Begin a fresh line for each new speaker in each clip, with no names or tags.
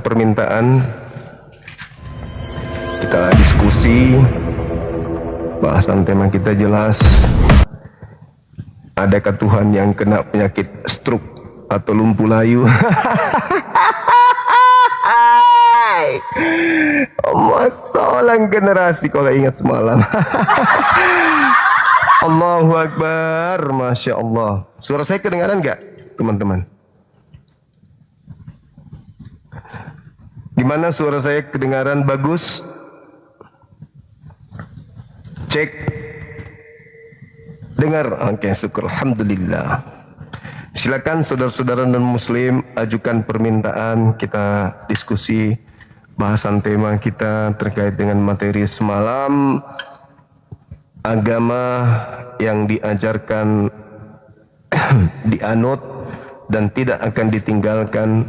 permintaan, kita diskusi, bahasan tema kita jelas. Adakah Tuhan yang kena penyakit stroke atau lumpuh layu? Masalah generasi kalau ingat semalam. Allahu Akbar, Masya Allah. Suara saya kedengaran nggak, teman-teman? Gimana suara saya kedengaran? Bagus? Cek. Dengar? Oke, syukur. Alhamdulillah. Silakan saudara-saudara non-muslim ajukan permintaan, kita diskusi bahasan tema kita terkait dengan materi semalam, agama yang diajarkan dianut dan tidak akan ditinggalkan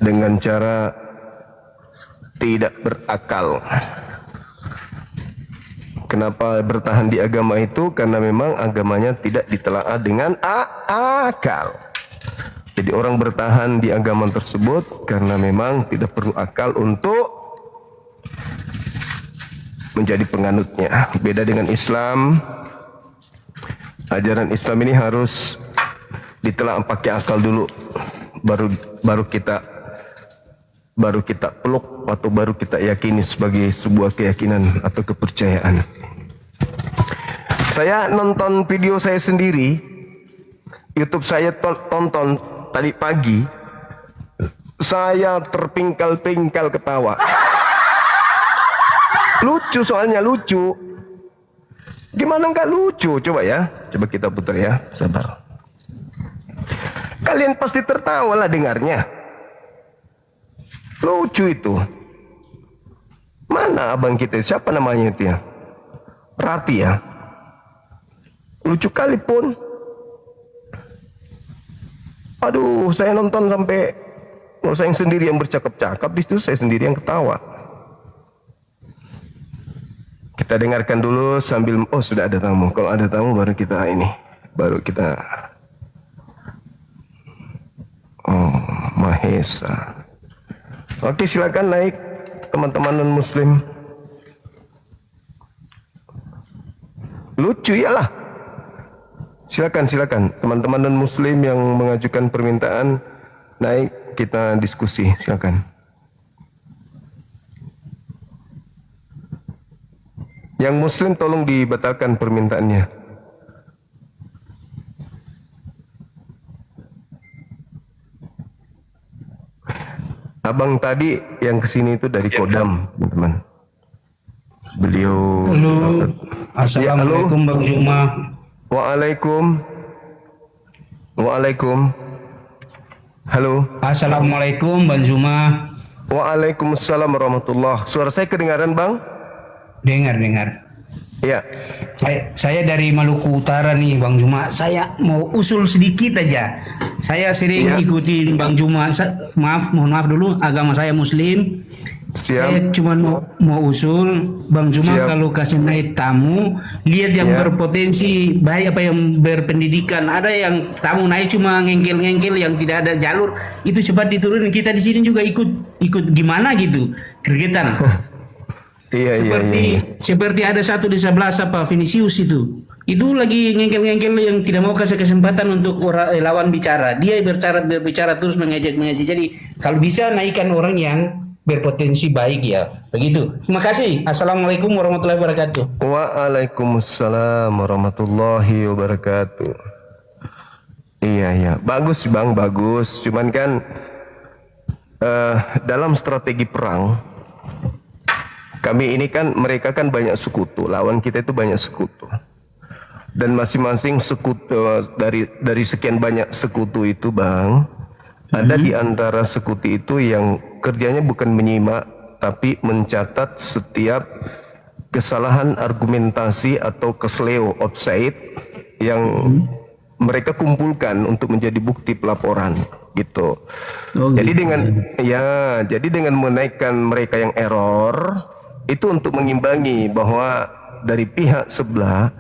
dengan cara tidak berakal. Kenapa bertahan di agama itu? Karena memang agamanya tidak ditelaah dengan akal. Jadi orang bertahan di agama tersebut karena memang tidak perlu akal untuk menjadi penganutnya. Beda dengan Islam. Ajaran Islam ini harus ditelaah pakai akal dulu, baru kita peluk atau baru kita yakini sebagai sebuah keyakinan atau kepercayaan. Saya nonton video saya sendiri, YouTube saya tonton tadi pagi, saya terpingkal-pingkal ketawa. Lucu, soalnya lucu. Gimana nggak lucu? Coba ya, coba kita putar ya, sabar. Kalian pasti tertawa lah dengarnya. Lucu itu. Mana abang kita? Siapa namanya itu ya? Rapi ya. Lucu kali pun. Aduh, saya nonton sampai saya sendiri yang bercakap-cakap, di situ saya sendiri yang ketawa. Kita dengarkan dulu sambil sudah ada tamu. Kalau ada tamu baru kita Mahesa. Oke, silakan naik teman-teman non muslim. Lucu ya lah. Silakan teman-teman non muslim yang mengajukan permintaan naik, kita diskusi. Silakan. Yang muslim tolong dibatalkan permintaannya. Abang tadi yang kesini itu dari Kodam, teman-teman. Beliau.
Halo, assalamualaikum Bang Juma.
Waalaikum. Halo.
Assalamualaikum Bang Juma.
Waalaikumsalam warahmatullah. Suara saya kedengaran, Bang?
Dengar.
Ya.
Saya dari Maluku Utara nih Bang Juma. Saya mau usul sedikit aja. Saya sering ikutin Bang Juma. Mohon maaf dulu, agama saya Muslim.
Siap.
Saya cuma mau usul Bang Juma, kalau kasih naik tamu, lihat yang berpotensi baik, apa yang berpendidikan. Ada yang tamu naik cuma ngengkel-ngengkel yang tidak ada jalur, itu cepat diturunin. Kita di sini juga ikut gimana gitu, gregetan. Seperti ada satu di sebelah Vinicius itu lagi ngengkel-ngengkel yang tidak mau kasih kesempatan untuk orang lawan bicara. Dia berbicara terus mengejek. Jadi kalau bisa naikkan orang yang berpotensi baik ya. Begitu. Terima kasih. Assalamualaikum warahmatullahi wabarakatuh.
Waalaikumsalam warahmatullahi wabarakatuh. Iya. Bagus Bang, bagus. Cuman kan dalam strategi perang, kami ini kan, mereka kan banyak sekutu, lawan kita itu banyak sekutu. Dan masing-masing sekutu dari sekian banyak sekutu itu, Bang, ada di antara sekutu itu yang kerjanya bukan menyimak, tapi mencatat setiap kesalahan argumentasi atau kesleo offside yang mereka kumpulkan untuk menjadi bukti pelaporan gitu. Jadi dengan menaikkan mereka yang error itu untuk mengimbangi bahwa dari pihak sebelah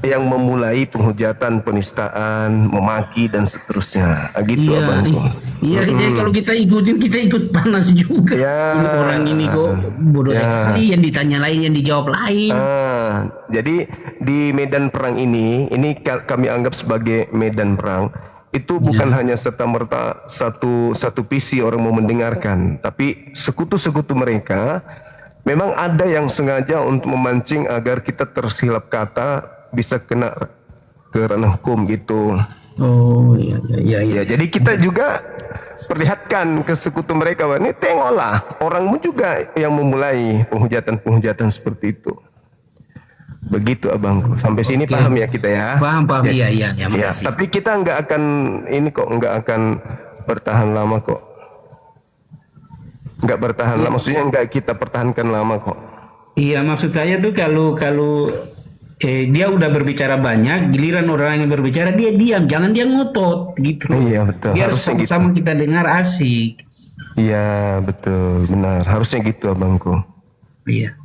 yang memulai penghujatan, penistaan, memaki dan seterusnya. Gitu
Iya,
abangku.
iya. Jadi kalau kita ikutin, kita ikut panas juga.
Ya.
Ini orang ini kok bodoh
Ya.
sekali, yang ditanya lain, yang dijawab lain.
Jadi di medan perang ini kami anggap sebagai medan perang. Itu bukan hanya serta-merta satu visi orang mau mendengarkan, tapi sekutu-sekutu mereka memang ada yang sengaja untuk memancing agar kita tersilap kata, bisa kena ke ranah hukum gitu.
Oh iya, iya, iya.
Ya, jadi kita juga perlihatkan ke sekutu mereka, ini tengoklah orangmu juga yang memulai penghujatan seperti itu. Begitu abangku. Sampai sini paham ya kita ya?
Paham.
Ya,
Iya, iya,
ya,
makasih.
tapi kita nggak akan bertahan lama kok. Nggak bertahan lama, maksudnya nggak kita pertahankan lama kok.
Iya, maksud saya tuh kalau dia udah berbicara banyak, giliran orang yang berbicara dia diam, jangan dia ngotot gitu.
Iya, betul.
Biar
Harusnya
sama-sama kita dengar asik.
Iya betul, benar. Harusnya gitu abangku.
Iya.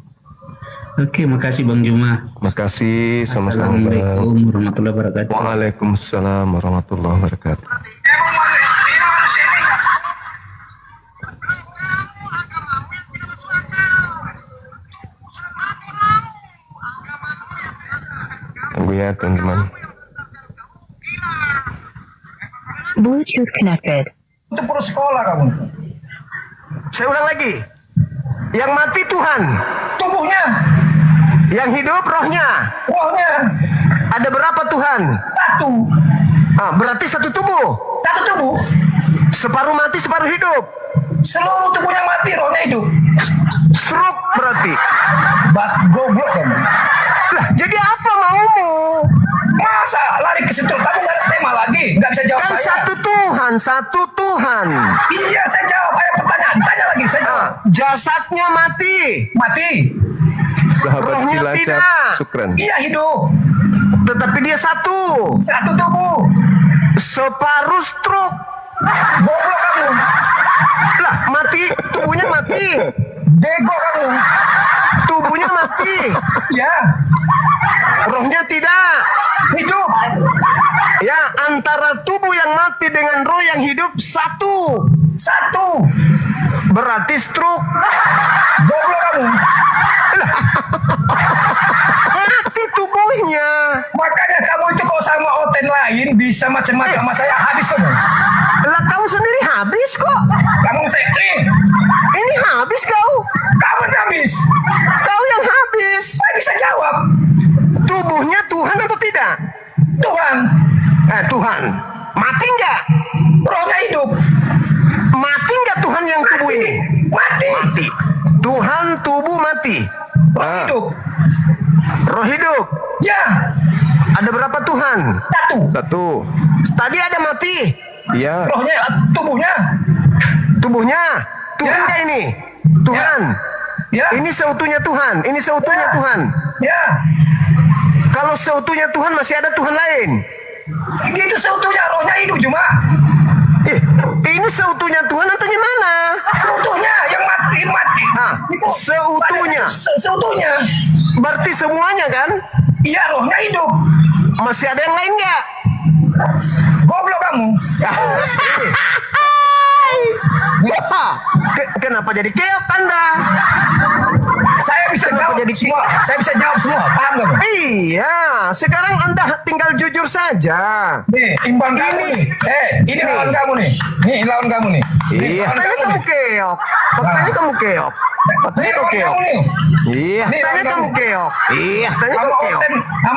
Oke, makasih Bang Juma.
Makasih sama-sama. Bang.
Assalamualaikum warahmatullahi wabarakatuh.
Waalaikumsalam warahmatullahi wabarakatuh. Tunggu ya teman-teman.
Bluetooth connected.
Itu perlu sekolah kamu.
Saya ulang lagi. Yang mati Tuhan,
Tubuhnya,
yang hidup rohnya.
rohnya,
Ada berapa Tuhan?
satu.
Berarti satu tubuh.
Satu tubuh.
Separuh mati, separuh hidup.
Seluruh tubuhnya mati, rohnya hidup.
Stroke berarti.
Goblok kamu.
Lah, jadi apa maumu?
Masa lari ke situ? Kamu nggak ada tema lagi? Nggak bisa jawab
Kan
saya?
satu Tuhan.
Iya, saya jawab. Ayo pertanyaan. Tanya lagi, saya jawab.
Jasadnya mati.
Mati.
Sahabat
Rohnya
Cilacap,
tidak.
Sukran.
Iya, hidup.
Tetapi dia satu.
Satu tubuh.
Separuh stroke.
Goblok kamu.
Lah, mati. Tubuhnya mati.
Bego kamu.
Tubuhnya mati.
Ya,
Rohnya tidak.
hidup.
Ya, antara tubuh yang mati dengan roh yang hidup satu.
Satu.
Berarti stroke.
Goblok kamu.
Mati tubuhnya.
Makanya kamu itu kalau sama oten lain bisa macam-macam sama saya, habis kamu.
Lah, kau sendiri habis kok.
Kamu saya
Ini habis kau.
kamu yang habis.
Kau yang habis.
Saya bisa jawab.
Tubuhnya Tuhan atau tidak?
Tuhan,
Tuhan. Mati nggak?
rohnya hidup.
Mati nggak Tuhan yang tubuh ini?
Mati.
Mati. Tuhan tubuh mati.
Roh hidup.
Roh hidup.
Ya,
Ada berapa Tuhan?
satu.
Satu. Tadi ada mati. Iya.
Rohnya, tubuhnya.
Tubuhnya. Tuhan
Ya.
nggak ini? Tuhan.
Ya,
Ini seutuhnya Tuhan. Ini seutuhnya
Ya.
Tuhan.
ya.
Kalau seutuhnya Tuhan masih ada Tuhan lain.
Itu seutuhnya, rohnya hidup cuma.
Ini seutuhnya Tuhan atau gimana?
Seutuhnya, yang mati. Itu
seutuhnya.
Seutuhnya.
Berarti semuanya kan?
Iya, rohnya hidup.
Masih ada yang lain nggak?
Goblok kamu.
Kenapa jadi keok Anda?
Saya bisa
Kenapa
jawab
jadi
semua. Saya bisa jawab semua. Paham kamu?
Iya, sekarang Anda tinggal jujur saja.
Nih, imbang kamu nih. Ini lawan kamu nih. Nih, lawan kamu nih. Nih,
Iya,
lawan
katanya kamu
nih.
keok. Katanya kamu keok. Katanya
Nih,
kau
lawan
keok.
kamu nih.
Iya,
Nih,
katanya
lawan
kamu
kamu.
keok. Iya, katanya
Kamu
kamu keok.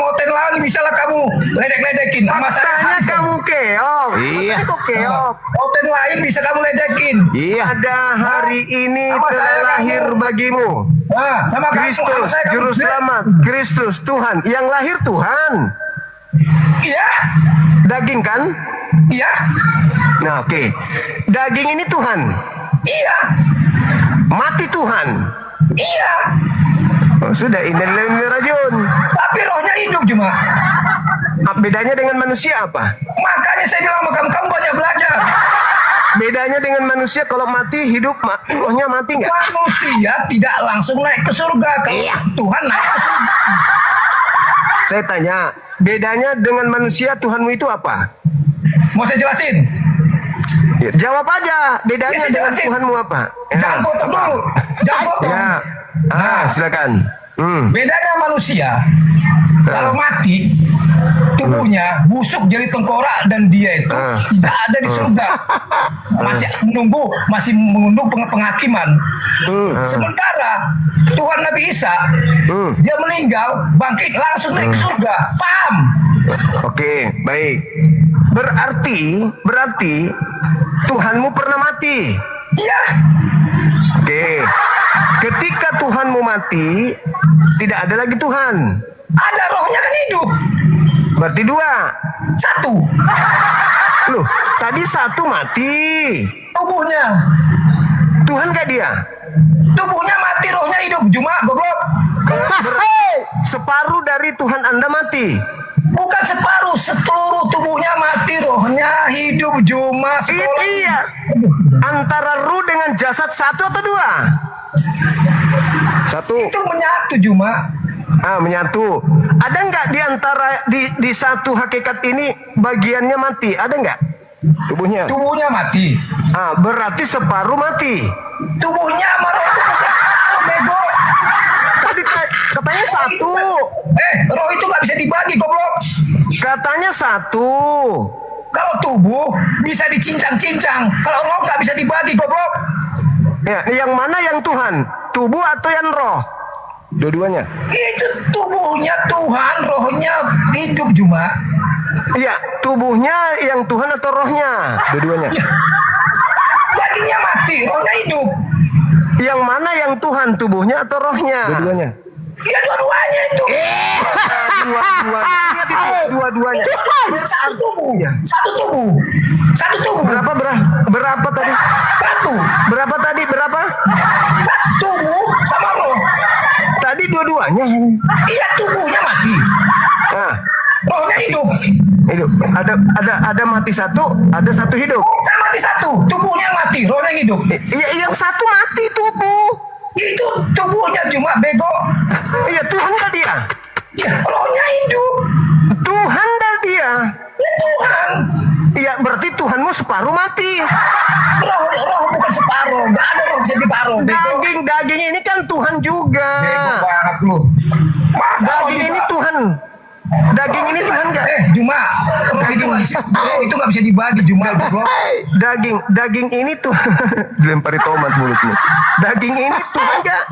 oten lawan bisa lah kamu ledek-ledekin. Sama saya
Katanya
habis
kamu keok. Iya. Katanya kau keok.
Oten lain bisa kamu ledekin.
Iya. Pada hari ini
Sama saya
telah
kamu.
lahir bagimu.
Nah, sama kamu, sama
Kristus,
saya kamu.
Juru Selamat. Kristus, Tuhan. Yang lahir Tuhan.
Iya,
Daging kan?
iya,
Nah, oke. Daging ini Tuhan.
iya,
Mati Tuhan.
iya.
Sudah, ini rajun.
Tapi rohnya hidup cuma.
Bedanya dengan manusia apa?
Makanya saya bilang sama kamu, kamu banyak belajar.
Bedanya dengan manusia kalau mati hidup, rohnya mati nggak?
Manusia tidak langsung naik ke surga. Kalau Tuhan naik ke surga.
Saya tanya, bedanya dengan manusia Tuhanmu itu apa?
Mau saya jelasin?
Ya, jawab aja, bedanya
Ya, saya
dengan
jelasin.
Tuhanmu apa? Ya.
Jangan potong dulu. Jangan potong.
Ya.
Nah.
Silakan.
Bedanya manusia, kalau mati, tubuhnya busuk jadi tengkorak dan dia itu tidak ada di surga. Masih menunggu penghakiman. Sementara Tuhan Nabi Isa, dia meninggal, bangkit langsung naik ke surga. Paham?
Oke, baik. Berarti Tuhanmu pernah mati.
Iya.
Oke. Ketika Tuhanmu mati, tidak ada lagi Tuhan.
Ada rohnya kan hidup.
Berarti 2.
Satu.
Loh, tadi 1 mati.
Tubuhnya.
Tuhan gak dia?
Tubuhnya mati, rohnya hidup. Cuma goblok.
Separuh dari Tuhan Anda mati.
Bukan separuh, seluruh tubuhnya mati, rohnya hidup. Cuma
Iya. Antara ruh dengan jasad 1 atau 2? 1.
itu menyatu cuma.
Menyatu. Ada nggak di antara di satu hakikat ini bagiannya mati? Ada nggak? Tubuhnya.
Tubuhnya mati.
Berarti separuh mati.
Tubuhnya sama roh itu bukan separuh, bego.
Tadi katanya 1.
Roh itu nggak bisa dibagi, goblok.
Katanya 1.
Kalau tubuh bisa dicincang-cincang, kalau roh nggak bisa dibagi, goblok.
Ya, yang mana yang Tuhan? Tubuh atau yang roh? Dua-duanya.
Itu tubuhnya Tuhan, rohnya hidup cuma.
Iya, tubuhnya yang Tuhan atau rohnya? Dua-duanya.
Ya. Dagingnya mati, rohnya hidup.
Yang mana yang Tuhan? Tubuhnya atau rohnya? Dua-duanya.
Ya dua-duanya itu.
Dua-duanya. Ingat itu, dua-duanya.
Satu tubuh.
Iya.
Satu tubuh. Satu tubuh.
Berapa tadi?
Satu.
Berapa tadi? Berapa?
Satu tubuh sama roh.
Tadi dua-duanya.
Iya, tubuhnya mati.
Nah,
Rohnya hidup.
hidup. Ada mati 1, ada 1 hidup.
Kan mati satu, tubuhnya mati, rohnya hidup.
Iya, yang 1 mati tubuh.
Itu tubuhnya cuma bego.
Iya, Tuhan dah dia.
Ya, rohnya hidup.
Tuhan dah dia.
Ya Tuhan.
Iya, berarti Tuhanmu separuh mati.
Roh bukan separuh. Gak ada roh jadi paruh. Bego.
Daging ini kan Tuhan juga.
Bego banget lu. Masa roh
Daging
juga-
ini Tuhan. Daging ini Tuhan gak?
Cuma roh itu gak bisa dibagi cuma goblok.
Daging ini tuh dilempari tomat mulutmu. Daging ini Tuhan gak?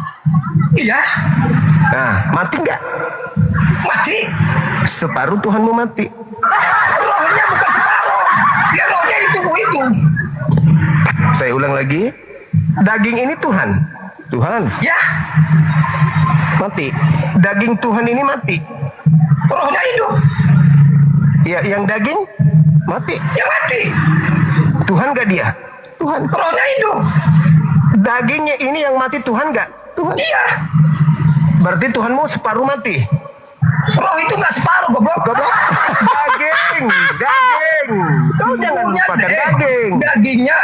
Iya,
Nah, mati gak?
mati.
Separuh Tuhanmu mati.
Rohnya bukan separuh. Dia rohnya di tubuh itu.
Saya ulang lagi. Daging ini Tuhan. Tuhan
Ya,
mati. Daging Tuhan ini mati.
rohnya hidup.
Ya, yang daging mati.
Ya mati.
Tuhan gak dia? Tuhan.
Rohnya hidup.
Dagingnya ini yang mati Tuhan gak? Tuhan.
Iya.
Berarti Tuhanmu separuh mati.
Roh itu nggak separuh goblok.
Goblok. Daging. Kau jangan lupakan daging.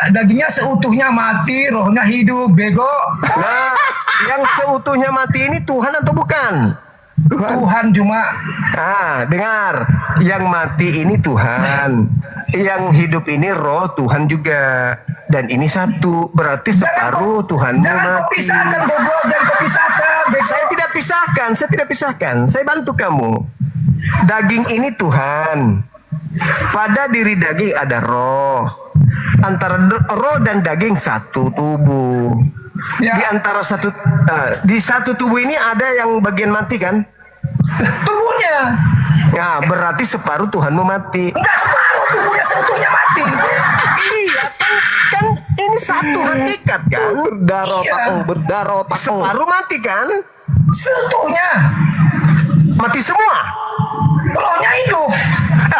Dagingnya seutuhnya mati, rohnya hidup, bego.
Nah, yang seutuhnya mati ini Tuhan atau bukan?
Tuhan cuma.
Dengar. Yang mati ini Tuhan. Yang hidup ini roh Tuhan juga. Dan ini satu. Berarti separuh Tuhanmu
Jangan kau
mati.
pisahkan goblok, jangan kau pisahkan, bego.
Saya tidak pisahkan. Saya bantu kamu. Daging ini Tuhan. Pada diri daging ada roh. Antara roh dan daging satu tubuh.
Ya.
Di antara di satu tubuh ini ada yang bagian mati kan?
Tubuhnya
Ya, berarti separuh Tuhanmu mati.
nggak separuh, tubuhnya seutuhnya mati.
Iya kan ini satu hakikat kan? Berdarah otak. Separuh mati kan?
Seutuhnya.
Mati semua.
Rohnya hidup.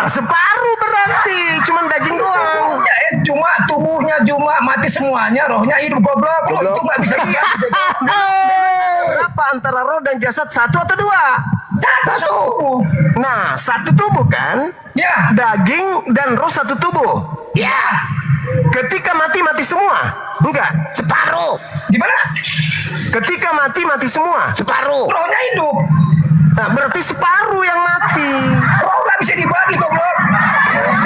Separuh berarti cuman daging doang.
Tubuhnya cuma mati semuanya, rohnya hidup goblok. Roh itu nggak bisa dibagi.
Berapa antara roh dan jasad, 1 atau 2?
Satu tubuh.
Nah, satu tubuh kan?
Ya.
Daging dan roh satu tubuh.
Ya.
Ketika mati semua? Enggak, separuh.
Gimana?
Ketika mati semua? Separuh.
Rohnya hidup.
Nah, berarti separuh yang mati.
Roh nggak bisa dibagi goblok.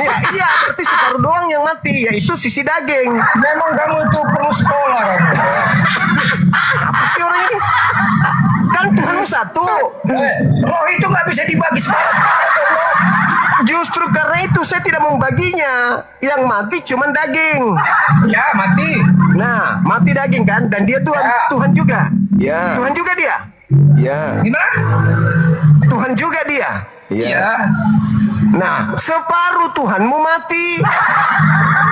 Ya, iya, berarti separuh doang yang mati, yaitu sisi daging.
Memang kamu itu perlu sekolah kamu.
Apa sih orang ini? Kan Tuhanmu satu.
Roh itu nggak bisa dibagi separuh-separuh goblok.
Justru karena itu saya tidak membaginya. Yang mati cuman daging.
Ya mati.
Nah, mati daging kan, dan dia Tuhan,
Ya.
Tuhan juga. Ya. Tuhan juga dia. Ya.
Gimana?
Tuhan juga dia.
Iya.
Nah, separuh Tuhanmu mati.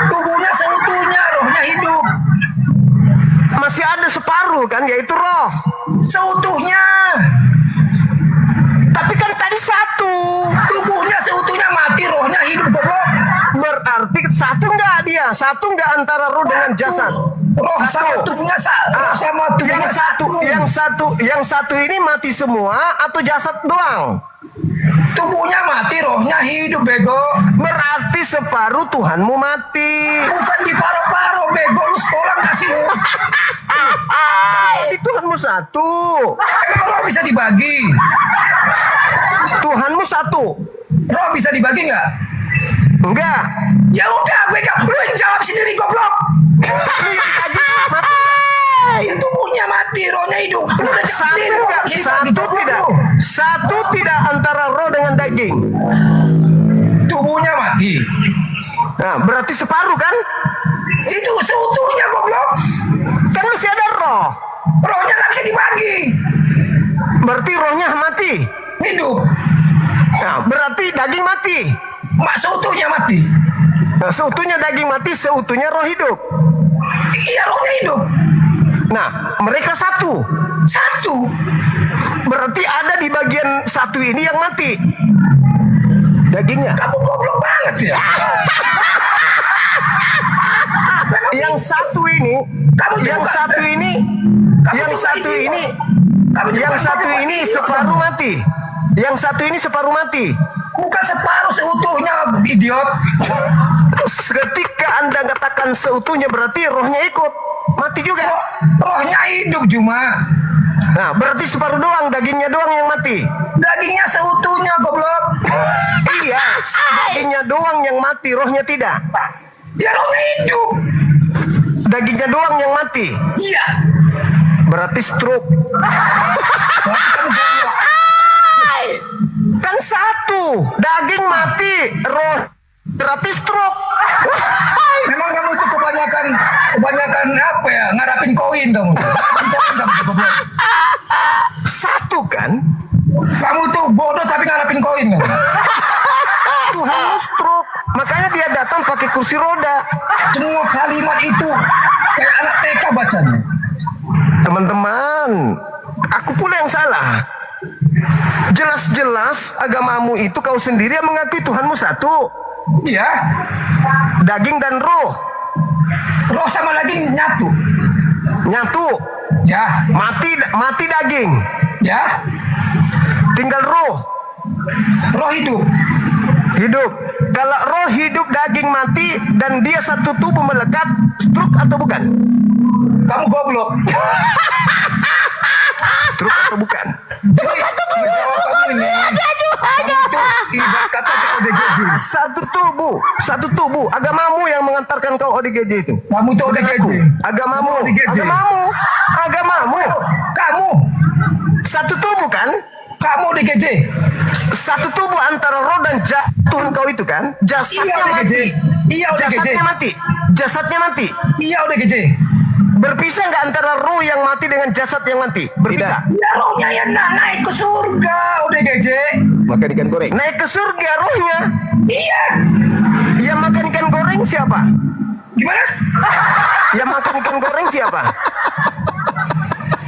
Tubuhnya seutuhnya, rohnya hidup.
Masih ada separuh kan, yaitu roh.
Seutuhnya.
Tapi kan tadi satu.
Tubuhnya seutuhnya mati, rohnya hidup goblok.
Berarti satu enggak dia? Satu enggak antara roh dengan jasad?
Roh sama tubuhnya roh sama tubuhnya
yang satu ini mati semua atau jasad doang?
Tubuhnya mati, rohnya hidup bego.
Berarti separuh Tuhanmu mati.
Bukan di paru-paru bego, lu sekolah nggak sih lu?
Jadi Tuhanmu satu.
Emang roh bisa dibagi?
Tuhanmu satu.
Roh bisa dibagi nggak?
Enggak.
Ya udah, gue lu yang jawab sendiri goblok.
Lu yang tadi mati.
Tubuhnya mati, rohnya hidup. Lu udah jawab
Satu
sendiri.
enggak?
Jadi
Satu
goblok
tidak.
lu.
Satu tidak antara roh dengan daging.
Tubuhnya mati.
Nah, berarti separuh kan?
Itu seutuhnya goblok.
Kan masih ada roh.
Rohnya nggak bisa dibagi.
Berarti rohnya mati.
Hidup.
Nah, berarti daging mati.
Mak seutuhnya mati.
Nah, seutuhnya daging mati, seutuhnya roh hidup.
Iya, rohnya hidup.
Nah, mereka satu.
Satu.
Berarti ada di bagian satu ini yang mati. Dagingnya.
Kamu goblok banget ya.
Yang satu ini,
Kamu
yang
juga-
satu ini,
Kamu
yang
juga
satu
idiot.
ini,
Kamu juga
yang satu
goblok,
ini
idiot
separuh
kamu.
mati. Yang satu ini separuh mati.
Bukan separuh seutuhnya, idiot.
Ketika Anda katakan seutuhnya berarti rohnya ikut. Mati juga.
Rohnya hidup cuma.
Nah, berarti separuh doang, dagingnya doang yang mati.
Dagingnya seutuhnya goblok.
Iya, dagingnya doang yang mati, rohnya tidak.
Ya rohnya hidup.
Dagingnya doang yang mati.
Iya.
Berarti stroke.
Berarti kamu goblok.
Kan satu, daging mati, roh berarti stroke.
Memang kamu itu kebanyakan apa ya? Ngarapin koin kamu. Ngarapin koin kamu goblok.
Satu kan?
Kamu tuh bodoh tapi ngarapin koin kamu.
Tuhan stroke. Makanya dia datang pakai kursi roda.
Semua kalimat itu kayak anak TK bacanya.
Teman-teman, aku pula yang salah. Jelas-jelas agamamu itu kau sendiri yang mengakui Tuhanmu satu.
Iya.
Daging dan roh.
Roh sama daging nyatu.
Nyatu.
Ya.
Mati daging.
Ya.
Tinggal roh.
Roh hidup.
Hidup. Kalau roh hidup, daging mati, dan dia satu tubuh melekat, stroke atau bukan?
Kamu goblok.
Stroke atau bukan?
Jadi menjawab kamu ini. Kamu tuh ibarat kata kayak ODGJ.
Satu tubuh. Agamamu yang mengantarkan kau ODGJ itu.
Kamu tuh
Bukan
ODGJ.
aku. Agamamu.
Kamu ODGJ.
Agamamu.
Kamu.
Satu tubuh kan?
Kamu ODGJ.
Satu tubuh antara roh dan Tuhan kau itu kan? Jasadnya
Iya, ODGJ.
mati.
Iya, ODGJ.
Jasadnya mati.
Iya ODGJ.
Berpisah nggak antara roh yang mati dengan jasad yang mati? Berpisah.
Ya rohnya yang naik ke surga ODGJ.
Makan ikan goreng. Naik ke surga rohnya.
Iya.
Yang makan ikan goreng siapa?
Gimana?
Yang makan ikan goreng siapa?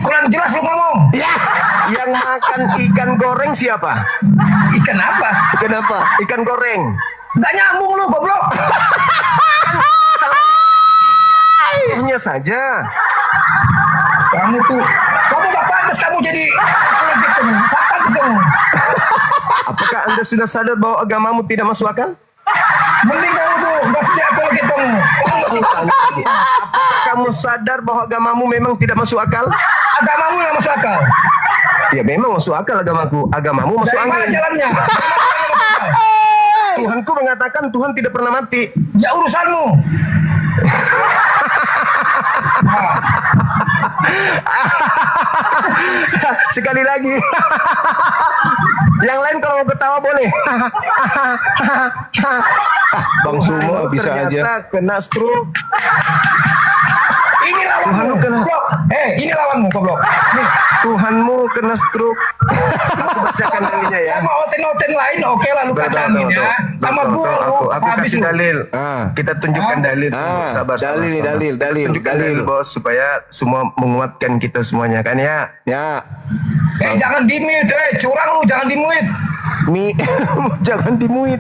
Kurang jelas lu ngomong.
Ya. Yang makan ikan goreng siapa?
Ikan apa?
Ikan apa? Ikan goreng.
Gak nyambung lu goblok.
Rohnya saja.
Kamu gak pantas kamu jadi gitu. Gak pantas kamu.
Apakah Anda sudah sadar bahwa agamamu tidak masuk akal?
Mending kamu tuh gak sejak apologet kamu.
Apakah kamu sadar bahwa agamamu memang tidak masuk akal?
Agamamu yang masuk akal.
Ya memang masuk akal agamaku. Agamamu masuk
Dari mana
angin.
jalannya?
Tuhanku mengatakan Tuhan tidak pernah mati.
Ya urusanmu. Nah,
Sekali lagi. Yang lain kalau mau ketawa boleh. Bang Sumo bisa aja kena stroke.
ini lawanmu.
Tuhan lu kena.
Goblok. Ini lawanmu goblok. Nih,
Tuhanmu kena stroke. Aku bacakan dalilnya ya.
sama oten-oten lain oke lah lu
Tuh,
kacangin
tuh,
ya.
tuh.
Sama
Tuh,
gua
tuh,
lu
aku
habis
kasih
lu.
dalil. Kita tunjukkan dalil. Sabar,
dalil nih,
sabar.
dalil,
Tunjukkan
dalil.
dalil bos supaya semua menguatkan kita semuanya kan ya.
Ya,
Jangan di mute, curang lu jangan di mute.
Jangan dimuit.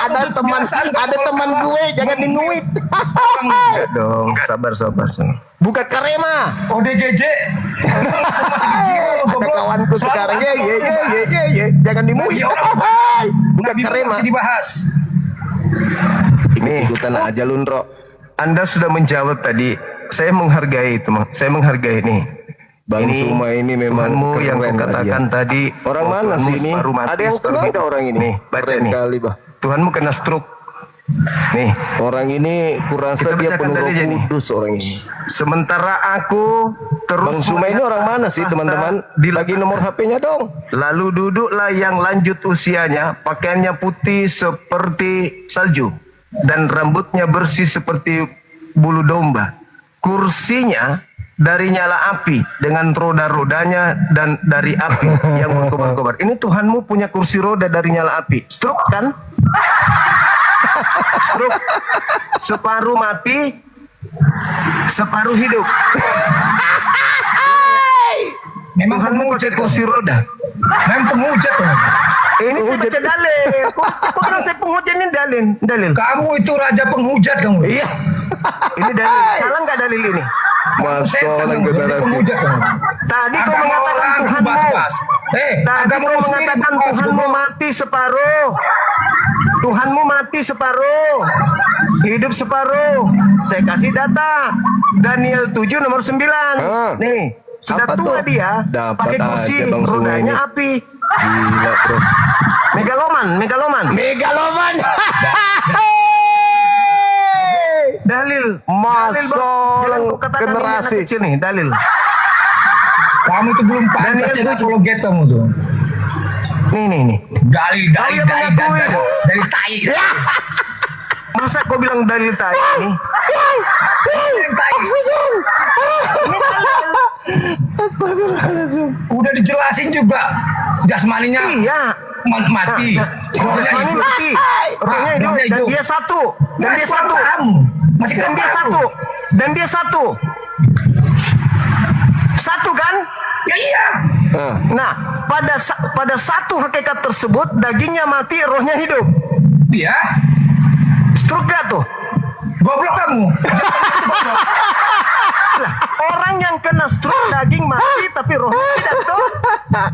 Ada
teman gue jangan dinuit.
Ya dong, sabar.
Buka karema.
ODGJ. Lu masih di jiwa lu
Ada
goblok.
kawanku
Selalu
sekarang
ada orang dibahas.
jangan dimuit.
Iya, orang dibahas.
Buka
Nabi
karema.
masih dibahas.
Nih,
Ikutan aja Lundro.
Anda sudah menjawab tadi. Saya menghargai itu, Mang. Saya menghargai nih.
Bang Suma ini memang
Tuhanmu yang
keren
kau katakan tadi.
Orang mana
Tuhanmu
sih ini?
separuh mati,
Ada yang
separuh
kenal
hidup.
nggak orang ini?
Nih, baca
Keren
nih.
kali, Bah.
Tuhanmu kena stroke. Nih,
Orang ini kurasa
Kita
dia
bacakan
penuh roh
dalilnya nih.
kudus orang ini.
sementara aku terus
Bang Suma ini
melihat
orang mana sih
tahta
teman-teman?
di
Lagi nomor HP-nya dong.
Lalu duduklah yang lanjut usianya, pakaiannya putih seperti salju dan rambutnya bersih seperti bulu domba. Kursinya dari nyala api dengan roda-rodanya dan dari api yang berkobar-kobar. Ini Tuhanmu punya kursi roda dari nyala api. Stroke kan? Stroke. Separuh mati, separuh hidup.
Memang
Tuhanmu
penghujat
pakai kursi roda.
Memang penghujat tuh.
Ini saya baca dalil. Kok bilang saya penghujat ini dalil.
Kamu itu raja penghujat kamu.
Iya. Ini dalil. Salah nggak dalil ini?
Setan kamu, raja penghujat kamu.
Tadi kau
Agama
mengatakan
orang
Tuhanmu.
bas-bas.
Tadi
agama
kau
lu sendiri
mengatakan
bas,
Tuhanmu
goblok.
mati separuh. Tuhanmu mati separuh. Hidup separuh. Saya kasih data. Daniel 7 nomor 9. Nih. Sudah
Apa
tua
tuh?
dia.
Dapat
Pakai kursi.
aja Bang Suma ini.
Rodanya api.
Gila, Bro.
Megaloman.
Megaloman.
Dalil. Dalil, bos. Jangan kau katakan ini anak
generasi.
kecil nih. Dalil.
Kamu itu belum pantas
Daniel
jadi
7.
apologet kamu tuh.
Nih.
Dari
yang mengakui.
dari tai.
Masa kau bilang dalil tadi ini?
Dari tai. Udah dijelasin juga jasmaninya
Iya.
mati. Rohnya
Jasmani
hidup.
mati. Rohnya hidup.
rohnya
Dan
hidup.
dia satu. Dan
Masih
dia
kurang
satu.
paham. Masih
Dan
kurang
dia
paham.
satu. Dan dia satu. Satu kan?
Ya iya.
Nah, pada satu hakikat tersebut dagingnya mati, rohnya hidup.
Dia
Stroke gak tuh?
goblok kamu.
Orang yang kena stroke daging mati tapi rohnya tidak tuh.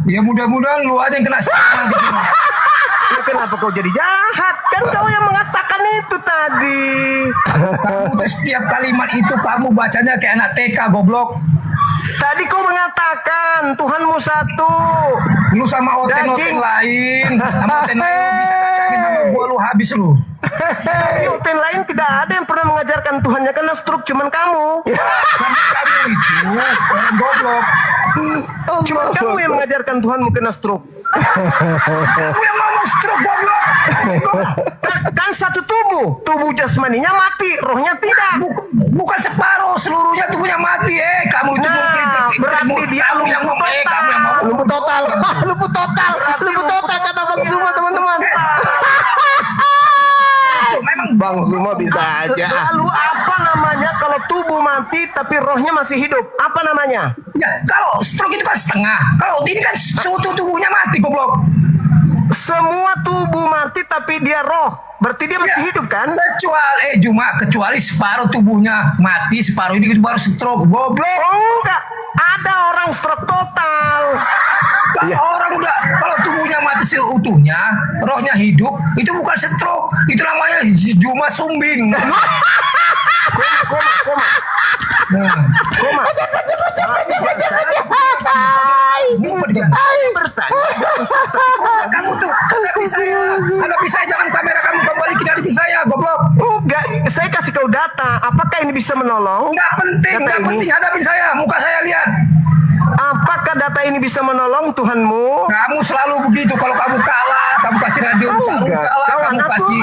Ya mudah-mudahan lu aja yang kena serangan gitu.
Ya, kenapa kau jadi jahat? Kan kau yang mengatakan itu tadi.
Kamu tuh setiap kalimat itu kamu bacanya kayak anak TK goblok.
Tadi kau mengatakan Tuhanmu satu.
Lu sama oten-oten
Daging.
lain. Sama oten lain lu bisa kacangin sama gua lu habis lu.
Tapi hotel lain tidak ada yang pernah mengajarkan Tuhannya kena stroke, cuman kamu.
Karena kamu itu orang goblok.
Cuman kamu yang mengajarkan Tuhanmu kena stroke.
Kamu yang ngomong stroke goblok.
Kan satu tubuh jasmaninya mati, rohnya tidak.
Bukan separuh, seluruhnya tubuhnya mati. Kamu itu
Nah, berarti dia
kamu yang ngomong. Kamu yang ngomong.
Lumpuh total. Lumpuh total kata Bang Suma, teman-teman.
Memang
Bang Suma bisa aja.
Lalu apa namanya kalau tubuh mati tapi rohnya masih hidup? Apa namanya?
ya kalau stroke itu kan setengah. Kalau ini kan seutuh tubuhnya mati goblok.
Semua tubuh mati tapi dia roh. Berarti dia masih
Ya,
hidup kan?
kecuali separuh tubuhnya mati, separuh ini itu baru stroke goblok.
Oh enggak, ada orang stroke total.
Kalau tubuhnya mati seutuhnya, rohnya hidup, itu bukan stroke, itu namanya juma sumbing.
Koma.
Nah,
Koma.
saya, jangan kamera kamu kembali ke dari saya, goblok.
Enggak, saya kasih kau data. Apakah ini bisa menolong?
Nggak penting,
Data
nggak
ini?
penting hadapin saya, muka saya lihat.
Apakah data ini bisa menolong Tuhanmu?
Kamu selalu begitu, kalau kamu kalah, kamu kasih radio selalu
Enggak,
salah,
kawan,
kamu kasih,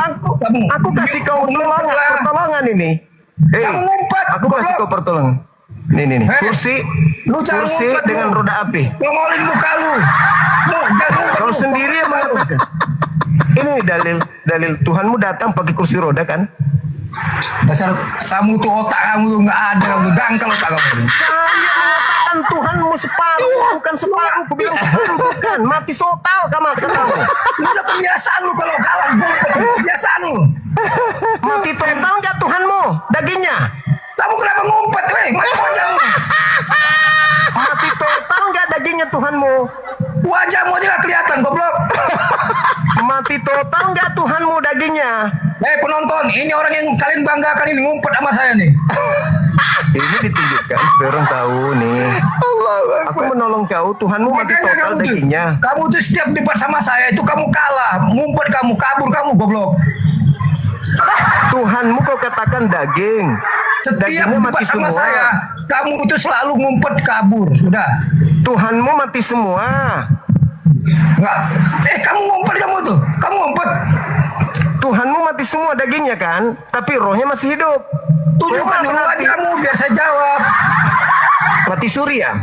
aku kasih kau pertolongan ini.
Kamu ngumpet,
aku kasih kau pertolongan. Nih. Kursi,
lu jangan
kursi
ngumpet,
dengan
lu.
roda api.
Ngomongin muka lu. Jangan ngumpet,
Kau
lu.
sendiri yang mengatakan. Ini dalil Tuhanmu datang pakai kursi roda kan?
Dasar kamu tuh, otak kamu tuh nggak ada, kamu dangkal otak kamu.
Kalian mengatakan Tuhanmu separuh, bukan separuh. Aku bilang separuh, bukan. Mati total kamu.
Lu udah kebiasaan lu kalau kalah, kebiasaan lu.
Mati total nggak Tuhanmu dagingnya?
Kamu kenapa ngumpet, weh? Mati wajahmu.
Mati total nggak dagingnya Tuhanmu?
Wajahmu aja nggak kelihatan, goblok.
Mati total nggak Tuhanmu dagingnya?
Penonton, ini orang yang kalian banggakan ini ngumpet sama saya nih.
Ini ditunjukkan supaya orang tahu nih. Aku menolong kau, Tuhanmu mati
Makanya
total
kamu tuh,
dagingnya.
kamu tuh setiap debat sama saya itu kamu kalah, ngumpet kamu, kabur kamu, goblok.
Tuhanmu kau katakan daging.
Setiap
Dagingnya
debat
mati
sama
semua.
saya, kamu itu selalu ngumpet kabur, udah.
Tuhanmu mati semua.
Nggak, kamu ngumpet kamu tuh, kamu ngumpet.
Tuhanmu mati semua dagingnya kan, tapi rohnya masih hidup.
Tunjukkan dulu wajahmu biar saya jawab.
Mati suri ya?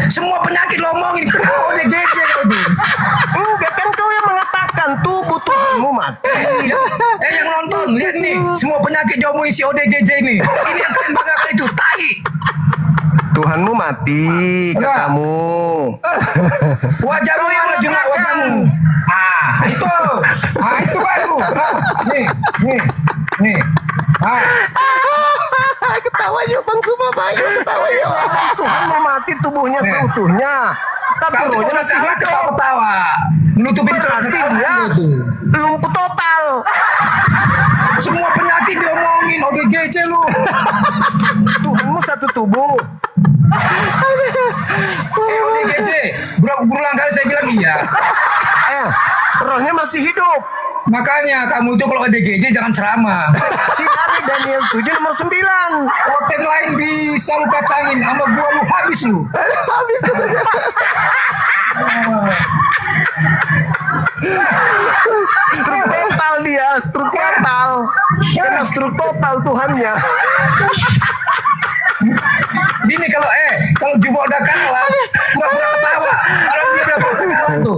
Semua penyakit lo omongin, kenapa kau ODGJ kau tuh?
Enggak, kan kau yang mengatakan tubuh Tuhanmu mati.
Yang nonton, lihat nih, semua penyakit diomongin si ODGJ ini. Ini yang kalian banggakan itu, tai.
Tuhanmu mati, katamu.
Wajahmu mana juga wajahmu? Itu baru. Nih.
Ketawa yuk Bang Suma, bayu ketawa yuk. Tuhanmu mati tubuhnya seutuhnya, tapi
Kau tuh
rohnya
udah
masih
salah
hidup.
ketawa-ketawa. Menutupin
Berarti dia
ketawa.
lumpuh total.
Semua penyakit diomongin, ODGJ lu.
Tuhanmu satu tubuh.
ODGJ, berulang kali saya bilang iya.
Rohnya masih hidup.
Makanya kamu itu kalau ODGJ jangan ceramah.
Sinari Daniel 7 nomor 9.
Konten lain bisa lu kacangin, sama gua lu habis lu.
Habis struk total dia, struk total. Karena struk total Tuhannya.
Gini kalau Juba udah kalah, pura-pura ketawa. Kalau dia udah bisa kalah tuh.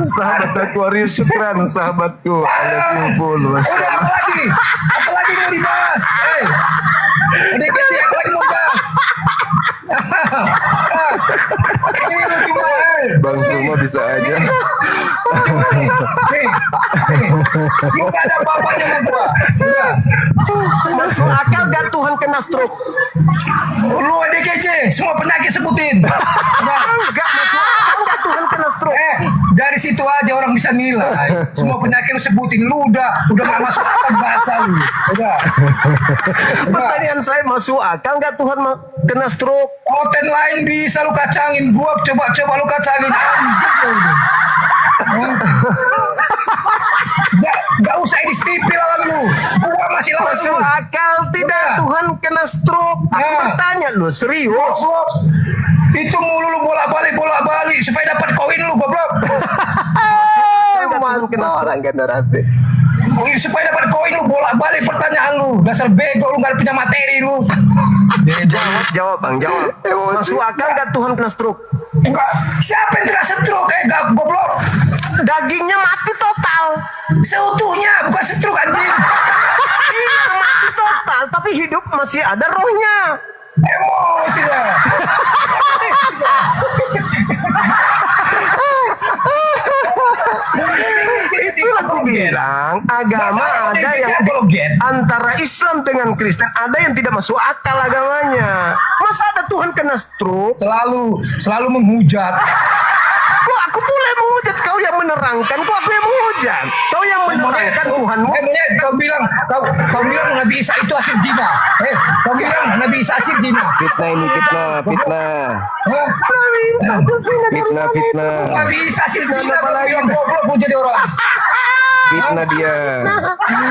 Sahabat Aquarius, syukran sahabatku.
Udah apa lagi mau dibahas? Udah gitu apa lagi mau bahas? Ini mau cuma
Bang Suma bisa aja.
lu gak ada apa-apanya sama gua. Udah.
Masuk akal gak Tuhan kena stroke?
Lu ODGJ, semua penyakit sebutin. Udah.
Enggak masuk akal gak Tuhan kena stroke?
Dari situ aja orang bisa nilai. Semua penyakit lu sebutin, lu udah gak masuk akal bahasa lu. Udah.
Pertanyaan saya, masuk akal gak Tuhan kena stroke?
Konten lain bisa lu kacangin, gua coba lu kacangin. Gak usah di TV lawan lu. Gua masih lawan
Masuk
lu.
akal tidak
Udah.
Tuhan kena stroke? Aku
Nah.
bertanya lu, serius?
Goblok. Itu mulu lu bolak-balik supaya dapat koin lu, goblok.
Tuhan kena stroke generasi.
Supaya dapat koin lu bolak-balik pertanyaan lu. Dasar bego lu, gak punya materi lu.
Jawab bang, jawab. Masuk akal gak Tuhan kena stroke?
Enggak, siapa yang kena stroke gak goblok?
Dagingnya mati total.
Seutuhnya, bukan stroke anjing.
Iya mati total, tapi hidup masih ada rohnya.
Emosi saya.
Itulah aku bilang, agama ada yang antara Islam dengan Kristen, ada yang tidak masuk akal agamanya. Masa ada Tuhan kena stroke?
Selalu menghujat.
Kok Kok aku pula yang menghujat, kau yang menerangkan, kok aku yang menghujat. Kau yang menerangkan Tuhanmu.
Monyet, kau bilang Nabi Isa itu hasil zina. Kau bilang Nabi Isa hasil zina.
Fitnah ini, fitnah.
Hah?
Fitnah.
Nabi Isa hasil zina. Kau bilang goblok mau jadi orang.
Fitnah dia.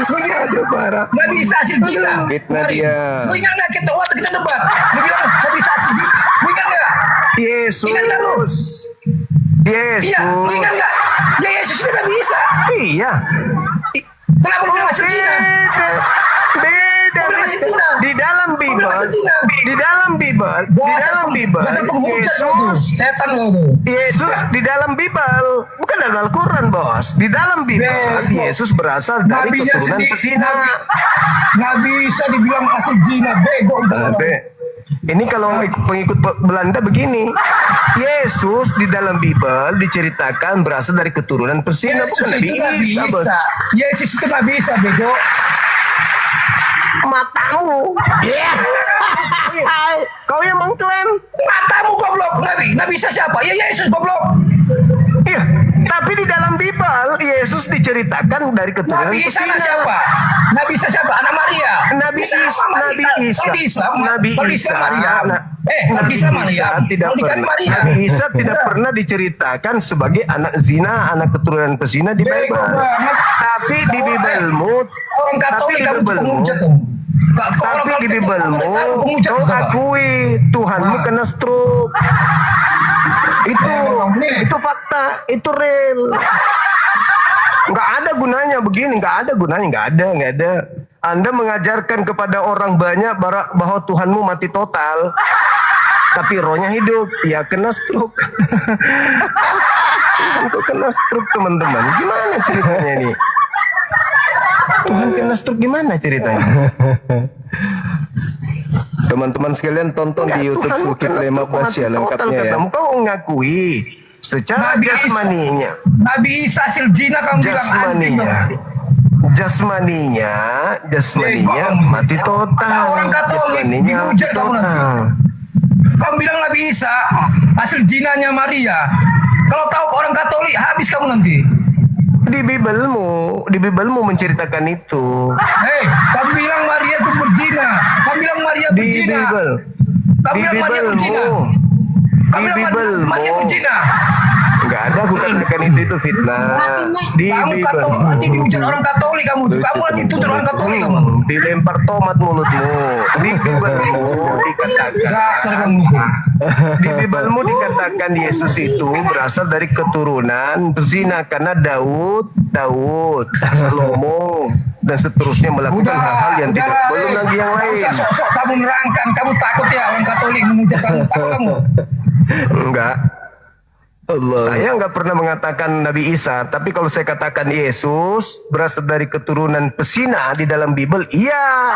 Lu bilang
Aduh, parah.
Nabi Isa hasil zina.
Fitnah
Mari.
dia.
Lu ingat nggak kita waktu kita debat? Lu bilang Nabi Isa hasil zina. Lu ingat nggak?
Yesus.
Ingat nggak lu? Iya, lu ingat nggak? Ya Yesus itu Nabi Isa.
Iya.
Kenapa lu bilang hasil zina?
Beda.
Udah masih zina.
Di dalam Bible.
Udah masih zina.
Di dalam Bible.
Dasar penghujat lu tuh. Setan lu tuh.
Yesus di dalam Bible, bukan dalam Al-Quran, Bos. Di dalam Bible,
Bego.
Yesus berasal dari
Nabinya
keturunan
sendiri,
pesina.
Nabi Isa dibilang hasil zina. Bego itu orang.
Ini kalau pengikut Belanda begini, Yesus di dalam Bible diceritakan berasal dari keturunan pesina,
Yesus
bukan Nabi
itu Nabi
Isa, Bos.
Isa. Yesus itu Nabi Isa, bego.
Matamu. Kau yang mengklaim.
Matamu goblok. Nabi Isa siapa? Ya Yesus goblok.
Iya, tapi di dalam Bible Yesus diceritakan dari keturunan
Nabi Isa
pesina.
siapa? Nabi Isa siapa? Anak Maria.
Nabi
Isa
Isa,
apa?
Nabi Isa,
Nabi Isa.
Nabi
Nabi
Isa,
Maria. Nabi Isa Maria.
tidak pernah. Nabi Isa tidak pernah diceritakan sebagai anak zina, anak keturunan pesina di
Bego
Bible.
banget.
Tapi di Biblemu,
Orang Katolik kamu tuh penghujat tuh.
tapi di Biblemu,
penghujat
kau
tuh, Kak.
akui Tuhanmu kena stroke. Itu fakta, itu real. Nggak ada gunanya begini, nggak ada. Anda mengajarkan kepada orang banyak bahwa Tuhanmu mati total, tapi rohnya hidup, ya kena stroke. Tuhan kok kena stroke, teman-teman? Gimana ceritanya nih? Tuhan kena stroke gimana ceritanya? Teman-teman sekalian tonton di YouTube Sulkit Lema Basya lengkapnya ya. Kau ngakui secara jasmaninya.
Nabi Isa hasil zina kamu bilang anjing.
Jasmaninya mati total.
Orang Katolik dihujat kamu nanti. Kamu bilang Nabi Isa hasil zinanya Maria. Kalau tahu ke orang Katolik habis kamu nanti.
Di Biblemu menceritakan itu.
Hei, kamu bilang Maria itu berzina. Kamu bilang Maria
Di
berzina.
Bible.
Kamu bilang Maria berzina. Kamu
Di
bilang Maria
Biblemu.
berzina.
Enggak ada, aku katakan itu fitnah. Di
Kamu
Bible.
nanti dihujat orang Katolik kamu. Kamu nanti tutur orang Katolik kamu.
Dilempar tomat mulutmu. Di Biblemu dikatakan.
Dasar kamu.
Di Biblemu dikatakan Yesus itu berasal dari keturunan zina karena Daud, Salomo dan seterusnya melakukan hal-hal yang tidak, belum lagi yang lain.
Sok-sok kamu nerangkan. Kamu takut ya orang Katolik menghujat kamu. Takut kamu.
Enggak. Saya nggak pernah mengatakan Nabi Isa, tapi kalau saya katakan Yesus berasal dari keturunan pesina di dalam Bible, iya,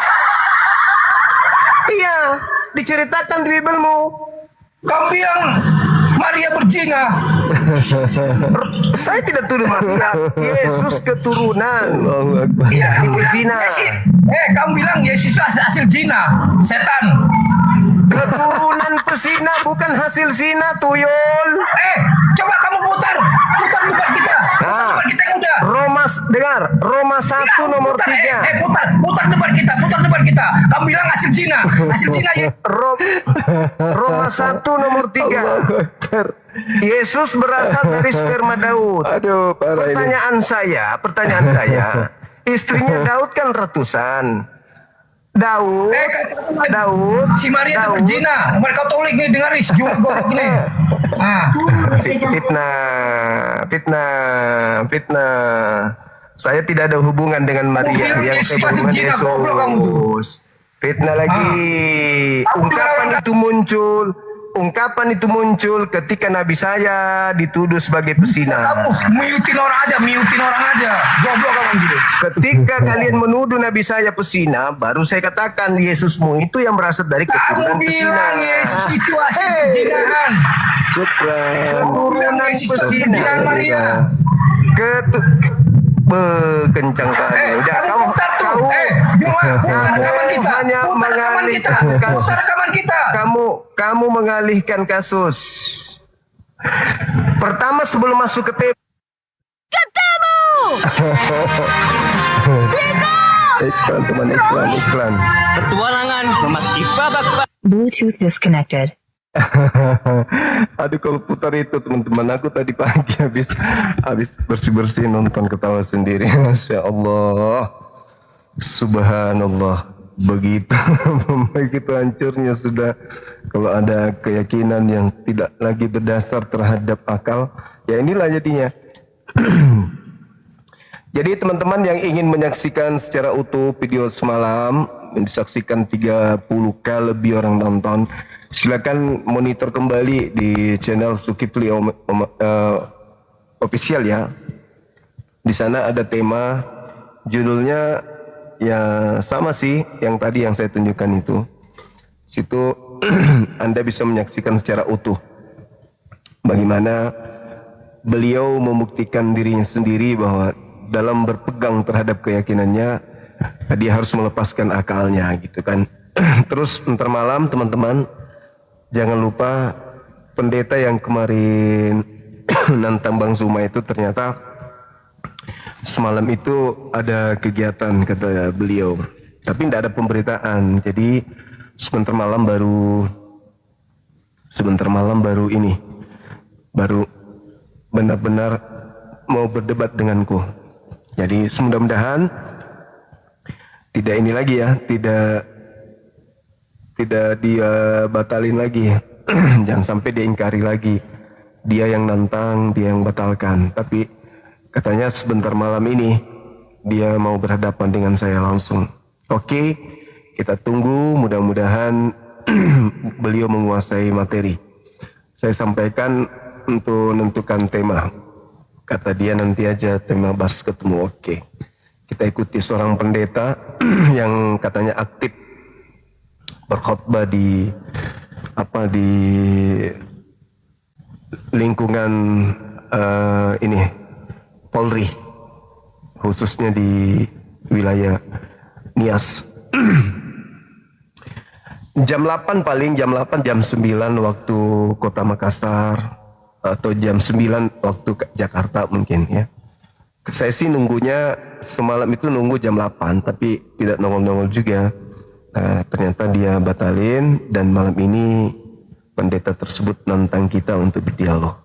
diceritakan di Biblemu.
Kamu bilang Maria berzina.
Saya tidak tuduh Maria, Yesus keturunan.
Iya, kamu bilang
zina.
kamu bilang Yesus hasil zina, setan.
Keturunan pesina bukan hasil zina, tuyul.
Coba kamu putar debat kita. Putar debat kita yang udah.
Roma 1 nomor 3.
Putar debat kita. Kamu bilang hasil zina ya.
Roma 1 nomor 3. Yesus berasal dari sperma Daud.
Aduh, parah ini.
Pertanyaan saya, istrinya Daud kan ratusan. Daud,
Si Maria itu berzina. Mereka Katolik nih dengar nih sejuang gorok nih.
Fitnah. Saya tidak ada hubungan dengan Maria, yang saya berhubungan Yesus. Fitnah lagi. Ungkapan itu muncul ketika Nabi saya dituduh sebagai pesina.
Kamu miutin orang aja. Goblok kamu gitu.
Ketika kalian menuduh Nabi saya pesina, baru saya katakan Yesusmu itu yang berasal dari keturunan
Kamu
pesina.
bilang Yesus itu hasil perzinahan.
Keturunan pesina.
Maria.
Kencang kali. Udah,
Kamu putar tuh. Putar rekaman kita.
Kamu mengalihkan kasus. Pertama sebelum masuk ke tema. Iklan teman, iklan.
Petualangan memasuki babak
Bluetooth disconnected.
Aduh, kalau putar itu teman-teman, aku tadi pagi habis bersih-bersih nonton ketawa sendiri. Masya Allah, Subhanallah, begitu begitu hancurnya sudah kalau ada keyakinan yang tidak lagi berdasar terhadap akal. Ya inilah jadinya. Jadi teman-teman yang ingin menyaksikan secara utuh video semalam, disaksikan 30k lebih orang nonton, silakan monitor kembali di channel Zulkifli official ya. Di sana ada tema, judulnya ya sama sih yang tadi yang saya tunjukkan itu. Situ Anda bisa menyaksikan secara utuh bagaimana beliau membuktikan dirinya sendiri bahwa dalam berpegang terhadap keyakinannya dia harus melepaskan akalnya gitu kan. Terus ntar malam teman-teman jangan lupa pendeta yang kemarin nantang Bang Zuma itu ternyata semalam itu ada kegiatan kata beliau, tapi tidak ada pemberitaan. Jadi sebentar malam baru ini baru benar-benar mau berdebat denganku. Jadi mudah-mudahan tidak ini lagi ya, tidak dia batalin lagi. Jangan sampai dia ingkari lagi. Dia yang nantang, dia yang batalkan. Tapi katanya sebentar malam ini dia mau berhadapan dengan saya langsung. Oke, kita tunggu, mudah-mudahan beliau menguasai materi. Saya sampaikan untuk menentukan tema. Kata dia nanti aja tema bahas ketemu. Oke. Kita ikuti seorang pendeta yang katanya aktif berkhotbah di lingkungan ini Polri, khususnya di wilayah Nias. Jam 8 paling, jam 9 waktu Kota Makassar atau jam 9 waktu Jakarta mungkin ya. Saya sih nunggunya semalam itu nunggu jam 8 tapi tidak nongol-nongol juga. Nah, ternyata dia batalin dan malam ini pendeta tersebut nantang kita untuk berdialog.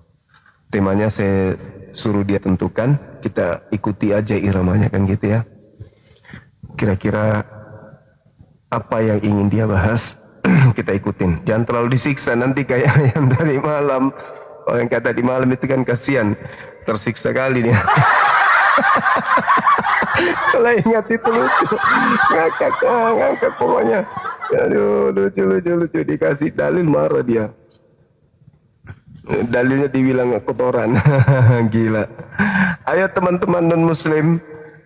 Temanya saya suruh dia tentukan, kita ikuti aja iramanya kan gitu ya. Kira-kira apa yang ingin dia bahas kita ikutin. Jangan terlalu disiksa nanti kayak yang dari malam. Orang kata di malam itu kan kasihan, tersiksa kali nih. Kalau ingat itu lucu, ngakak pokoknya. Aduh, lucu dikasih dalil marah dia. Dalilnya dibilang kotoran. Gila. Ayo teman-teman non muslim,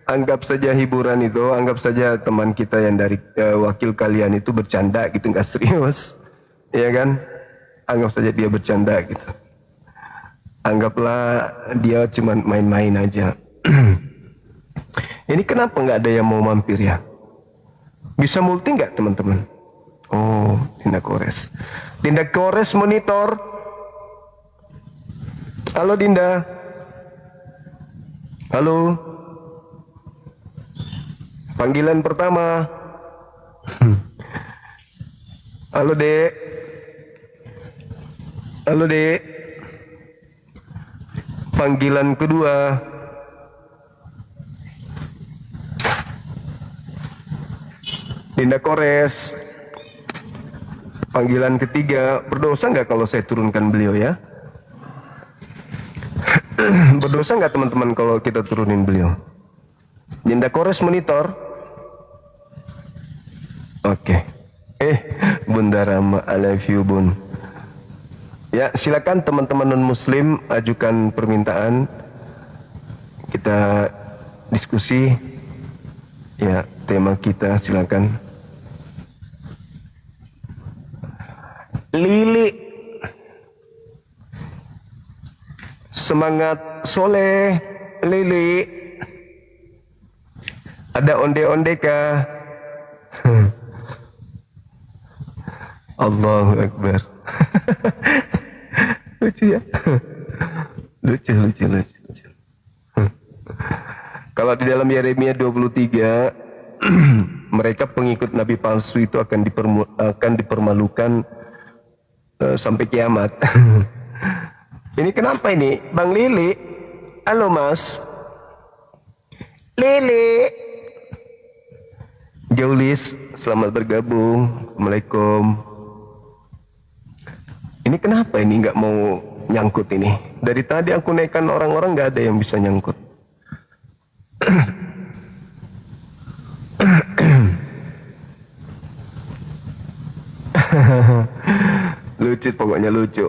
anggap saja hiburan itu, anggap saja teman kita yang dari wakil kalian itu bercanda gitu, nggak serius, ya kan? Anggap saja dia bercanda gitu. Anggaplah dia cuma main-main aja. Ini kenapa nggak ada yang mau mampir ya? Bisa multi nggak teman-teman? Oh, Dinda Kores. Dinda Kores monitor. Halo Dinda. Halo. Panggilan pertama. Halo Dek. Halo Dek. Panggilan kedua. Dinda Kores. Panggilan ketiga. Berdosa nggak kalau saya turunkan beliau ya? Berdosa nggak teman-teman kalau kita turunin beliau? Dinda Kores monitor. Oke. Bunda Rama, I love you Bun. Ya, silakan teman-teman non-muslim ajukan permintaan. Kita diskusi. Ya, tema kita silakan. Lili. Semangat soleh, Lili. Ada onde-onde kah? Allahu Akbar. Lucu ya. Lucu. Kalau di dalam Yeremia 23 mereka pengikut nabi palsu itu akan dipermalukan sampai kiamat. Ini kenapa ini? Bang Lili. Halo Mas. Lili. Jaulis, selamat bergabung. Assalamualaikum. Ini kenapa ini nggak mau nyangkut ini? Dari tadi aku naikkan orang-orang nggak ada yang bisa nyangkut. Lucu pokoknya lucu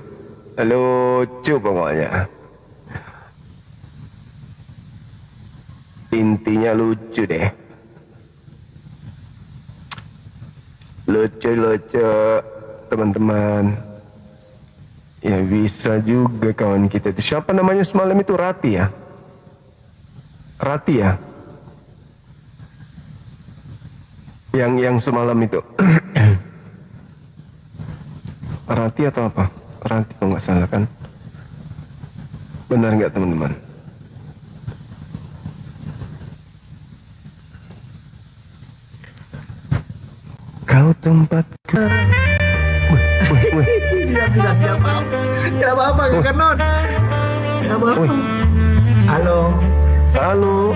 pokoknya. Intinya lucu deh. Lucu teman-teman. Ya bisa juga kawan kita itu. Siapa namanya semalam itu? Rati ya? Yang semalam itu. Rati atau apa? Rati kalau nggak salah kan? Benar nggak teman-teman? Kau tempatku.
Diam. Tidak apa-apa, Kakak Non. Tidak apa-apa.
Halo.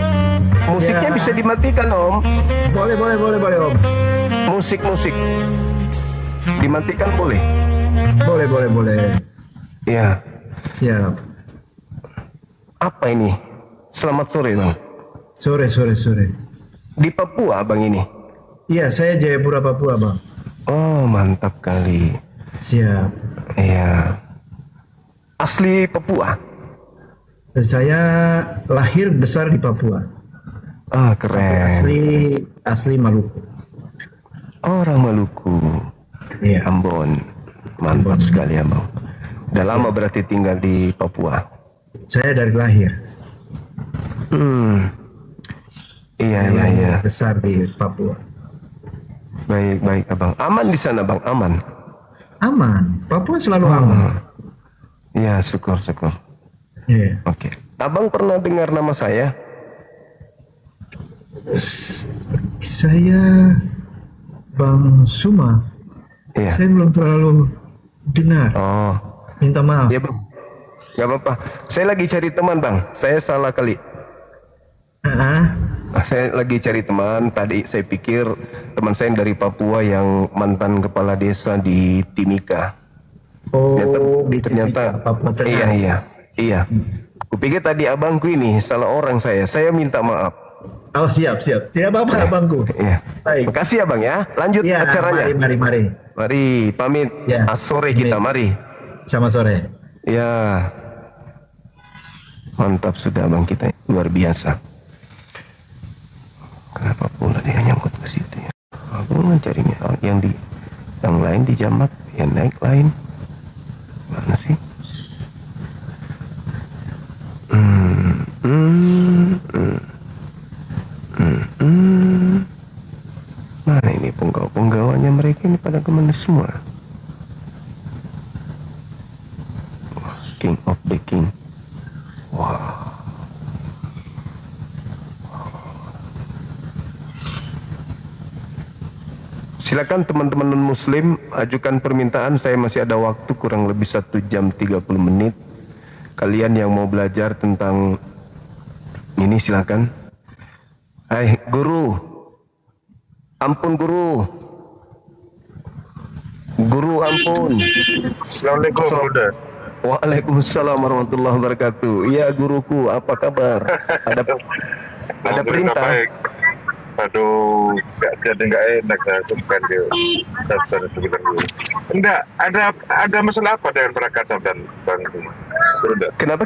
Musiknya
Ya.
bisa dimatikan Om.
Boleh, Om.
Musik. Dimatikan boleh?
Boleh.
Ya.
Siap.
Apa ini? Selamat sore Bang.
Sore.
Di Papua Bang ini?
Iya, saya Jayapura, Papua, Bang.
Oh mantap kali.
Siap.
Iya. Asli Papua?
Saya lahir besar di Papua.
Ah keren.
Asli Maluku.
Orang Maluku.
Iya.
Ambon. Mantap sekali ya Bang. Udah lama berarti tinggal di Papua?
Saya dari lahir.
Iya.
Besar di Papua.
Baik Abang. Aman di sana Bang? Aman?
Aman. Papua selalu aman.
Iya syukur.
Iya.
Oke. Abang pernah dengar nama saya?
Saya Bang Suma.
Iya.
Saya belum terlalu dengar.
Oh.
Minta maaf.
Ya Bang. Gak apa-apa. Saya lagi cari teman Bang. Saya salah kali. Saya lagi cari teman. Tadi saya pikir teman saya yang dari Papua yang mantan kepala desa di Timika.
Oh,
Ternyata
Papua Tengah.
Iya. Kupikir tadi abangku ini salah orang saya. Saya minta maaf.
Oh, siap. Tidak apa-apa, Abangku.
Iya.
Baik.
Makasih ya Bang ya. Lanjut
Ya,
acaranya.
mari.
Mari pamit.
Ya.
Sore kita mari.
Sama sore.
Ya. Mantap sudah Bang kita. Luar biasa. Kenapa pula dia nyangkut ke situ ya? Aku mencarinya yang lain di jamak, yang naik lain. Mana sih? Mana ini penggawa-penggawanya mereka ini pada kemana semua? Wah, King of the King. Wah. Silakan teman-teman non-muslim ajukan permintaan. Saya masih ada waktu kurang lebih 1 jam 30 menit. Kalian yang mau belajar tentang ini silakan. Hai guru. Ampun guru. Guru ampun.
Assalamualaikum Bunda.
Waalaikumsalam warahmatullahi wabarakatuh. Iya guruku, apa kabar? Ada
Alhamdulillah
perintah.
baik. Aduh, jadi nggak enak saya sumpah dia. Saya sebentar dulu. Enggak, ada masalah apa dengan Prakasa dan Bang Suma? Bunda.
Kenapa?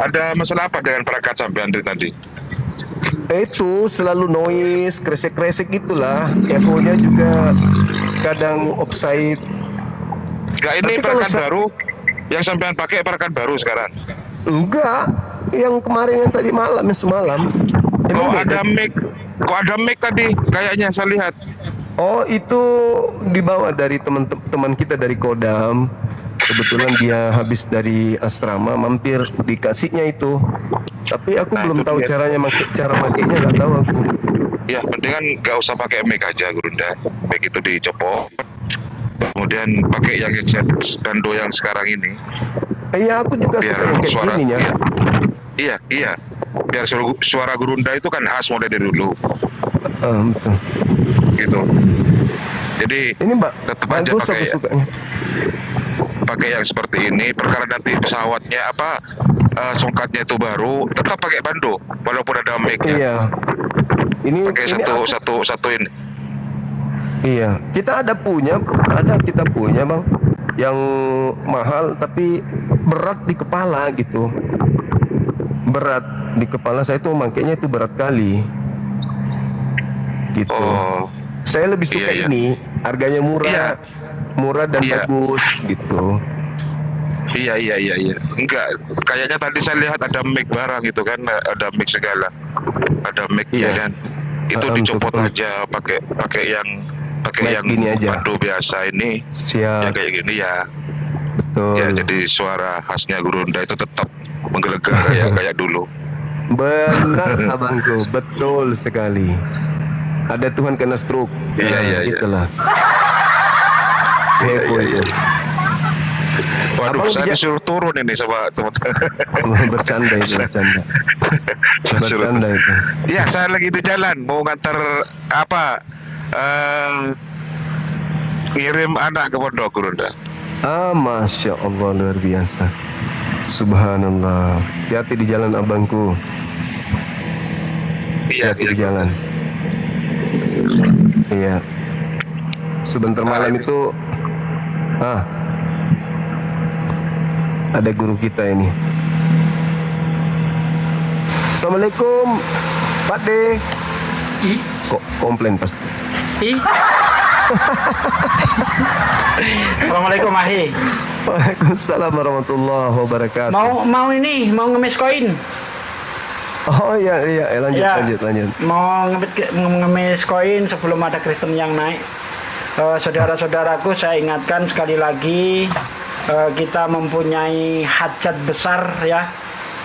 Ada masalah apa dengan Prakasa Andri tadi?
Itu selalu noise, kresek-kresek gitulah. Echo-nya juga kadang offside.
Enggak, ini
Tapi kalau
perangkat baru yang sampean pakai perangkat baru sekarang.
Enggak, yang kemarin yang tadi malam, yang semalam. Emang beda?
Kok ada mic tadi kayaknya saya lihat.
Oh itu dibawa dari teman-teman kita dari Kodam. Kebetulan dia habis dari asrama, mampir dikasihnya itu. Tapi aku
Nah,
belum
itu
tahu
dia.
cara makainya, nggak tahu aku.
Ya, mendingan nggak usah pakai mic aja, Gurunda. Mic itu dicopot. Kemudian pakai yang headset Bando yang sekarang ini.
Iya, aku juga
Biar
suka yang kayak
suara.
gini ya.
Iya. Biar suara Gurunda itu kan khas model dari dulu,
Betul.
gitu. Jadi
Ini Mbak,
tetap aja
bagus aku
pakai
sukanya.
yang seperti ini. Perkara nanti pesawatnya songkatnya itu baru, tetap pakai Bando walaupun ada mic-nya.
Iya. Ini
Pakai
ini aku-
satu ini.
Iya, kita kita punya Bang, yang mahal tapi berat di kepala gitu. Berat di kepala saya tuh makainya itu berat kali. Gitu.
Oh,
Saya lebih suka
Iya.
ini, harganya murah.
Iya.
Murah dan
Iya.
bagus gitu.
iya. Enggak, kayaknya tadi saya lihat ada mic barang gitu kan, ada mic segala, ada mic-nya
Iya.
kan. Itu dicopot
betul.
aja, pakai yang
Mic gini aja.
Bando biasa ini,
Siap,
yang kayak gini ya.
betul.
Ya, jadi suara khasnya Gurunda itu tetap menggelegar kayak dulu.
Benar abangku, betul sekali. Ada Tuhan kena stroke.
Iya.
Itulah. Heboh itu.
Waduh,
Abang
saya
dia-
disuruh turun ini sama teman-teman.
Bercanda itu, bercanda.
Disuruh-
Bercanda itu.
Ya, saya lagi di jalan mau ngantar ngirim anak ke pondok, Gurunda.
Masya Allah, luar biasa. Subhanallah. Hati-hati di jalan abangku.
Iya,
Hati-hati di jalan. Iya. Sebentar malam itu ada guru kita ini. Assalamualaikum Pak D. Kok komplain pasti.
Assalamualaikum Ahi.
Waalaikumsalam warahmatullahi wabarakatuh.
Mau ngemis koin.
Oh iya lanjut
Ya,
lanjut.
Mau ngemis koin sebelum ada Kristen yang naik. Saudara-saudaraku, saya ingatkan sekali lagi, kita mempunyai hajat besar ya.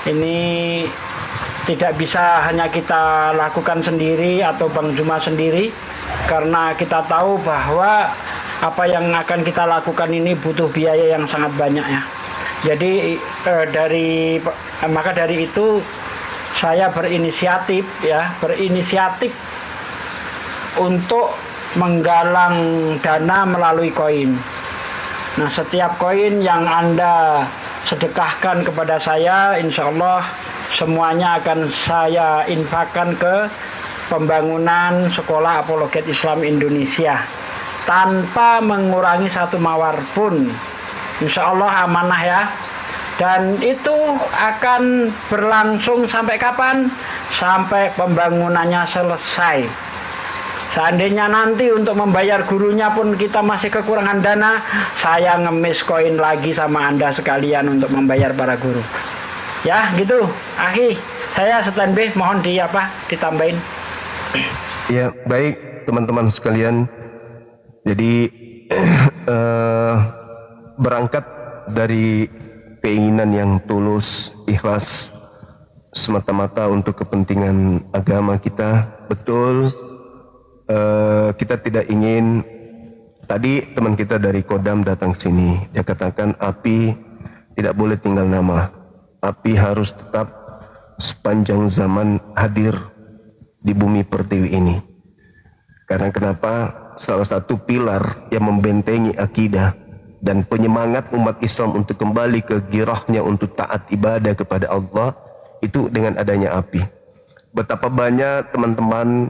Ini tidak bisa hanya kita lakukan sendiri atau Bang Juma sendiri, karena kita tahu bahwa apa yang akan kita lakukan ini butuh biaya yang sangat banyak ya. Jadi maka dari itu saya berinisiatif untuk menggalang dana melalui koin. Nah, setiap koin yang Anda sedekahkan kepada saya, insya Allah semuanya akan saya infakkan ke pembangunan Sekolah Apologet Islam Indonesia tanpa mengurangi satu mawar pun. Insya Allah amanah ya. Dan itu akan berlangsung sampai kapan? Sampai pembangunannya selesai. Seandainya nanti untuk membayar gurunya pun kita masih kekurangan dana, saya ngemis koin lagi sama Anda sekalian untuk membayar para guru. Ya, gitu. Akhi, saya standby, mohon ditambahin.
Ya, baik teman-teman sekalian. Jadi berangkat dari keinginan yang tulus, ikhlas, semata-mata untuk kepentingan agama kita. Betul, kita tidak ingin. Tadi teman kita dari Kodam datang sini, dia katakan api tidak boleh tinggal nama. Api harus tetap sepanjang zaman hadir di bumi pertiwi ini. Karena kenapa? Salah satu pilar yang membentengi akidah dan penyemangat umat Islam untuk kembali ke girahnya untuk taat ibadah kepada Allah itu dengan adanya api. Betapa banyak teman-teman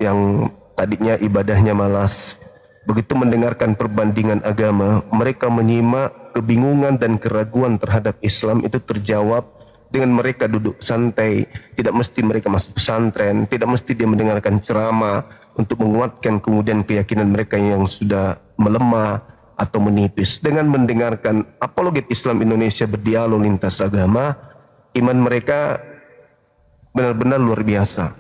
yang tadinya ibadahnya malas, begitu mendengarkan perbandingan agama, mereka menyimak kebingungan dan keraguan terhadap Islam itu terjawab dengan mereka duduk santai. Tidak mesti mereka masuk pesantren, tidak mesti dia mendengarkan ceramah untuk menguatkan kemudian keyakinan mereka yang sudah melemah atau menipis. Dengan mendengarkan Apologet Islam Indonesia berdialog lintas agama, iman mereka benar-benar luar biasa.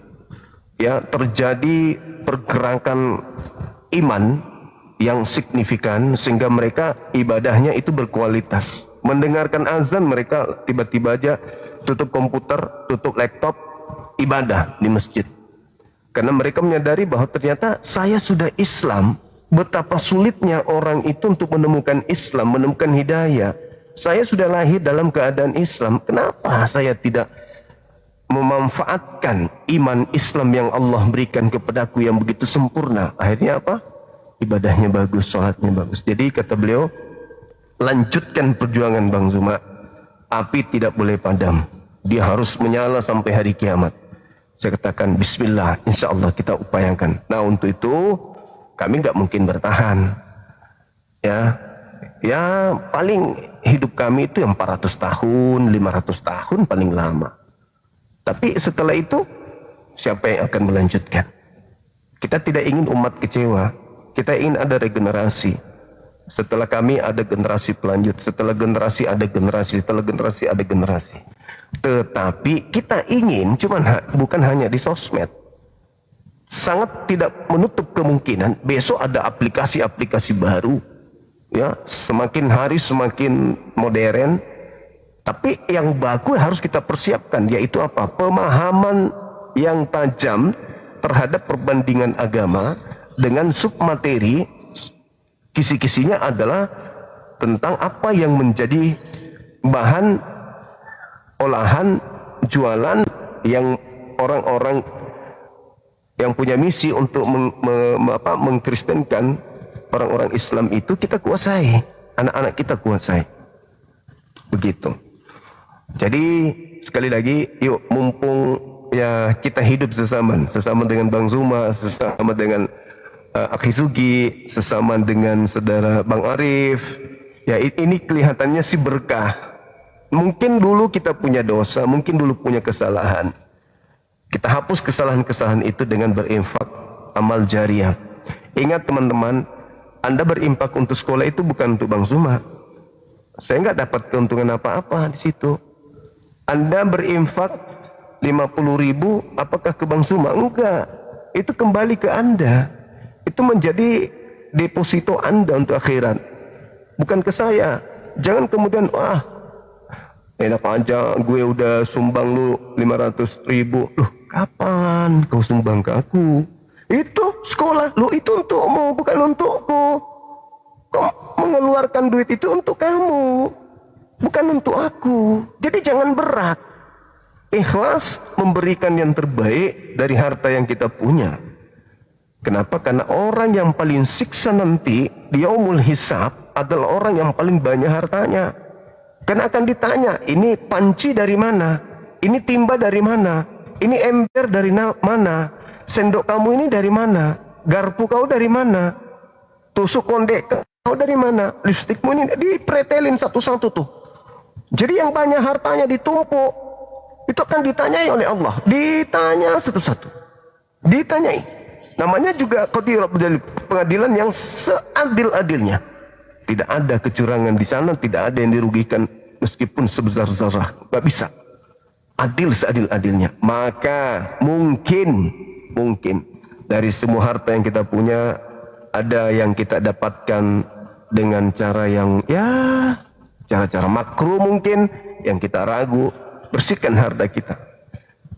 Ya, terjadi pergerakan iman yang signifikan sehingga mereka ibadahnya itu berkualitas. Mendengarkan azan mereka tiba-tiba aja tutup komputer, tutup laptop, ibadah di masjid. Karena mereka menyadari bahwa ternyata saya sudah Islam, betapa sulitnya orang itu untuk menemukan Islam, menemukan hidayah. Saya sudah lahir dalam keadaan Islam, kenapa saya tidak memanfaatkan iman Islam yang Allah berikan kepadaku yang begitu sempurna? Akhirnya apa? Ibadahnya bagus, sholatnya bagus. Jadi kata beliau, lanjutkan perjuangan Bang Zuma. Api tidak boleh padam. Dia harus menyala sampai hari kiamat. Saya katakan bismillah, insya Allah kita upayakan. Nah untuk itu kami nggak mungkin bertahan. Ya paling hidup kami itu yang 400 tahun, 500 tahun paling lama. Tapi setelah itu siapa yang akan melanjutkan? Kita tidak ingin umat kecewa. Kita ingin ada regenerasi. Setelah kami ada generasi pelanjut, setelah generasi ada generasi, setelah generasi ada generasi. Tetapi kita ingin bukan hanya di sosmed. Sangat tidak menutup kemungkinan besok ada aplikasi-aplikasi baru. Ya, semakin hari semakin modern. Tapi yang bagus harus kita persiapkan, yaitu apa? Pemahaman yang tajam terhadap perbandingan agama dengan submateri. Kisi-kisinya adalah tentang apa yang menjadi bahan olahan jualan yang orang-orang yang punya misi untuk mengkristenkan orang-orang Islam itu kita kuasai, anak-anak kita kuasai. Begitu. Jadi sekali lagi, yuk mumpung ya kita hidup sesama dengan Bang Zuma, sesama dengan Akhi Sugi, sesama dengan saudara Bang Arif. Ya ini kelihatannya sih berkah. Mungkin dulu kita punya dosa, mungkin dulu punya kesalahan. Kita hapus kesalahan-kesalahan itu dengan berinfak amal jariah. Ingat teman-teman, Anda berinfak untuk sekolah itu bukan untuk Bang Zuma. Saya nggak dapat keuntungan apa-apa di situ. Anda berinfak 50.000, apakah ke Bang Zuma? Enggak. Itu kembali ke Anda. Itu menjadi deposito Anda untuk akhirat. Bukan ke saya. Jangan kemudian, enak aja gue udah sumbang lu 500.000. Loh, kapan kau sumbang ke aku? Itu sekolah. Lu itu untukmu, bukan untukku. Kau mengeluarkan duit itu untuk kamu, bukan untuk aku. Jadi jangan berat. Ikhlas memberikan yang terbaik dari harta yang kita punya. Kenapa? Karena orang yang paling siksa nanti di yaumul hisab adalah orang yang paling banyak hartanya. Karena akan ditanya, ini panci dari mana? Ini timba dari mana? Ini ember dari mana? Sendok kamu ini dari mana? Garpu kau dari mana? Tusuk kondek kau dari mana? Lipstikmu ini dipretelin satu-satu tuh. Jadi yang banyak hartanya ditumpuk, itu akan ditanyai oleh Allah. Ditanya satu-satu. Ditanyai. Namanya juga pengadilan yang seadil-adilnya. Tidak ada kecurangan di sana, tidak ada yang dirugikan meskipun sebesar zarah. Gak bisa. Adil seadil-adilnya. Maka mungkin dari semua harta yang kita punya, ada yang kita dapatkan dengan cara yang cara-cara makruh mungkin, yang kita ragu. Bersihkan harta kita.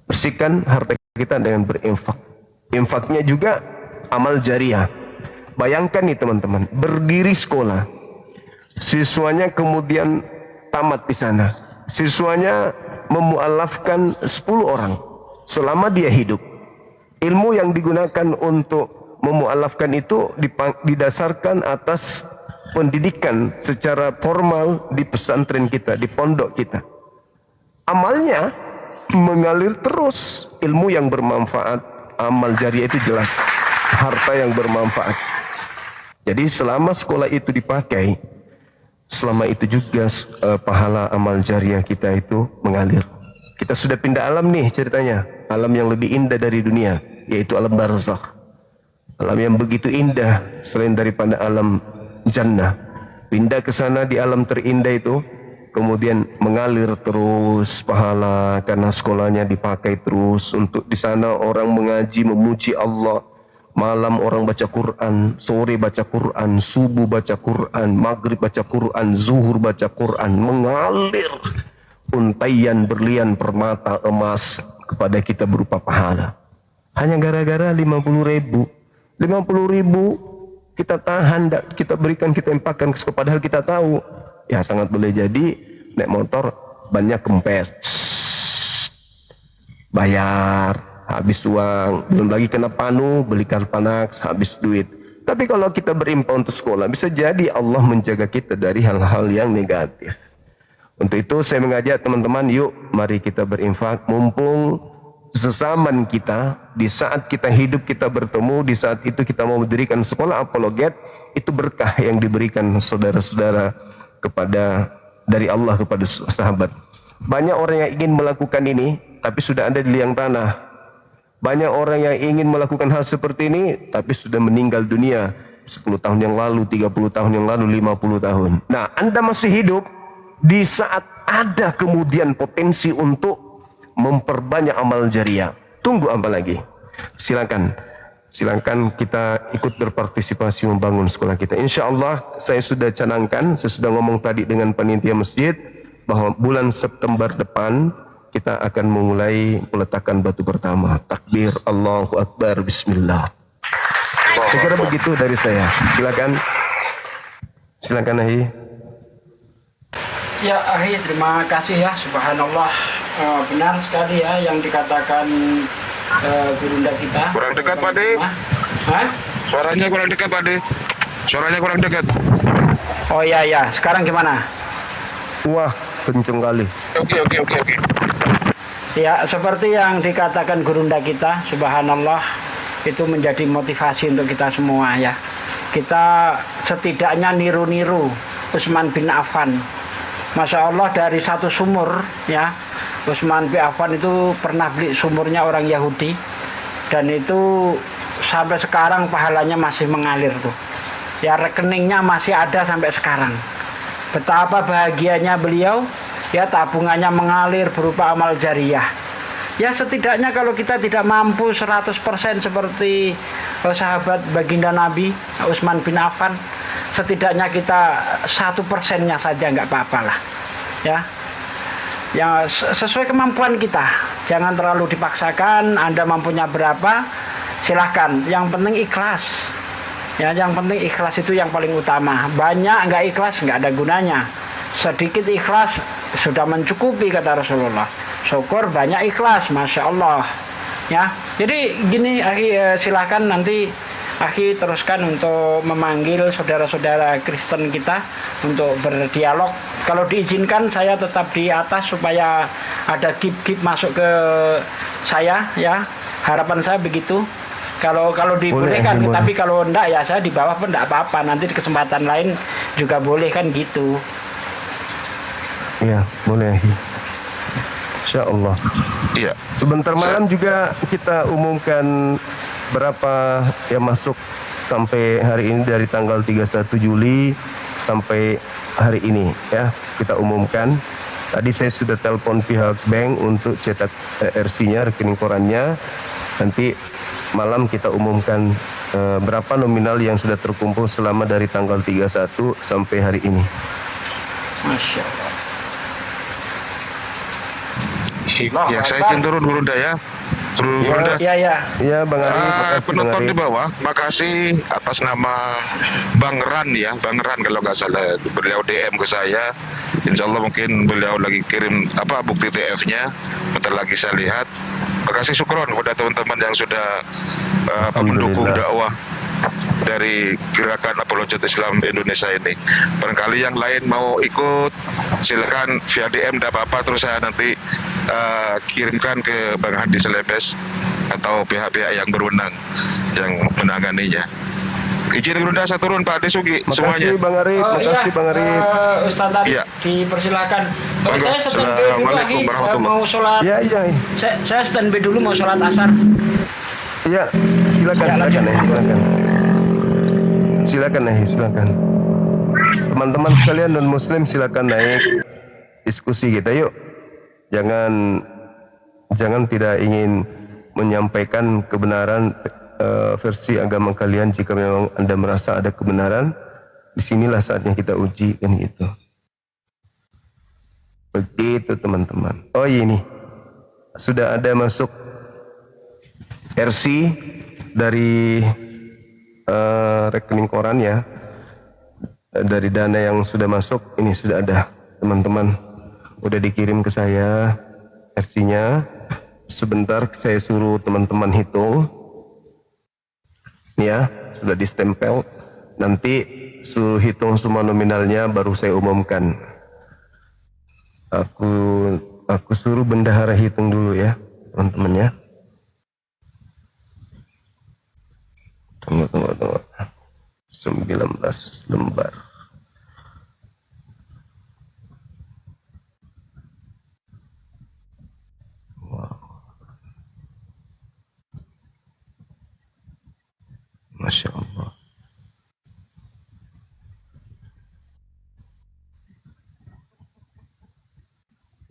Bersihkan harta kita dengan berinfak. Infaknya juga amal jariah. Bayangkan nih teman-teman, berdiri sekolah, siswanya kemudian tamat di sana. Siswanya memualafkan 10 orang selama dia hidup. Ilmu yang digunakan untuk memualafkan itu didasarkan atas pendidikan secara formal di pesantren kita, di pondok kita. Amalnya mengalir terus, ilmu yang bermanfaat. Amal jariah itu jelas harta yang bermanfaat. Jadi selama sekolah itu dipakai, selama itu juga pahala amal jariah kita itu mengalir. Kita sudah pindah alam nih ceritanya, alam yang lebih indah dari dunia, yaitu alam barzakh. Alam yang begitu indah selain daripada alam jannah. Pindah ke sana di alam terindah itu, kemudian mengalir terus pahala karena sekolahnya dipakai terus untuk di sana orang mengaji, memuji Allah, Malam orang baca Quran, sore baca Quran, subuh baca Quran, maghrib baca Quran, zuhur baca Quran, mengalir untaian berlian permata emas kepada kita berupa pahala. Hanya gara-gara 50.000. 50.000 kita tahan, kita berikan, kita empakkan, padahal kita tahu ya sangat boleh jadi naik motor bannya kempes, bayar, habis uang, belum lagi kena panu, beli Karpanax, habis duit. Tapi kalau kita berimpau untuk sekolah, bisa jadi Allah menjaga kita dari hal-hal yang negatif. Untuk itu saya mengajak teman-teman, yuk mari kita berinfak, mumpung sesaman kita, di saat kita hidup kita bertemu, di saat itu kita mau mendirikan sekolah apologet, itu berkah yang diberikan saudara-saudara kepada dari Allah kepada sahabat. Banyak orang yang ingin melakukan ini, tapi sudah ada di liang tanah. Banyak orang yang ingin melakukan hal seperti ini, tapi sudah meninggal dunia 10 tahun yang lalu, 30 tahun yang lalu, 50 tahun. Nah, Anda masih hidup di saat ada kemudian potensi untuk memperbanyak amal jariah. Tunggu apa lagi? Silakan kita ikut berpartisipasi membangun sekolah kita. Insya Allah saya sudah canangkan, saya sudah ngomong tadi dengan panitia masjid bahwa bulan September depan kita akan memulai peletakan batu pertama. Takbir, Allahu Akbar, Bismillah. Saya kira begitu dari saya. Silakan Ahi.
Ya Ahi, terima kasih ya, subhanallah. Benar sekali ya yang dikatakan gurunda kita.
Kurang dekat Pak De.
Hah?
Suaranya kurang dekat Pak De. Suaranya kurang dekat.
Oh iya, sekarang gimana?
Wah, kenceng kali.
Oke.
Ya, seperti yang dikatakan gurunda kita, subhanallah, itu menjadi motivasi untuk kita semua ya. Kita setidaknya niru-niru Utsman bin Affan. Masya Allah, dari satu sumur ya, Utsman bin Affan itu pernah beli sumurnya orang Yahudi, dan itu sampai sekarang pahalanya masih mengalir tuh. Ya, rekeningnya masih ada sampai sekarang. Betapa bahagianya beliau, ya, tabungannya mengalir berupa amal jariah. Ya, setidaknya kalau kita tidak mampu 100% seperti sahabat baginda Nabi Utsman bin Affan, setidaknya kita 1%-nya saja nggak apa-apa lah ya. Yang sesuai kemampuan kita, jangan terlalu dipaksakan. Anda mampunya berapa, silahkan, yang penting ikhlas ya, yang penting ikhlas itu yang paling utama. Banyak nggak ikhlas nggak ada gunanya, sedikit ikhlas sudah mencukupi kata Rasulullah. Syukur banyak ikhlas, Masya Allah ya. Jadi gini Akhi, silahkan nanti Akhi teruskan untuk memanggil saudara-saudara Kristen kita untuk berdialog. Kalau diizinkan saya tetap di atas supaya ada gip-gip masuk ke saya ya. Harapan saya begitu. Kalau dibolehkan,
boleh.
tapi kalau enggak ya saya di bawah pun enggak apa-apa. Nanti di kesempatan lain juga boleh kan gitu.
Iya, boleh. Insya Allah.
Iya.
Sebentar malam juga kita umumkan berapa yang masuk sampai hari ini dari tanggal 31 Juli sampai hari ini ya, kita umumkan. Tadi saya sudah telepon pihak bank untuk cetak RC-nya, rekening korannya. Nanti malam kita umumkan berapa nominal yang sudah terkumpul selama dari tanggal 31 sampai hari ini.
Masya Allah.
Ya, saya izin turun Gurunda ya. Turun Gurunda.
Iya.
Ya, Bang Ari, makasih Bang
Penonton
Ari.
di bawah, makasih atas nama Bang Ran ya, Bang Ran kalau nggak salah, beliau DM ke saya. Insya Allah mungkin beliau lagi kirim bukti TF-nya, bentar lagi saya lihat. Makasih syukron kepada teman-teman yang sudah mendukung dakwah dari gerakan apologet Islam Indonesia ini. Barangkali yang lain mau ikut, silakan via DM, tidak apa-apa, terus saya nanti kirimkan ke Bang Hadi Selebes atau pihak-pihak yang berwenang yang menanganinya. Izin Gurunda saya turun Pak Desugi semuanya.
Makasih Bang Arif, makasih Bang Arif.
Ustaz tadi
Iya.
dipersilakan. Saya standby dulu
Assalamualaikum
lagi
warahmatullahi
mau sholat.
Iya.
Saya standby dulu mau sholat asar.
Iya, silakan. Teman-teman sekalian non muslim silakan naik diskusi kita yuk. Jangan tidak ingin menyampaikan kebenaran versi agama kalian. Jika memang Anda merasa ada kebenaran, disinilah saatnya kita uji, kan gitu. Begitu teman-teman. Oh ini sudah ada masuk RC dari rekening koran ya, dari dana yang sudah masuk. Ini sudah ada teman-teman, udah dikirim ke saya RC-nya. Sebentar saya suruh teman-teman hitung. Ini ya, sudah distempel. Nanti suruh hitung semua nominalnya baru saya umumkan. Aku suruh bendahara hitung dulu ya, teman-teman ya. Tunggu. 19 lembar. Masya Allah.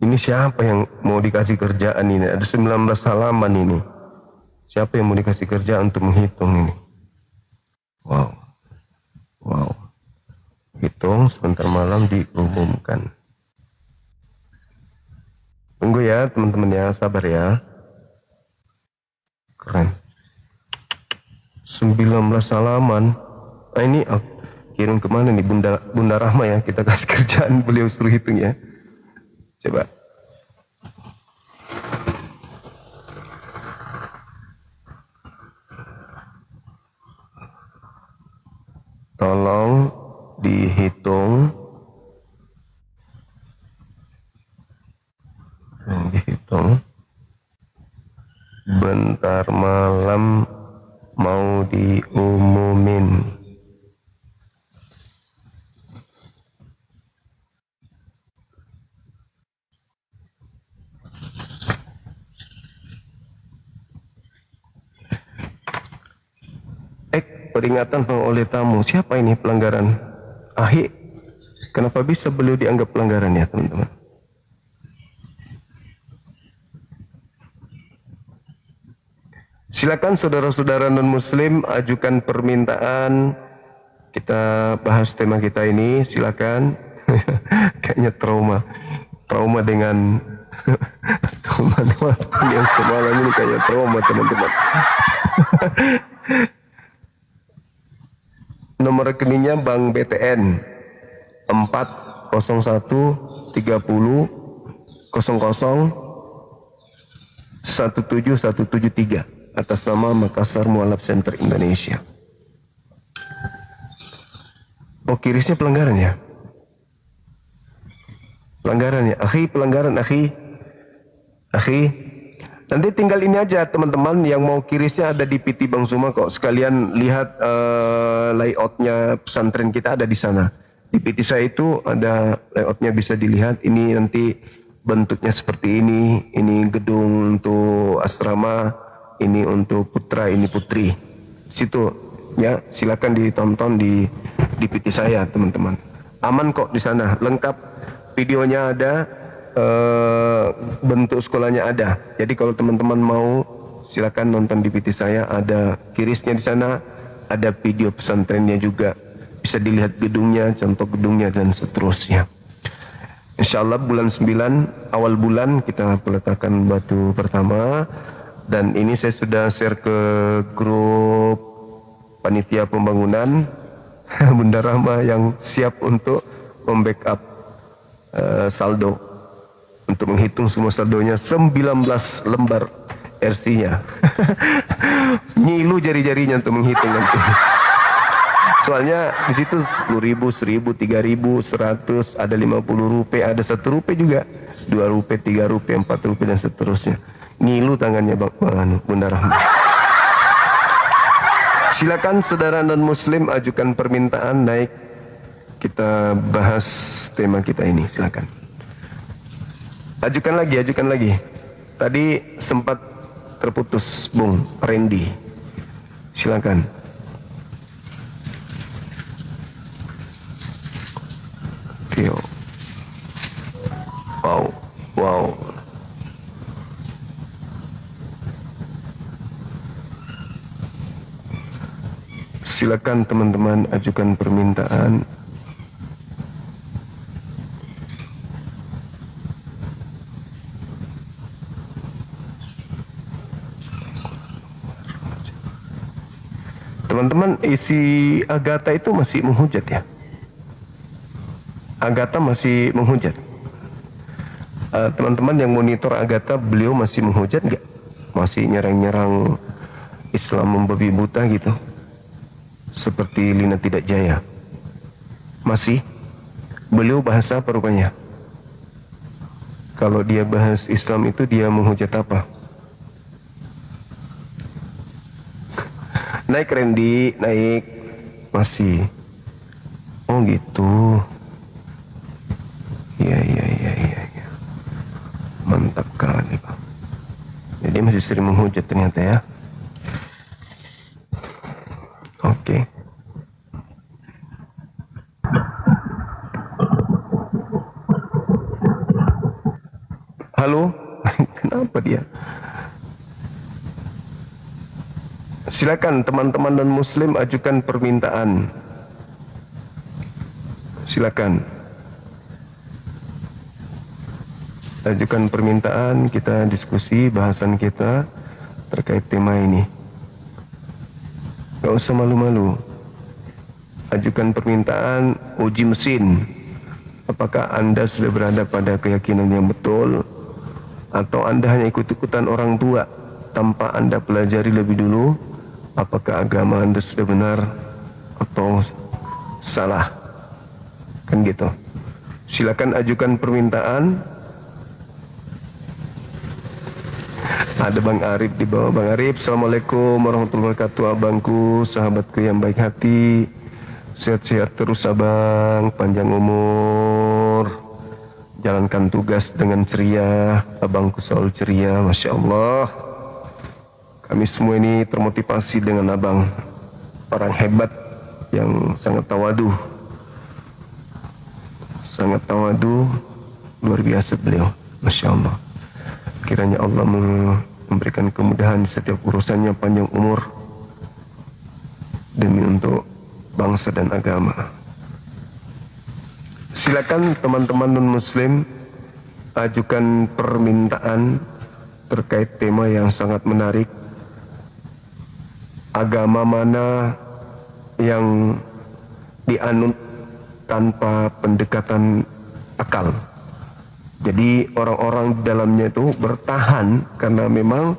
Ini siapa yang mau dikasih kerjaan ini? Ada 19 halaman ini. Siapa yang mau dikasih kerjaan untuk menghitung ini? Wow. Hitung sebentar, malam diumumkan. Tunggu ya teman-teman ya, sabar ya. Keren. 19 halaman. Nah ini kirim kemana nih Bunda Rahma ya, kita kasih kerjaan beliau suruh hitung ya. Coba. Tolong dihitung. Bentar malam mau diumumin. Peringatan oleh tamu. Siapa ini pelanggaran? Ahi. Kenapa bisa beliau dianggap pelanggaran ya teman-teman? Silakan saudara-saudara non-muslim ajukan permintaan. Kita bahas tema kita ini, silakan. Kayaknya trauma dengan teman-teman yang semalam ini kayaknya trauma teman-teman. Nomor rekeningnya Bank BTN 401 30 00 17173 atas nama Makassar Mualaf Center Indonesia. Oh, kirisnya pelanggaran ya? Pelanggaran ya? Pelanggaran akhi. Nanti tinggal ini aja teman-teman, yang mau kirisnya ada di PT Bang Suma kok. Sekalian lihat layoutnya pesantren kita ada di sana. Di PT saya itu ada layoutnya, bisa dilihat. Ini nanti bentuknya seperti ini. Ini gedung untuk asrama, ini untuk putra, ini putri. Situ ya, silakan ditonton di PT saya teman-teman. Aman kok di sana, lengkap, videonya ada. Bentuk sekolahnya ada. Jadi kalau teman-teman mau, silakan nonton di PT saya, ada kirisnya di sana, ada video pesantrennya juga, bisa dilihat gedungnya, contoh gedungnya dan seterusnya. Insyaallah bulan 9 awal bulan kita peletakan batu pertama, dan ini saya sudah share ke grup panitia pembangunan Bunda Rahma yang siap untuk membackup saldo, untuk menghitung semua saldonya. 19 lembar RC-nya. Nyilu jari-jarinya untuk menghitung nanti. Soalnya di situ 10.000, 1.000, 3.000, 100, ada 50 rupiah, ada 1 rupiah juga, 2 rupiah, 3 rupiah, 4 rupiah dan seterusnya. Ngilu tangannya Bunda Rahma. Silakan saudara non muslim ajukan permintaan naik, kita bahas tema kita ini, silakan. Ajukan lagi. Tadi sempat terputus, Bung Randy. Silakan. Wow. Silakan teman-teman ajukan permintaan. Teman-teman, isi Agatha itu masih menghujat ya? Agatha masih menghujat. Teman-teman yang monitor Agatha, beliau masih menghujat nggak? Masih nyerang-nyerang Islam membabi buta gitu? Seperti Lina Tidak Jaya. Masih? Beliau bahasa apa rupanya? Kalau dia bahas Islam itu dia menghujat apa? Naik Randy, naik. Masih. Oh gitu. Iya. Mantap kali Pak. Jadi masih sering menghujat ternyata ya. Oke. Halo? Kenapa dia? Silakan teman-teman non muslim ajukan permintaan. Silakan. Ajukan permintaan, kita diskusi bahasan kita terkait tema ini. Gak usah malu-malu. Ajukan permintaan uji mesin. Apakah Anda sudah berada pada keyakinan yang betul, atau Anda hanya ikut-ikutan orang tua tanpa Anda pelajari lebih dulu apakah agama Anda sudah benar atau salah. Kan gitu. Silakan ajukan permintaan. Ada Bang Arif di bawah. Bang Arif, Assalamualaikum warahmatullahi wabarakatuh. Abangku, sahabatku yang baik hati, sehat-sehat terus abang, panjang umur, jalankan tugas dengan ceria. Abangku selalu ceria, Masya Allah. Kami semua ini termotivasi dengan abang, orang hebat yang sangat tawadu. Sangat tawadu, luar biasa beliau, Masya Allah. Kiranya Allah memberikan kemudahan di setiap urusannya, panjang umur demi untuk bangsa dan agama. Silakan teman-teman non muslim ajukan permintaan terkait tema yang sangat menarik. Agama mana yang dianut tanpa pendekatan akal? Jadi orang-orang di dalamnya itu bertahan karena memang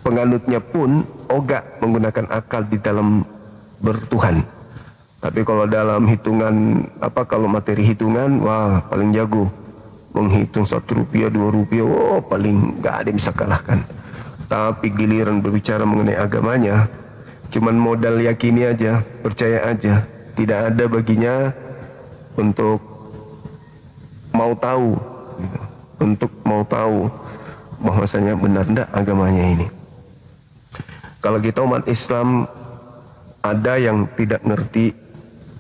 penganutnya pun ogah menggunakan akal di dalam bertuhan. Tapi kalau dalam hitungan kalau materi hitungan, wah paling jago. Menghitung 1 rupiah, 2 rupiah, oh paling nggak ada yang bisa kalahkan. Tapi giliran berbicara mengenai agamanya, cuman modal yakini aja, percaya aja. Tidak ada baginya untuk mau tahu, untuk mau tahu bahwasanya benar enggak agamanya ini. Kalau kita umat Islam, ada yang tidak ngerti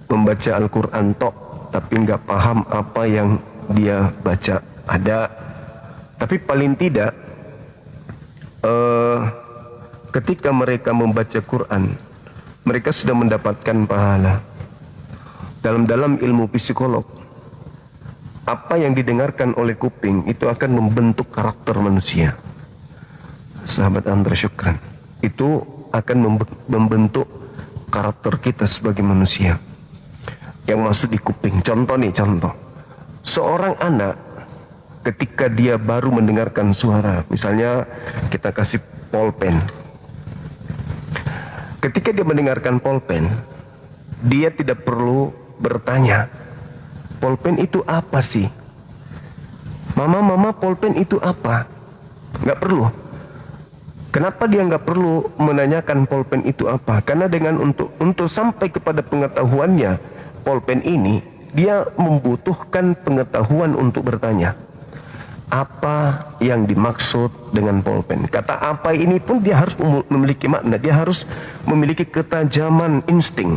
membaca Al-Quran tok, tapi nggak paham apa yang dia baca. Ada, tapi paling tidak ketika mereka membaca Quran, mereka sudah mendapatkan pahala. Dalam ilmu psikolog, apa yang didengarkan oleh kuping itu akan membentuk karakter manusia. Sahabat Andra Syukran, itu akan membentuk karakter kita sebagai manusia. Yang masuk di kuping. Contoh. Seorang anak ketika dia baru mendengarkan suara, misalnya kita kasih polpen. Ketika dia mendengarkan polpen, dia tidak perlu bertanya, polpen itu apa sih? Mama, polpen itu apa? Nggak perlu. Kenapa dia nggak perlu menanyakan polpen itu apa? Karena dengan untuk sampai kepada pengetahuannya polpen ini, dia membutuhkan pengetahuan untuk bertanya. Apa yang dimaksud dengan polpen? Kata apa ini pun dia harus memiliki makna. Dia harus memiliki ketajaman insting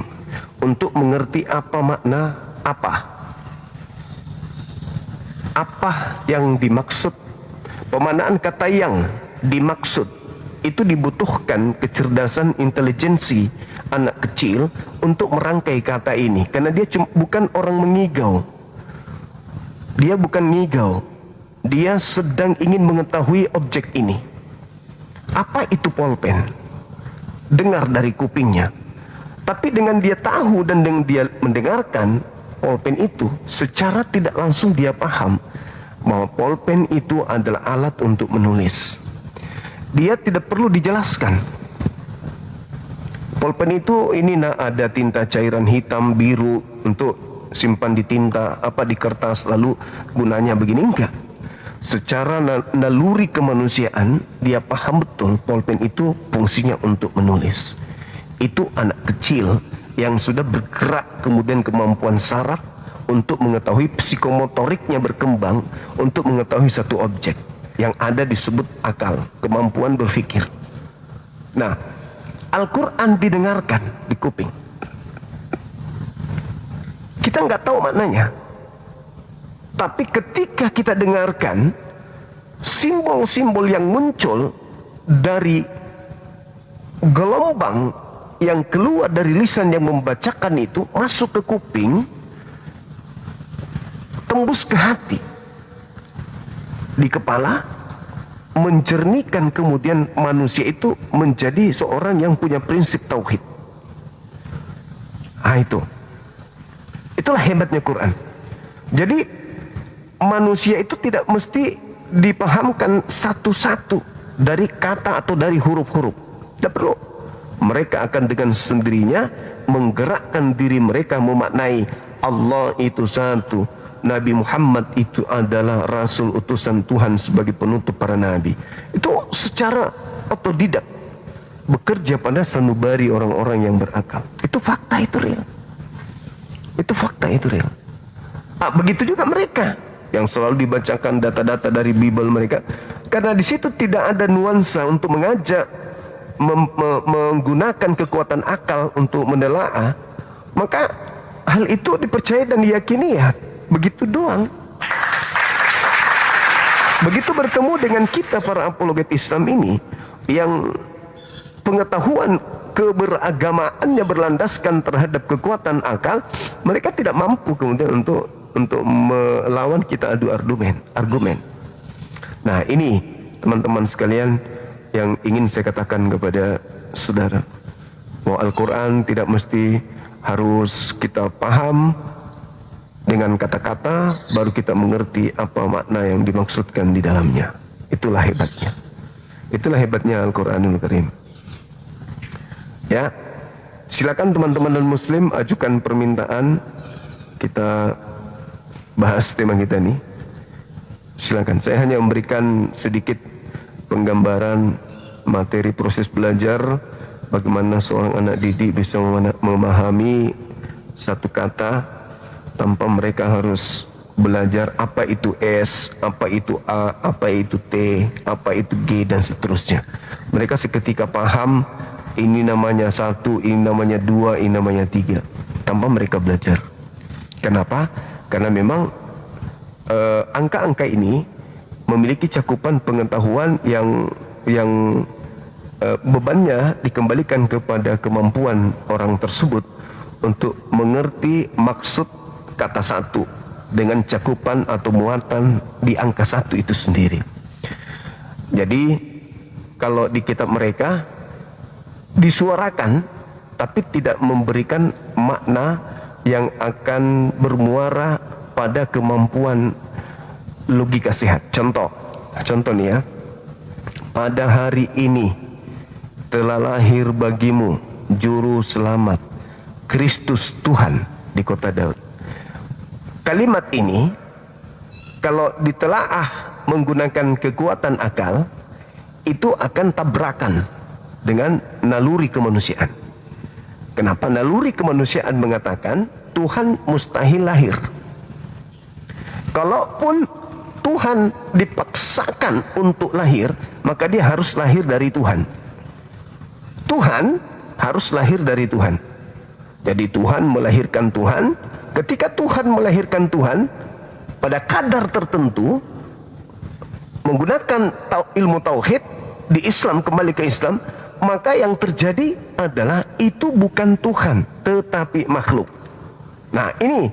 untuk mengerti apa makna apa. Apa yang dimaksud, pemaknaan kata yang dimaksud itu dibutuhkan kecerdasan, intelijensi, anak kecil untuk merangkai kata ini, karena dia bukan orang mengigau. Dia bukan ngigau. Dia sedang ingin mengetahui objek ini. Apa itu pulpen? Dengar dari kupingnya. Tapi dengan dia tahu dan dengan dia mendengarkan pulpen itu, secara tidak langsung dia paham bahwa pulpen itu adalah alat untuk menulis. Dia tidak perlu dijelaskan. Pulpen itu ini ada tinta cairan hitam, biru untuk simpan di tinta, apa di kertas, lalu gunanya begini, enggak. Secara naluri kemanusiaan dia paham betul pulpen itu fungsinya untuk menulis. Itu anak kecil yang sudah bergerak, kemudian kemampuan saraf untuk mengetahui, psikomotoriknya berkembang untuk mengetahui satu objek yang ada disebut akal, kemampuan berpikir. Nah, Al-Quran didengarkan di kuping. Kita nggak tahu maknanya, tapi ketika kita dengarkan, simbol-simbol yang muncul dari gelombang yang keluar dari lisan yang membacakan itu masuk ke kuping, tembus ke hati, di kepala, menjernihkan kemudian manusia itu menjadi seorang yang punya prinsip tauhid. Itulah hebatnya Quran. Jadi manusia itu tidak mesti dipahamkan satu-satu dari kata atau dari huruf-huruf. Tidak perlu. Mereka akan dengan sendirinya menggerakkan diri mereka memaknai Allah itu satu, Nabi Muhammad itu adalah Rasul utusan Tuhan sebagai penutup para Nabi. Itu secara otodidak bekerja pada sanubari orang-orang yang berakal. Itu fakta, itu real. Itu fakta, itu real. Begitu juga mereka yang selalu dibacakan data-data dari Bible mereka, karena di situ tidak ada nuansa untuk mengajak menggunakan kekuatan akal untuk menelaah, maka hal itu dipercaya dan diyakini, ya begitu doang. Begitu bertemu dengan kita para apologet Islam ini yang pengetahuan keberagamaannya berlandaskan terhadap kekuatan akal, mereka tidak mampu kemudian untuk melawan kita adu argumen. Nah, ini teman-teman sekalian yang ingin saya katakan kepada saudara, bahwa Al-Quran tidak mesti harus kita paham dengan kata-kata baru kita mengerti apa makna yang dimaksudkan di dalamnya. Itulah hebatnya. Itulah hebatnya Al-Quranul Karim. Ya, silakan teman-teman dan muslim ajukan permintaan, kita bahas tema kita ini. Silakan. Saya hanya memberikan sedikit penggambaran materi proses belajar, bagaimana seorang anak didik bisa memahami satu kata tanpa mereka harus belajar apa itu S, apa itu A, apa itu T, apa itu G, dan seterusnya. Mereka seketika paham ini namanya satu, ini namanya dua, ini namanya tiga, tanpa mereka belajar. Kenapa? Karena memang angka-angka ini memiliki cakupan pengetahuan yang bebannya dikembalikan kepada kemampuan orang tersebut untuk mengerti maksud kata satu dengan cakupan atau muatan di angka satu itu sendiri. Jadi kalau di kitab mereka disuarakan tapi tidak memberikan makna yang akan bermuara pada kemampuan logika sehat. Contoh nih ya, pada hari ini telah lahir bagimu juru selamat, Kristus Tuhan di kota Daud. Kalimat ini kalau ditelaah menggunakan kekuatan akal, itu akan tabrakan dengan naluri kemanusiaan. Kenapa? Naluri kemanusiaan mengatakan Tuhan mustahil lahir. Kalaupun Tuhan dipaksakan untuk lahir, maka dia harus lahir dari Tuhan. Tuhan harus lahir dari Tuhan. Jadi Tuhan melahirkan Tuhan. Ketika Tuhan melahirkan Tuhan pada kadar tertentu, menggunakan ilmu tauhid di Islam, kembali ke Islam, maka yang terjadi adalah itu bukan Tuhan, tetapi makhluk. Nah, ini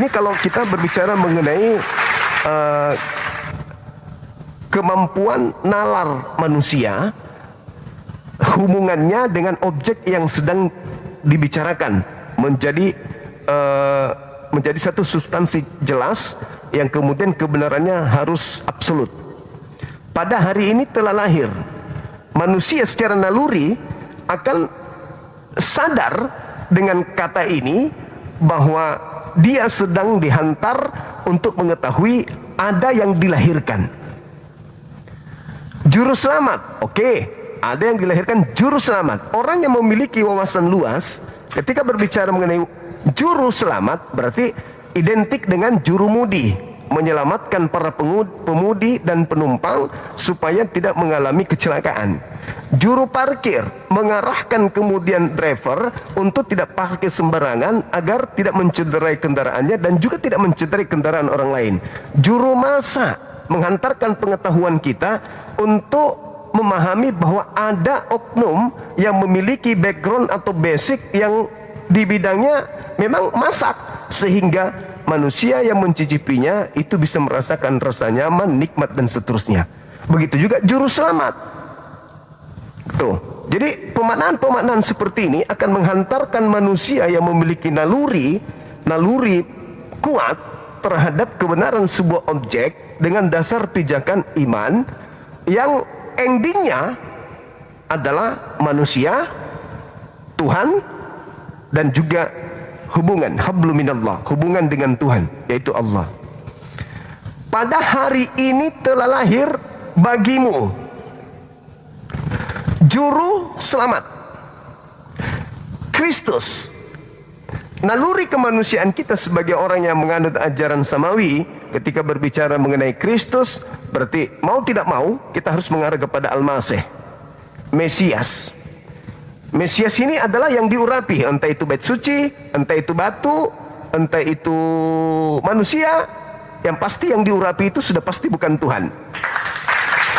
kalau kita berbicara mengenai kemampuan nalar manusia, hubungannya dengan objek yang sedang dibicarakan menjadi satu substansi jelas yang kemudian kebenarannya harus absolut. Pada hari ini telah lahir manusia secara naluri akan sadar dengan kata ini bahwa dia sedang dihantar untuk mengetahui ada yang dilahirkan. Juru selamat, oke, ada yang dilahirkan juru selamat. Orang yang memiliki wawasan luas ketika berbicara mengenai juru selamat berarti identik dengan juru mudi, menyelamatkan para pemudi dan penumpang supaya tidak mengalami kecelakaan. Juru parkir mengarahkan kemudian driver untuk tidak parkir sembarangan agar tidak mencederai kendaraannya dan juga tidak mencederai kendaraan orang lain. Juru masak menghantarkan pengetahuan kita untuk memahami bahwa ada oknum yang memiliki background atau basic yang di bidangnya memang masak, sehingga manusia yang mencicipinya itu bisa merasakan rasa nyaman, nikmat dan seterusnya. Begitu juga juru selamat. Tuh. Jadi pemaknaan-pemaknaan seperti ini akan menghantarkan manusia yang memiliki naluri kuat terhadap kebenaran sebuah objek dengan dasar pijakan iman yang endingnya adalah manusia, Tuhan, dan juga hubungan hablum minallah, hubungan dengan Tuhan, yaitu Allah. Pada hari ini telah lahir bagimu juru selamat, Kristus. Naluri kemanusiaan kita sebagai orang yang menganut ajaran samawi ketika berbicara mengenai Kristus berarti mau tidak mau kita harus mengarah kepada Al-Masih, Mesias. Mesias ini adalah yang diurapi, entah itu bait suci, entah itu batu, entah itu manusia, yang pasti yang diurapi itu sudah pasti bukan Tuhan.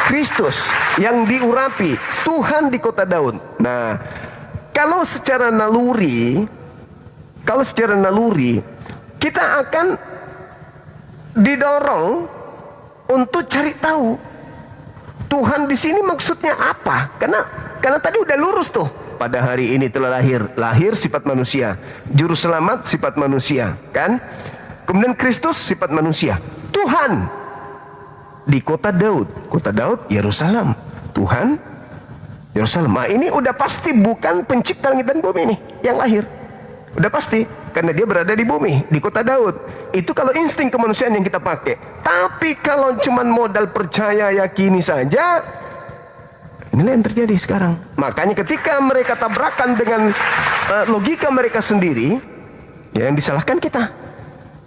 Kristus yang diurapi, Tuhan di kota Daud. Nah, kalau secara naluri kita akan didorong untuk cari tahu Tuhan di sini maksudnya apa? Karena tadi udah lurus tuh. Pada hari ini telah lahir sifat manusia, juru selamat sifat manusia, kan? Kemudian Kristus sifat manusia. Tuhan di kota Daud Yerusalem. Tuhan Yerusalem. Nah, ini udah pasti bukan pencipta langit dan bumi nih yang lahir. Udah pasti, karena dia berada di bumi, di kota Daud. Itu kalau insting kemanusiaan yang kita pakai. Tapi kalau cuman modal percaya yakini saja, inilah yang terjadi sekarang. Makanya ketika mereka tabrakan dengan logika mereka sendiri, ya yang disalahkan kita,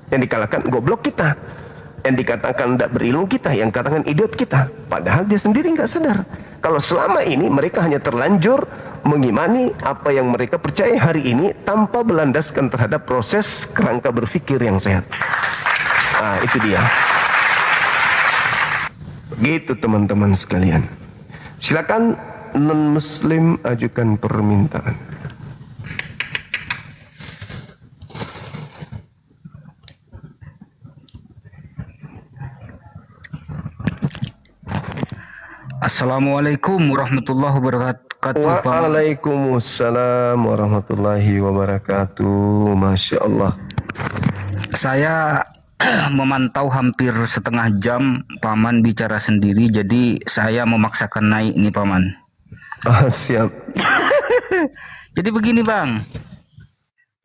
yang dikalahkan goblok kita, yang dikatakan tidak berilmu kita, yang dikatakan idiot kita. Padahal dia sendiri nggak sadar kalau selama ini mereka hanya terlanjur mengimani apa yang mereka percaya hari ini tanpa berlandaskan terhadap proses kerangka berpikir yang sehat. Nah, itu dia. Begitu teman-teman sekalian. Silakan non-muslim ajukan permintaan.
Assalamualaikum warahmatullahi wabarakatuh.
Waalaikumsalam warahmatullahi wabarakatuh. Masya Allah.
Saya memantau hampir setengah jam Paman bicara sendiri, jadi saya memaksakan naik nih Paman.
Siap.
Jadi begini Bang,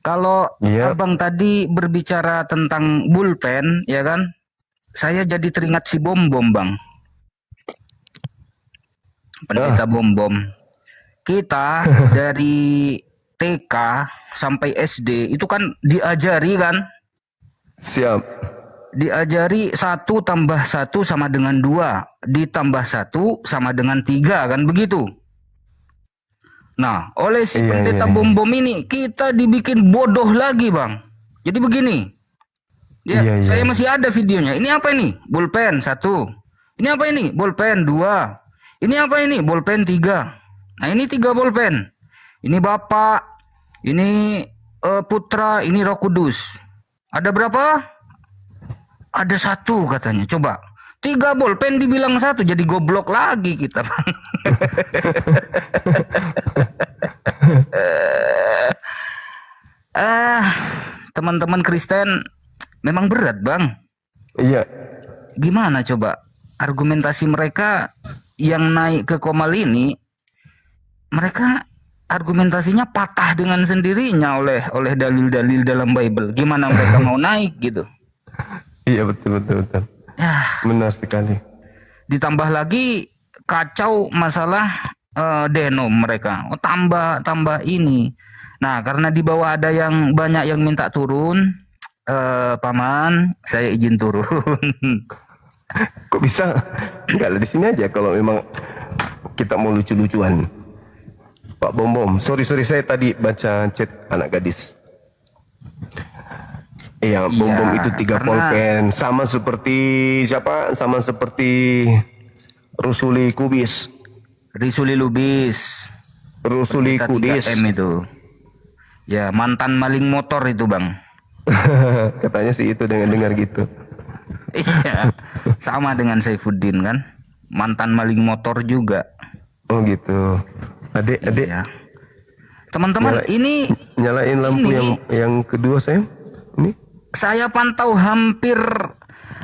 kalau Abang tadi berbicara tentang bulpen, ya kan, saya jadi teringat si Bom-Bom Bang. Pendeta Bom-Bom. Kita dari TK sampai SD itu kan diajari kan?
Siap.
Diajari 1 tambah 1 sama dengan 2, ditambah 1 sama dengan 3, kan begitu? Nah, oleh si pendeta Bom-Bom ini kita dibikin bodoh lagi Bang. Jadi begini, saya masih ada videonya. Ini apa ini? Bolpen 1. Ini apa ini? Bolpen 2. Ini apa ini? Bolpen 3. Nah ini 3 bolpen. Ini Bapak, ini Putra, ini Roh Kudus. Ada berapa? Ada 1 katanya. Coba 3 bolpen dibilang 1, jadi goblok lagi kita. Teman-teman Kristen memang berat, Bang.
Iya.
Gimana coba argumentasi mereka yang naik ke Komal ini, mereka argumentasinya patah dengan sendirinya oleh dalil-dalil dalam Bible. Gimana mereka mau naik gitu?
Iya, betul.
Ya,
Benar sekali.
ditambah lagi kacau masalah denom mereka. Oh, tambah ini. Nah, karena di bawah ada yang banyak yang minta turun, Paman, saya izin turun.
Kok bisa? Enggak lah, di sini aja kalau memang kita mau lucu-lucuan. Pak Bom, sorry saya tadi baca chat anak gadis. Iya, Bom itu 3
karena-
polpen, sama seperti siapa? Sama seperti Rusuli Kubis,
Risuli Lubis.
Rusuli
Kita
Kudis.
3M itu. Ya, mantan maling motor itu, Bang.
Katanya sih itu dengar gitu.
Iya. Sama dengan Saifuddin kan? Mantan maling motor juga.
Oh gitu. Adik.
Iya. Teman-teman, ini
Nyalain lampu
ini-
yang kedua saya. Ini.
saya pantau hampir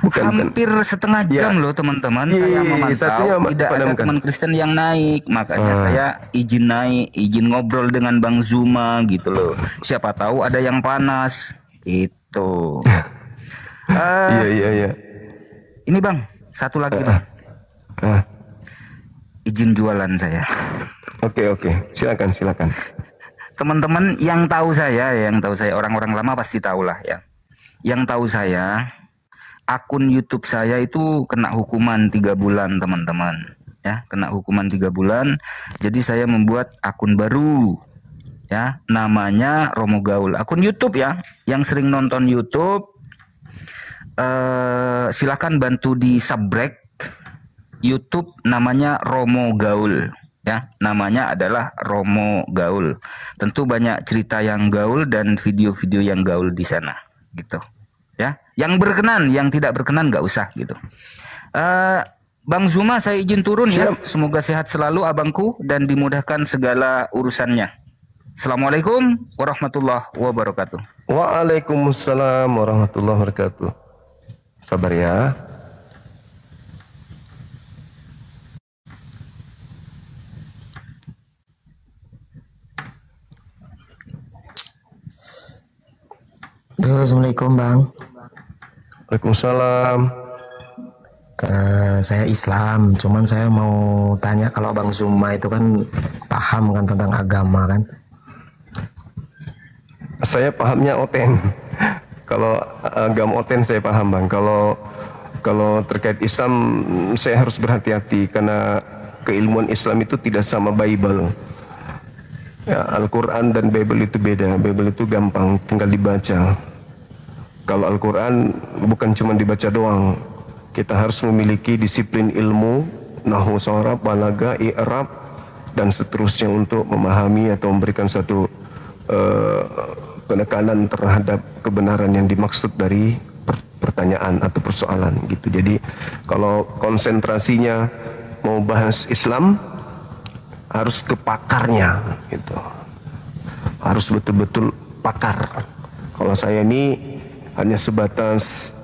Bukan.
setengah jam loh teman-teman. Saya memantau
satunya
tidak ada
padamkan.
teman Kristen yang naik, makanya saya izin ngobrol dengan Bang Zuma gitu loh. Siapa tahu ada yang panas itu.
Iya.
Ini Bang, satu lagi Bang,
Ah,
izin jualan saya.
Oke. Silakan.
Teman-teman yang tahu saya, orang-orang lama pasti tahu lah ya. Yang tahu saya, akun YouTube saya itu kena hukuman 3 bulan teman-teman. Ya, kena hukuman 3 bulan. Jadi saya membuat akun baru. Ya, namanya Romo Gaul. Akun YouTube ya, yang sering nonton YouTube, silakan bantu di subscribe YouTube namanya Romo Gaul. Ya, namanya adalah Romo Gaul. Tentu banyak cerita yang gaul dan video-video yang gaul di sana, gitu. Ya, yang berkenan, yang tidak berkenan nggak usah, gitu. Bang Zuma, saya izin turun ya. Semoga sehat selalu abangku dan dimudahkan segala urusannya. Assalamualaikum warahmatullahi wabarakatuh.
Waalaikumsalam warahmatullahi wabarakatuh. Sabar ya.
Assalamualaikum Bang.
Waalaikumsalam.
Saya Islam, cuman saya mau tanya kalau Bang Zuma itu kan paham kan tentang agama kan?
Saya pahamnya oten. Kalau agama oten saya paham Bang. Kalau terkait Islam saya harus berhati-hati karena keilmuan Islam itu tidak sama Bible. Ya, Al-Quran dan Bible itu beda. Bible itu gampang, tinggal dibaca. Kalau Al-Quran bukan cuma dibaca doang. Kita harus memiliki disiplin ilmu, nahwu sharaf, balaghah, i'rab, dan seterusnya untuk memahami atau memberikan satu penekanan terhadap kebenaran yang dimaksud dari pertanyaan atau persoalan gitu. Jadi kalau konsentrasinya mau bahas Islam, harus ke pakarnya gitu. Harus betul-betul pakar. Kalau saya ini hanya sebatas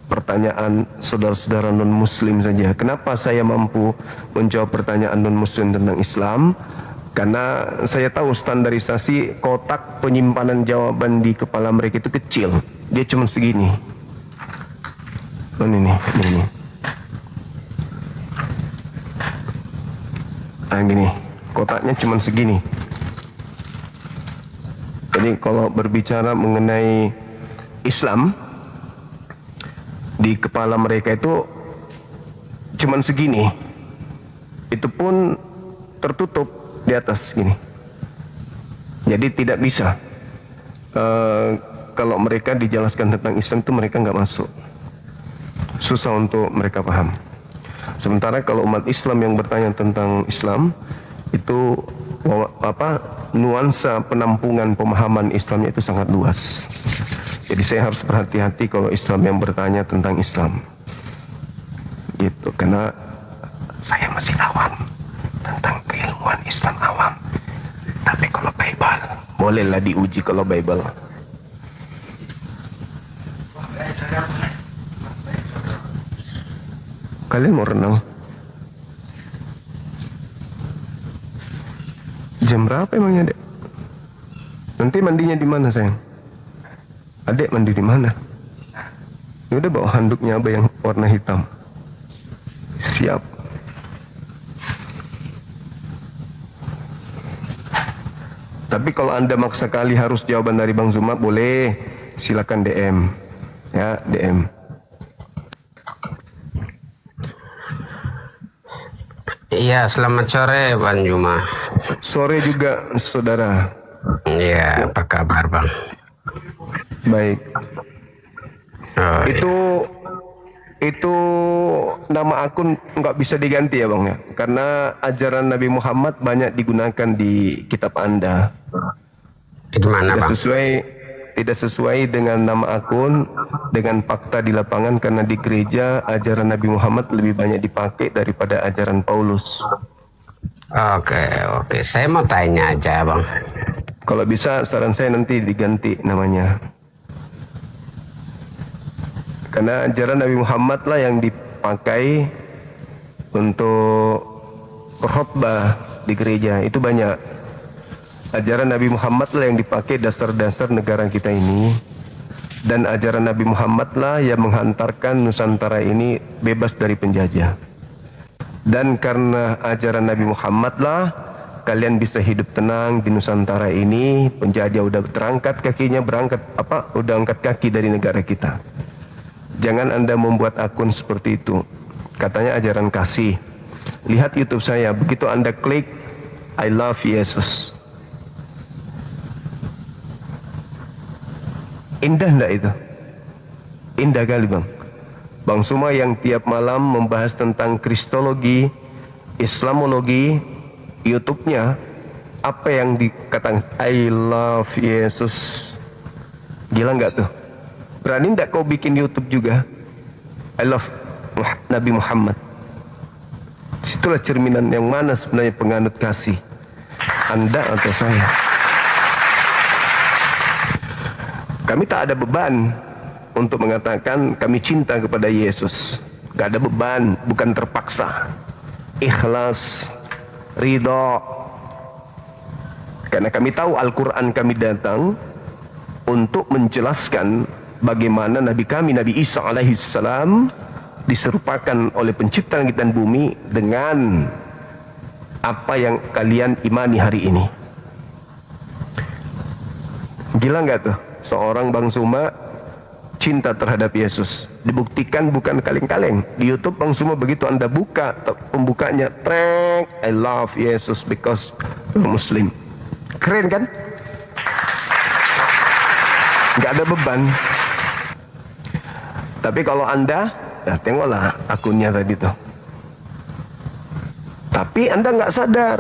pertanyaan saudara-saudara non-muslim saja. Kenapa saya mampu menjawab pertanyaan non-muslim tentang Islam? Karena saya tahu standarisasi kotak penyimpanan jawaban di kepala mereka itu kecil. Dia cuma segini. Ini. Nah gini, kotaknya cuma segini. Jadi kalau berbicara mengenai Islam, di kepala mereka itu cuma segini. Itu pun tertutup di atas gini. Jadi tidak bisa. Kalau mereka dijelaskan tentang Islam itu mereka nggak masuk. Susah untuk mereka paham. Sementara kalau umat Islam yang bertanya tentang Islam, itu nuansa penampungan pemahaman Islamnya itu sangat luas. Jadi saya harus berhati-hati kalau Islam yang bertanya tentang Islam. Gitu, karena saya masih awam tentang keilmuan Islam awam. Tapi kalau Bible, bolehlah diuji kalau Bible. Kalian mau renang? Jam berapa emangnya, Dek? Nanti mandinya di mana, sayang? Adek mandi di mana? Ya udah, bawa handuknya Abah yang warna hitam. Siap. Tapi kalau Anda maksa kali harus jawaban dari Bang Zuma, boleh. Silakan DM. Ya, DM.
Iya, selamat sore Bang Juma.
Sore juga, saudara.
Iya, apa kabar Bang?
Baik.
Oh,
Itu nama akun nggak bisa diganti ya Bang ya, karena ajaran Nabi Muhammad banyak digunakan di kitab Anda.
gimana Bang?
Tidak sesuai dengan nama akun, dengan fakta di lapangan, karena di gereja ajaran Nabi Muhammad lebih banyak dipakai daripada ajaran Paulus.
Oke, saya mau tanya aja Bang.
Kalau bisa saran saya nanti diganti namanya. Karena ajaran Nabi Muhammad lah yang dipakai untuk khotbah di gereja, itu banyak. Ajaran Nabi Muhammad lah yang dipakai dasar-dasar negara kita ini. Dan ajaran Nabi Muhammad lah yang menghantarkan Nusantara ini bebas dari penjajah. Dan karena ajaran Nabi Muhammad lah kalian bisa hidup tenang di Nusantara ini. Penjajah udah terangkat kakinya, udah angkat kaki dari negara kita. Jangan Anda membuat akun seperti itu. Katanya ajaran kasih. Lihat YouTube saya, begitu Anda klik I love Yesus, indah enggak itu? Indah kali Bang. Bang Suma yang tiap malam membahas tentang Kristologi, Islamologi, YouTube-nya apa yang dikatakan I love Yesus. Gila enggak tuh? Berani enggak kau bikin YouTube juga I love Nabi Muhammad? Situlah cerminan yang mana sebenarnya penganut kasih, Anda atau saya. Kami tak ada beban untuk mengatakan kami cinta kepada Yesus. Gak ada beban, bukan terpaksa. Ikhlas, ridho. Karena kami tahu Al-Quran kami datang untuk menjelaskan bagaimana Nabi kami, Nabi Isa alaihissalam, diserupakan oleh pencipta langit dan bumi dengan apa yang kalian imani hari ini. Gila nggak tuh? Seorang Bang Suma cinta terhadap Yesus. Dibuktikan bukan kaleng-kaleng. Di YouTube Bang Suma begitu Anda buka pembukanya, trek, I love Yesus because you're Muslim. Keren kan? Nggak ada beban. Tapi kalau Anda, ya tengoklah akunnya tadi tuh. Tapi Anda nggak sadar.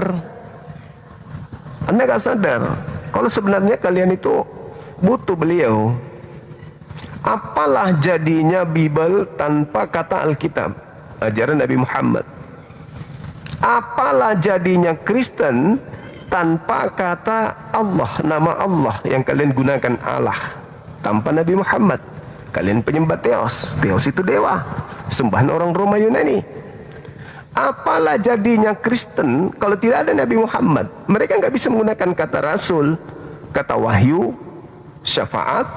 Anda nggak sadar kalau sebenarnya kalian itu butuh beliau. Apalah jadinya Bible tanpa kata Alkitab, ajaran Nabi Muhammad? Apalah jadinya Kristen tanpa kata Allah, nama Allah yang kalian gunakan Allah, tanpa Nabi Muhammad? Kalian penyembah Theos. Theos itu dewa, sembahan orang Roma Yunani. Apalah jadinya Kristen kalau tidak ada Nabi Muhammad? Mereka nggak bisa menggunakan kata Rasul, kata wahyu, syafaat,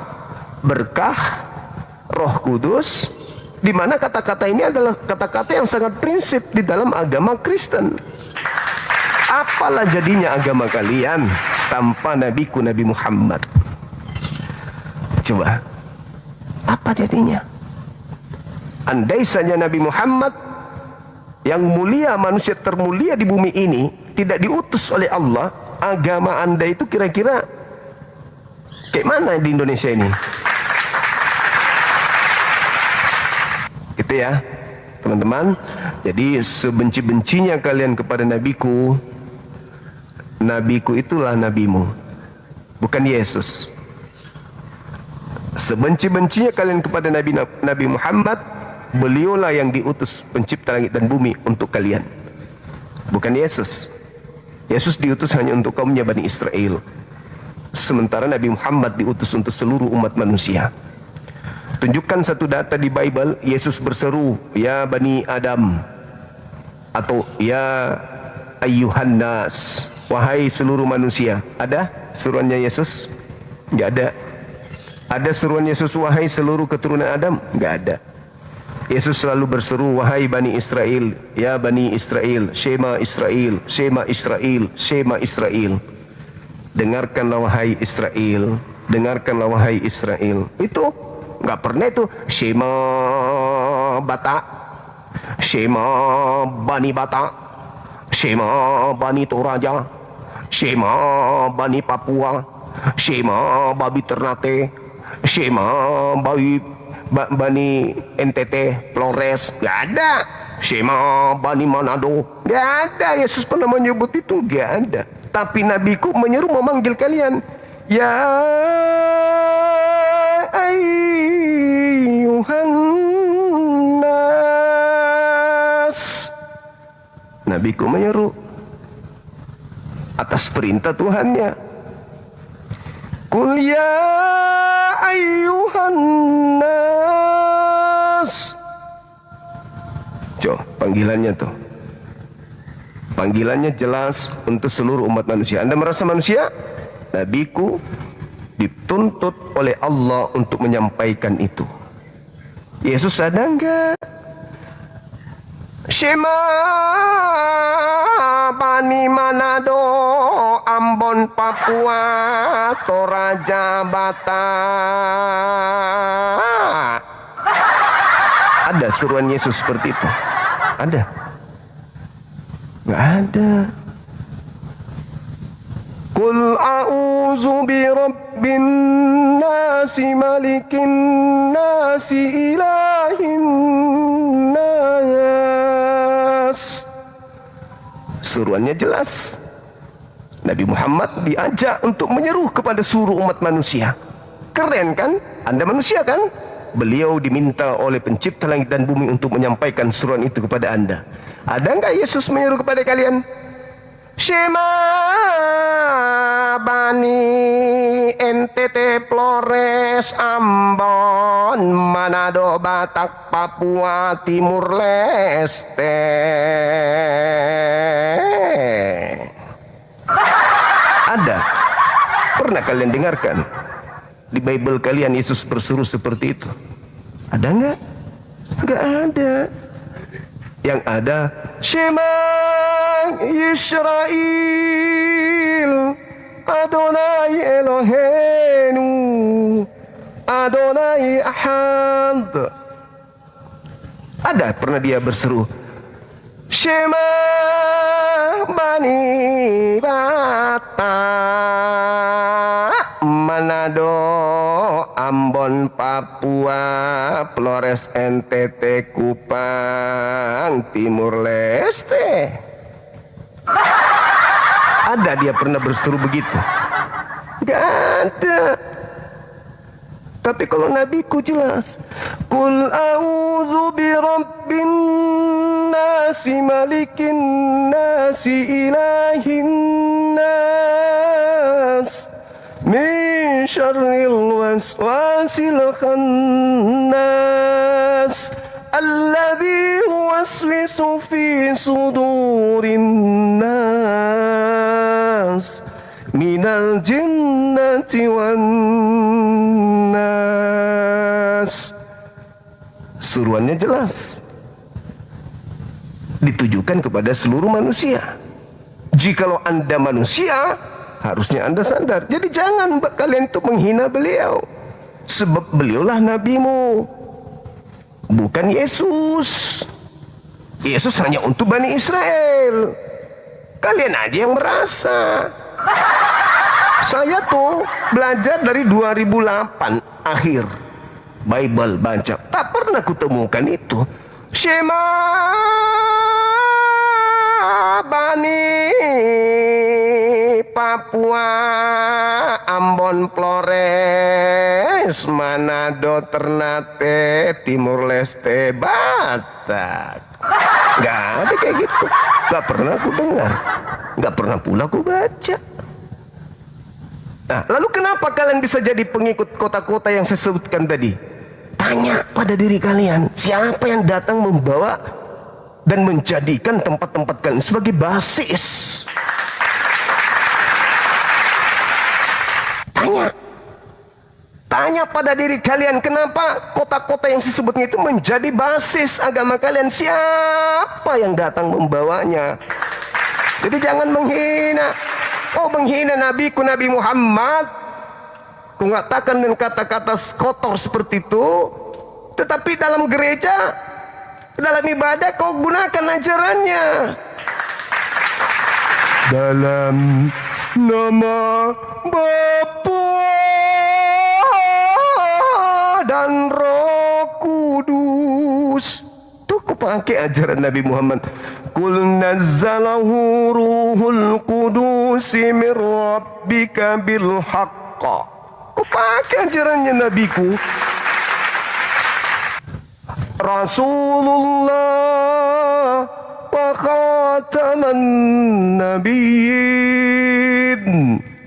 berkah, Roh Kudus, di mana kata-kata ini adalah kata-kata yang sangat prinsip di dalam agama Kristen. Apalah jadinya agama kalian tanpa nabiku Nabi Muhammad? Coba, apa jadinya? Andai saja Nabi Muhammad yang mulia, manusia termulia di bumi ini, tidak diutus oleh Allah, agama Anda itu kira-kira kayak mana di Indonesia ini? Gitu ya teman-teman. Jadi sebenci-bencinya kalian kepada nabiku, nabiku itulah nabimu, bukan Yesus. Sebenci-bencinya kalian kepada Nabi Muhammad, beliaulah yang diutus pencipta langit dan bumi untuk kalian, bukan Yesus. Yesus diutus hanya untuk kaumnya Bani Israel, sementara Nabi Muhammad diutus untuk seluruh umat manusia. Tunjukkan satu data di Bible, Yesus berseru, ya Bani Adam, atau ya ayyuhan nas, wahai seluruh manusia. Ada seruannya Yesus? Enggak ada. Ada seruan Yesus, wahai seluruh keturunan Adam? Enggak ada. Yesus selalu berseru, wahai Bani Israel, ya Bani Israel, Shema Israel, Shema Israel, Shema Israel. Dengarkanlah wahai Israel, dengarkanlah wahai Israel. Itu enggak pernah itu Shema Bata, Shema Bani Bata, Shema Bani Toraja, Shema Bani Papua, Shema Babi Ternate, Shema Bani NTT, Flores. Gak ada. Shema Bani Manado. Gak ada. Yesus pernah menyebut itu. Gak ada. Tapi nabiku menyeru, memanggil kalian, ya ayyuhan nas. Nabiku menyeru atas perintah Tuhannya. Qul ya ayyuhan nas. Panggilannya tuh. Panggilannya jelas untuk seluruh umat manusia. Anda merasa manusia? Nabiku dituntut oleh Allah untuk menyampaikan itu. Yesus ada enggak? Shema Bani Manado, Ambon, Papua, Toraja, Bata. Ada seruan Yesus seperti itu? Ada? Nggak ada. Qul a'udzu birabbin nasi, malikin nasi, ilahin nas. Seruannya jelas. Nabi Muhammad diajak untuk menyeru kepada seluruh umat manusia. Keren kan? Anda manusia kan? Beliau diminta oleh pencipta langit dan bumi untuk menyampaikan seruan itu kepada Anda. Ada enggak Yesus menyeru kepada kalian? Shema Bani NTT, Flores, Ambon, Manado, Batak, Papua, Timur Leste. Ada? Pernah kalian dengarkan di Bible kalian Yesus berseru seperti itu? Ada enggak? Enggak ada. Yang ada Shema Yisrael, Adonai Eloheinu, Adonai Ahad. Ada pernah dia berseru Shema Bani Bata, Manado, Ambon, Papua, Flores, NTT, Kupang, Timur Leste. Ada dia pernah berseru begitu? Gak ada. Tapi kalau nabiku jelas, Qul a'udzu birabbin nasi, malikin nasi, ilahin nas, min syarril waswasil khannas, alladzi yuwaswisu fi sudurin nas, minal jinnati wan nas. Seruannya jelas, ditujukan kepada seluruh manusia. Jikalau Anda manusia, harusnya Anda sadar. Jadi jangan kalian itu menghina beliau, sebab beliaulah nabimu, bukan Yesus. Yesus hanya untuk Bani Israel. Kalian aja yang merasa. Saya tuh belajar dari 2008 akhir Bible baca, tak pernah kutemukan itu. Shema Bani Papua, Ambon, Flores, Manado, Ternate, Timur Leste, Batak. Nggak ada kayak gitu. Nggak pernah aku dengar. Nggak pernah pula aku baca. Nah, lalu kenapa kalian bisa jadi pengikut kota-kota yang saya sebutkan tadi? Tanya pada diri kalian, siapa yang datang membawa dan menjadikan tempat-tempat kalian sebagai basis? Tanya pada diri kalian, kenapa kota-kota yang disebutnya itu menjadi basis agama kalian? Siapa yang datang membawanya? Jadi jangan menghina. Oh, menghina nabiku Nabi Muhammad, kau mengatakan dengan kata-kata kotor seperti itu, tetapi dalam gereja, dalam ibadah kau gunakan ajarannya. Dalam nama Bapa dan Roh Kudus. Tuh kau pakai ajaran Nabi Muhammad. Qul nazzalahu ruhul qudus min rabbika bil haqq. Kau pakai ajarannya nabiku. Rasulullah wa khataman nabiyyin.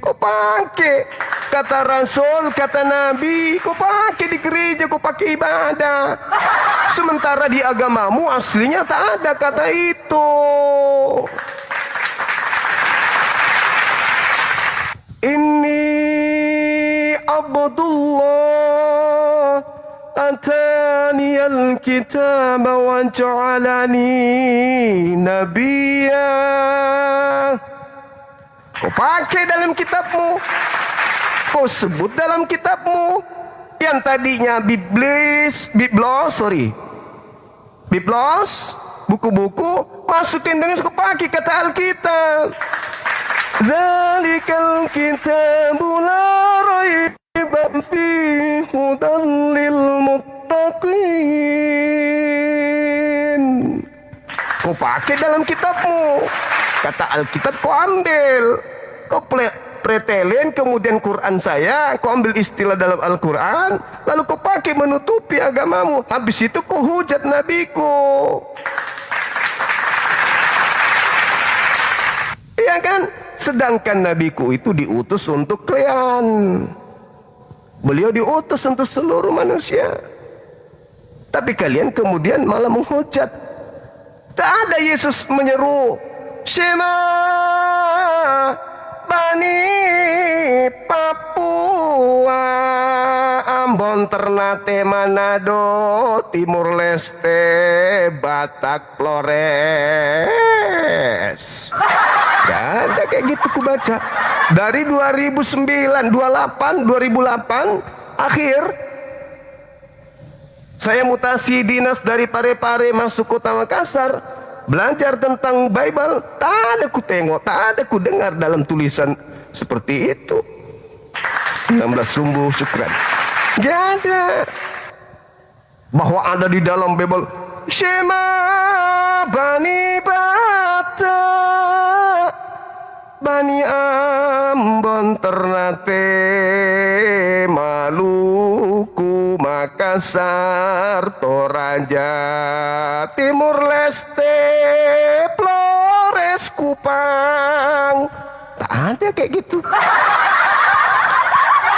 Kau pakai kata Rasul, kata Nabi, kau pakai di gereja, kau pakai ibadah. Sementara di agamamu aslinya tak ada kata itu. Inni Abdullah atani al-kitab wa ja'alani nabiyya. Kau pakai dalam kitabmu, kau sebut dalam kitabmu. Yang tadinya Biblos, buku-buku, masukin dengan kau pakai kata Alkitab. Zalikal kitabu la raiba fihi hudan lil muttaqin. Kau pakai dalam kitabmu. Kata Alkitab kau ambil, kau pretelin, kemudian Quran saya, kau ambil istilah dalam Al-Quran, lalu kau pakai menutupi agamamu. Habis itu kau hujat nabiku. Iya kan? Sedangkan nabiku itu diutus untuk kalian. Beliau diutus untuk seluruh manusia. Tapi kalian kemudian malah menghujat. Tak ada Yesus menyeru, Shema Bani Papua, Ambon, Ternate, Manado, Timur Leste, Batak, Flores. Gak ada kayak gitu ku baca. Dari 2009, 2008 akhir saya mutasi dinas dari Parepare masuk kota Makassar, belajar tentang Bible. Tak ada ku tengok, tak ada ku dengar dalam tulisan seperti itu. 16 sumbu syukran. Gak ada. Bahwa ada di dalam Bible, Shema Bani Bata, Bani Ambon, Ternate, Maluku, Makassar, Toraja, Timur Leste, Flores, Kupang. Tak ada kayak gitu.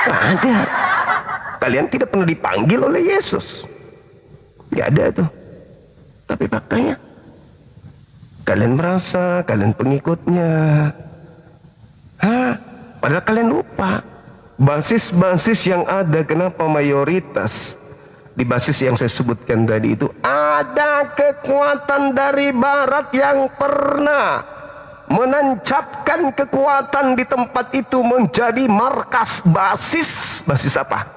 Tak ada. Kalian tidak pernah dipanggil oleh Yesus. Gak ada tuh. Tapi faktanya kalian merasa kalian pengikutnya. Padahal kalian lupa basis-basis yang ada. Kenapa mayoritas di basis yang saya sebutkan tadi itu ada kekuatan dari barat yang pernah menancapkan kekuatan di tempat itu menjadi markas basis. Basis apa?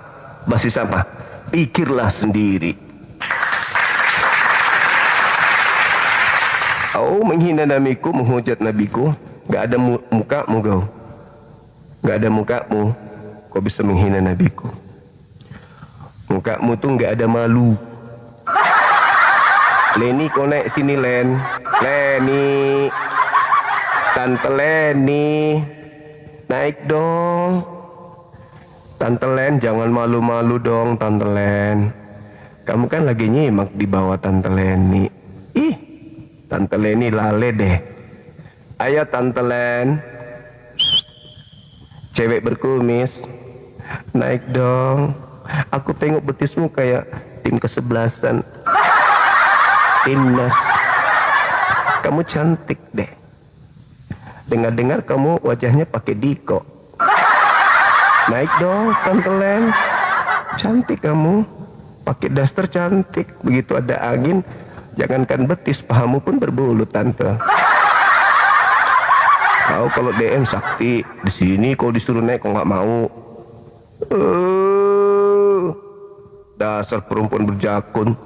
Basis apa? Pikirlah sendiri. Oh, menghina nabiku, menghujat nabiku, gak ada mukamu kau. Gak ada mukamu, kau bisa menghina nabiku. Mukamu tuh gak ada malu. Leni, kau naik sini, Len. Leni, Tante Leni, Naik dong. Tante Len, jangan malu-malu dong Tante Len. Kamu kan lagi nyimak di bawah Tante Leni. Ih, Tante Leni lale deh. Ayo Tante Len. Cewek berkumis. Naik dong. Aku tengok betismu kayak tim kesebelasan. Timnas. Kamu cantik deh. Dengar-dengar kamu wajahnya pakai diko. Naik dong Tante Len. Cantik kamu. Pakai daster cantik. Begitu ada angin, jangankan betis, pahamu pun berbulu Tante. Kau kalau DM sakti, di sini kau disuruh naik kau nggak mau. Dasar perempuan berjakun.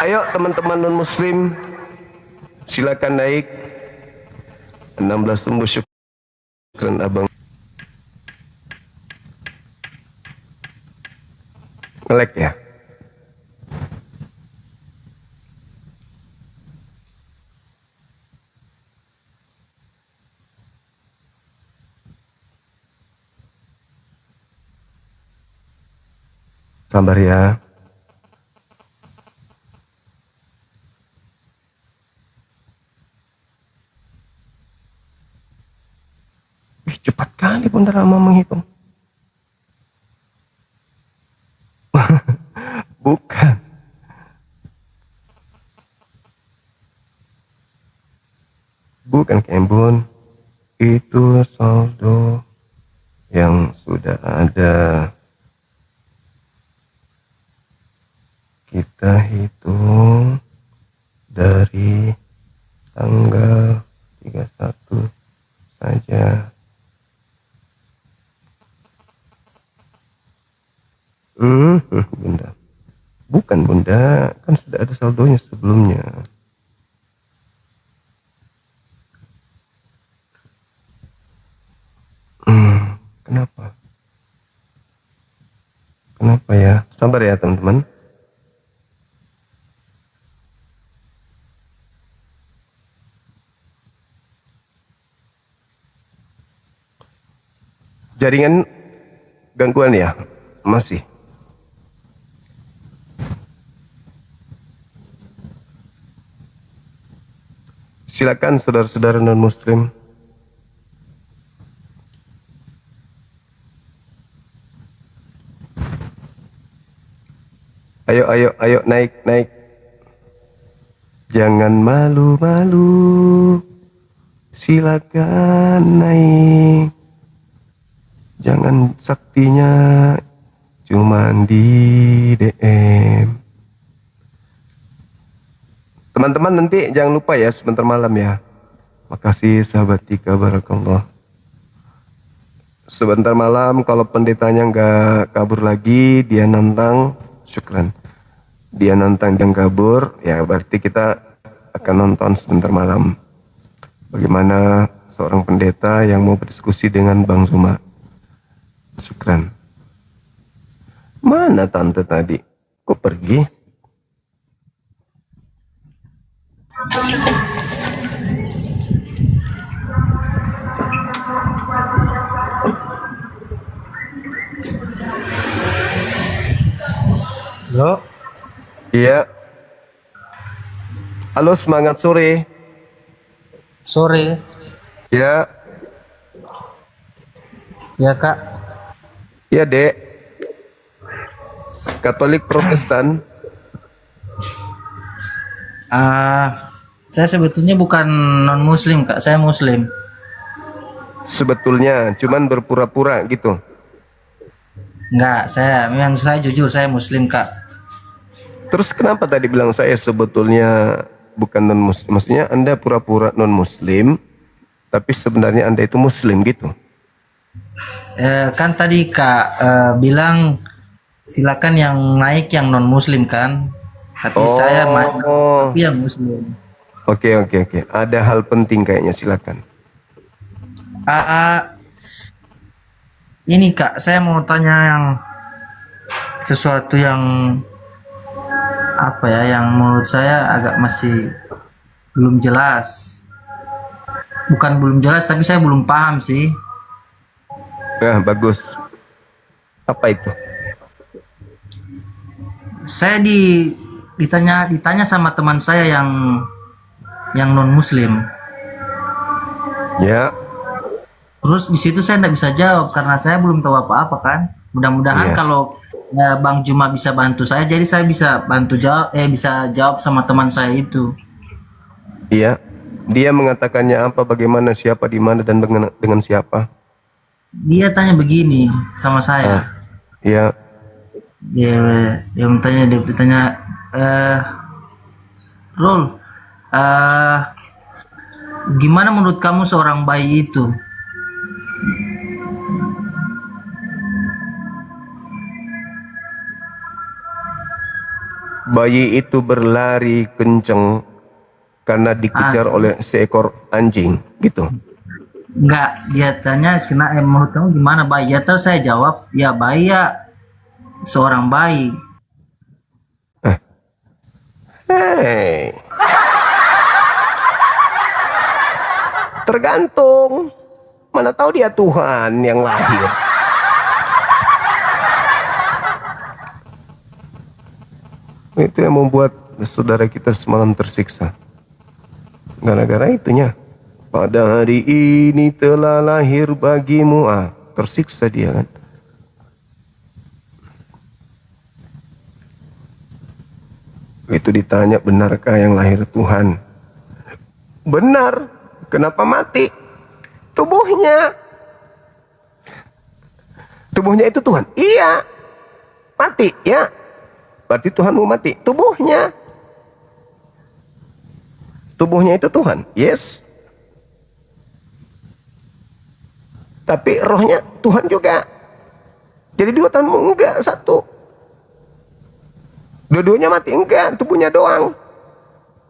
Ayo teman-teman non muslim, silakan naik. 16 sumbu syukran abang. Ngelek ya. Sabar ya. Wih, cepat kali Bunda Rama menghitung. Bukan. Bukan Kembun. Itu saldo yang sudah ada. Kita hitung dari tanggal 31 saja. Bunda. Bukan Bunda, kan sudah ada saldonya sebelumnya. Kenapa? Kenapa ya? Sabar ya teman-teman. Jaringan gangguan ya? Masih. Silakan saudara-saudara non-muslim. Ayo naik. Jangan malu-malu. Silakan naik. Jangan saktinya cuman di DM. Teman-teman nanti jangan lupa ya sebentar malam ya. Makasih sahabat Tika, barakallah. Sebentar malam kalau pendetanya nggak kabur lagi, dia nantang, syukran. Dia nantang dan kabur, ya berarti kita akan nonton sebentar malam. Bagaimana seorang pendeta yang mau berdiskusi dengan Bang Zuma. Syukran. Mana tante tadi? Kok pergi?
Halo?
Iya. Halo, semangat sore.
Sore.
Ya.
Ya Kak.
Ya Dek. Katolik Protestan.
Saya sebetulnya bukan non muslim Kak, saya muslim.
Sebetulnya cuman berpura-pura gitu.
Enggak, saya jujur saya muslim Kak.
Terus kenapa tadi bilang saya sebetulnya bukan non muslim? Maksudnya Anda pura-pura non muslim, tapi sebenarnya Anda itu muslim gitu.
Kan tadi Kak bilang silakan yang naik yang non muslim kan. Tapi saya tapi yang muslim.
Oke. Ada hal penting kayaknya, silakan.
Ini Kak, saya mau tanya yang sesuatu yang apa ya, yang menurut saya agak masih belum jelas. bukan belum jelas, tapi saya belum paham sih.
Nah, bagus. Apa itu?
Saya ditanya sama teman saya yang non Muslim.
Ya.
Terus di situ saya nggak bisa jawab karena saya belum tahu apa-apa kan. Mudah-mudahan
Iya.
kalau Bang Juma bisa bantu saya, jadi saya bisa bantu jawab, bisa jawab sama teman saya itu.
Iya. Dia mengatakannya apa, bagaimana, siapa, di mana, dan dengan siapa?
Dia tanya begini sama saya.
Iya.
Dia bertanya, Rol, gimana menurut kamu seorang bayi itu?
Bayi itu berlari kenceng karena dikejar oleh seekor anjing, gitu.
Enggak, dia tanya menurut kamu gimana bayi? Ya tahu saya jawab, ya bayi ya seorang bayi.
Hei. Tergantung. Mana tahu dia Tuhan yang lahir. Itu yang membuat saudara kita semalam tersiksa. Gara-gara itunya. Pada hari ini telah lahir bagimu. Tersiksa dia kan. Itu ditanya, benarkah yang lahir Tuhan? Benar. Kenapa mati? Tubuhnya. Tubuhnya itu Tuhan. Iya. Mati ya. Berarti Tuhan mau mati. Tubuhnya. Tubuhnya itu Tuhan. Yes. Tapi rohnya Tuhan juga. Jadi dua Tuhan enggak satu. Dua-duanya mati enggak, tubuhnya doang.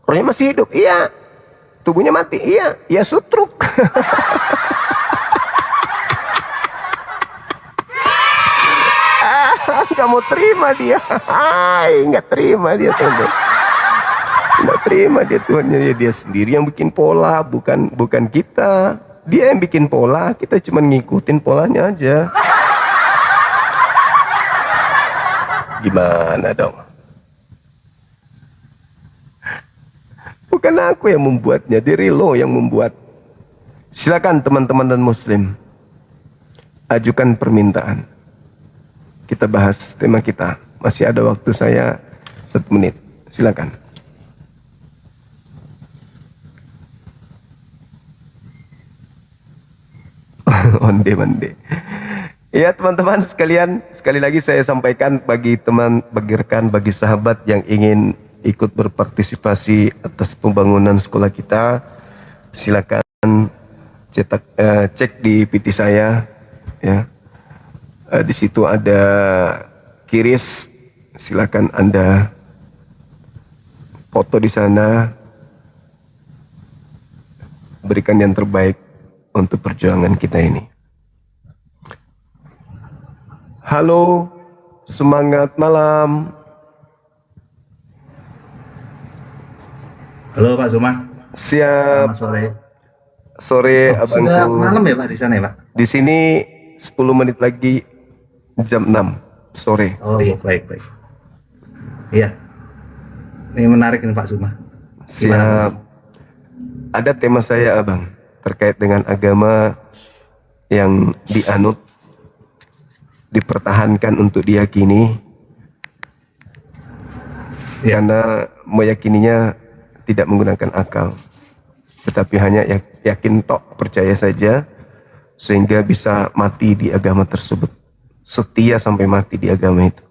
Rohnya masih hidup, iya. Tubuhnya mati, iya. Ya sutruk. Kamu terima dia. Nggak terima dia Tuhan. Nggak terima dia Tuhannya, dia sendiri yang bikin pola, bukan kita. Dia yang bikin pola, kita cuma ngikutin polanya aja. Gimana dong? Bukan aku yang membuatnya, diri lo yang membuat. Silakan teman-teman dan Muslim, ajukan permintaan. Kita bahas tema kita. Masih ada waktu saya 1 menit. Silakan. Onde-mande. Ya teman-teman sekalian, sekali lagi saya sampaikan bagi teman, bagi rekan, bagi sahabat yang ingin ikut berpartisipasi atas pembangunan sekolah kita, silakan cek di PT saya, ya. Di situ ada kiris, silakan Anda foto di sana, berikan yang terbaik untuk perjuangan kita ini. Halo, semangat malam.
Halo Pak Zuma.
Siap.
Selamat sore.
Sore abangku.
Sudah malam ya Pak di sana ya Pak?
Di sini 10 menit lagi jam 6 sore.
Oh iya, baik. Iya. Ini menarik ini Pak Zuma.
Siap. Ada tema saya abang terkait dengan agama yang dianut, dipertahankan untuk diyakini, karena meyakininya tidak menggunakan akal, tetapi hanya yakin tok, percaya saja, sehingga bisa mati di agama tersebut, setia sampai mati di agama itu,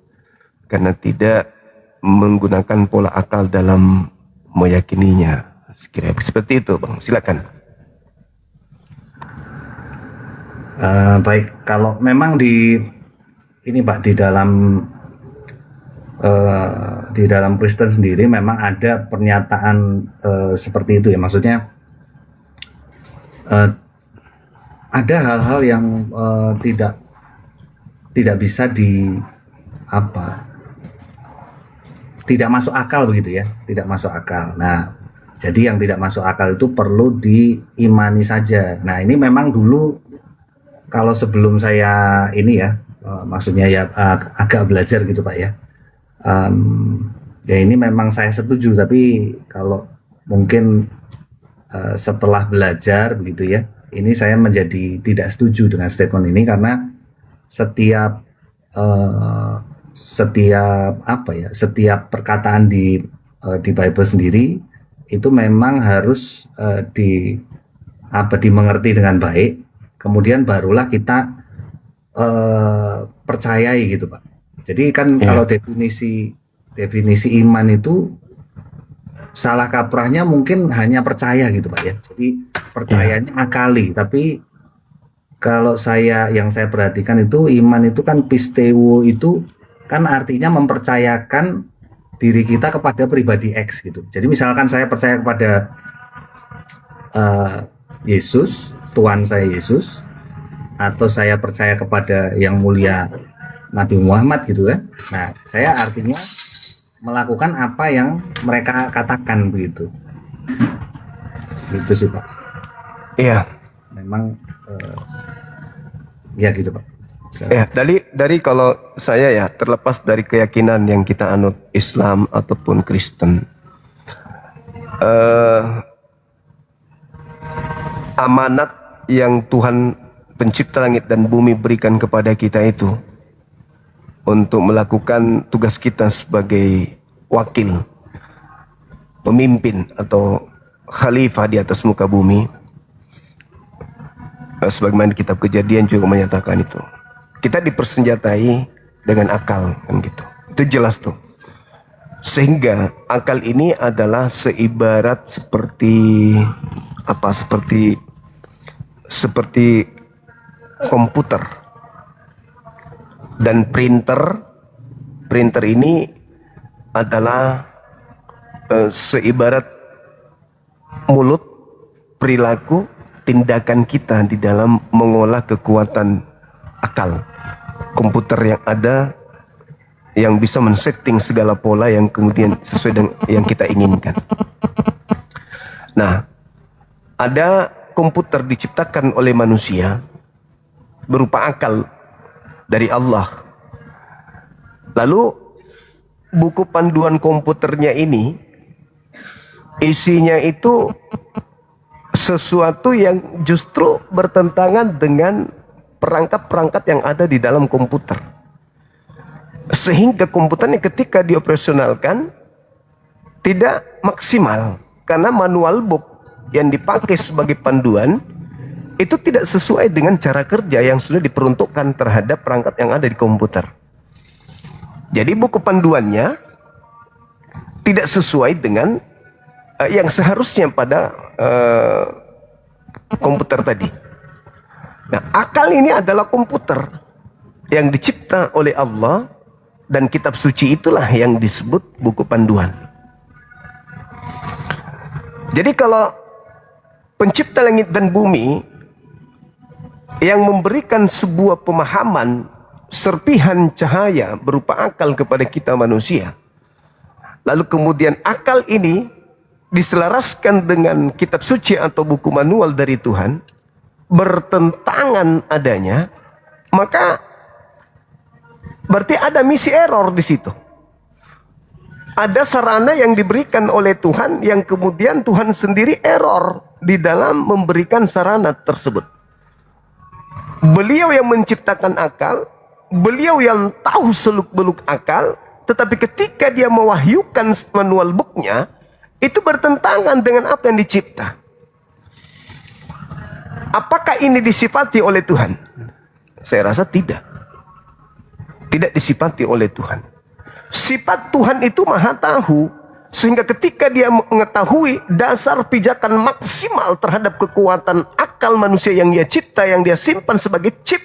karena tidak menggunakan pola akal dalam meyakininya. Sekiranya seperti itu bang, silakan.
Baik, kalau memang ini Pak di dalam Kristen sendiri memang ada pernyataan seperti itu ya, maksudnya ada hal-hal yang tidak bisa tidak masuk akal begitu ya, tidak masuk akal. Nah, Jadi yang tidak masuk akal itu perlu diimani saja. Nah ini memang dulu kalau sebelum saya ini ya, maksudnya ya agak belajar gitu Pak ya. Ya ini memang saya setuju, tapi kalau mungkin setelah belajar begitu ya, ini saya menjadi tidak setuju dengan statement ini karena setiap setiap perkataan di Bible sendiri itu memang harus dimengerti dengan baik, kemudian barulah kita percayai gitu Pak. Jadi kan kalau definisi iman itu salah kaprahnya mungkin hanya percaya gitu Pak ya. Jadi percayanya akali, tapi kalau yang saya perhatikan itu iman itu kan pisteuo itu kan artinya mempercayakan diri kita kepada pribadi X gitu. Jadi misalkan saya percaya kepada Yesus, Tuhan saya Yesus, atau saya percaya kepada yang mulia Nabi Muhammad gitu kan. Nah, saya artinya melakukan apa yang mereka katakan begitu. Gitu sih Pak.
Iya.
Memang ya gitu Pak.
Ya, dari kalau saya ya, terlepas dari keyakinan yang kita anut Islam ataupun Kristen, amanat yang Tuhan pencipta langit dan bumi berikan kepada kita itu untuk melakukan tugas kita sebagai wakil, pemimpin atau khalifah di atas muka bumi, sebagaimana kitab Kejadian juga menyatakan itu. Kita dipersenjatai dengan akal kan gitu. Itu jelas tuh. Sehingga akal ini adalah seibarat seperti apa? Seperti komputer dan printer. Printer ini adalah seibarat mulut, perilaku, tindakan kita di dalam mengolah kekuatan akal. Komputer yang ada yang bisa men-setting segala pola yang kemudian sesuai dengan yang kita inginkan. Nah, ada komputer diciptakan oleh manusia berupa akal dari Allah. Lalu buku panduan komputernya ini isinya itu sesuatu yang justru bertentangan dengan perangkat-perangkat yang ada di dalam komputer. Sehingga komputernya ketika dioperasionalkan tidak maksimal karena manual book yang dipakai sebagai panduan itu tidak sesuai dengan cara kerja yang sudah diperuntukkan terhadap perangkat yang ada di komputer. Jadi buku panduannya tidak sesuai dengan yang seharusnya pada komputer tadi. Nah, akal ini adalah komputer yang dicipta oleh Allah dan kitab suci itulah yang disebut buku panduan. Jadi kalau pencipta langit dan bumi yang memberikan sebuah pemahaman serpihan cahaya berupa akal kepada kita manusia, lalu kemudian akal ini diselaraskan dengan kitab suci atau buku manual dari Tuhan, bertentangan adanya, maka berarti ada misi error di situ. Ada sarana yang diberikan oleh Tuhan yang kemudian Tuhan sendiri error di dalam memberikan sarana tersebut. Beliau yang menciptakan akal, beliau yang tahu seluk-beluk akal, tetapi ketika dia mewahyukan manual booknya, itu bertentangan dengan apa yang dicipta. Apakah ini disifati oleh Tuhan? Saya rasa tidak. Tidak disifati oleh Tuhan. Sifat Tuhan itu maha tahu. Sehingga ketika dia mengetahui dasar pijakan maksimal terhadap kekuatan akal manusia yang dia cipta, yang dia simpan sebagai chip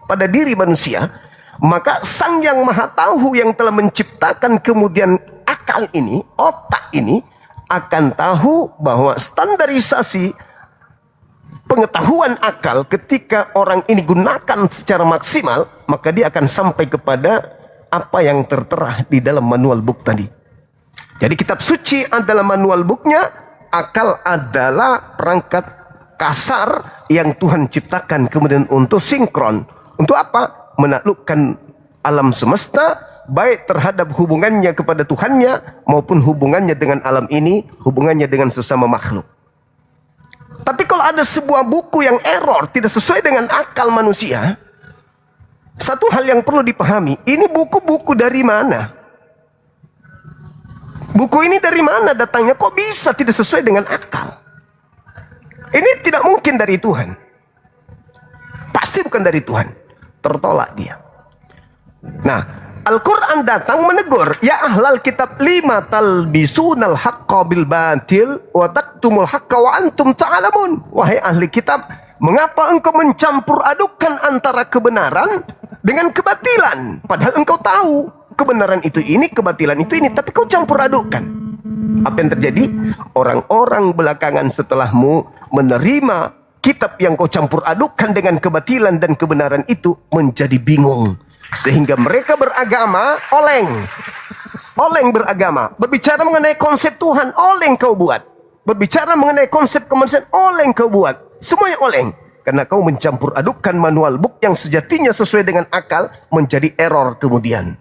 pada diri manusia, maka Sang Yang Maha Tahu yang telah menciptakan kemudian akal ini, otak ini, akan tahu bahwa standarisasi pengetahuan akal ketika orang ini gunakan secara maksimal, maka dia akan sampai kepada apa yang tertera di dalam manual book tadi. Jadi kitab suci adalah manual booknya, akal adalah perangkat kasar yang Tuhan ciptakan kemudian untuk sinkron. Untuk apa? Menaklukkan alam semesta, baik terhadap hubungannya kepada Tuhannya maupun hubungannya dengan alam ini, hubungannya dengan sesama makhluk. Tapi kalau ada sebuah buku yang error, tidak sesuai dengan akal manusia, satu hal yang perlu dipahami, ini buku-buku dari mana? Buku ini dari mana datangnya? Kok bisa tidak sesuai dengan akal? Ini tidak mungkin dari Tuhan. Pasti bukan dari Tuhan. Tertolak dia. Nah, Al-Quran datang menegur, ya ahlal kitab lima talbisunal haqqa bil batil wa taktumul haqqa wa antum ta'lamun. Wahai ahli kitab, mengapa engkau mencampur adukan antara kebenaran dengan kebatilan? Padahal engkau tahu kebenaran itu ini, kebatilan itu ini, tapi kau campur adukan. Apa yang terjadi? Orang-orang belakangan setelahmu menerima kitab yang kau campur adukan dengan kebatilan dan kebenaran itu menjadi bingung. Sehingga mereka beragama oleng. Oleng beragama. Berbicara mengenai konsep Tuhan, oleng kau buat. Berbicara mengenai konsep kemanusiaan, oleng kau buat. Semuanya oleng. Karena kau mencampur adukan manual book yang sejatinya sesuai dengan akal menjadi error kemudian.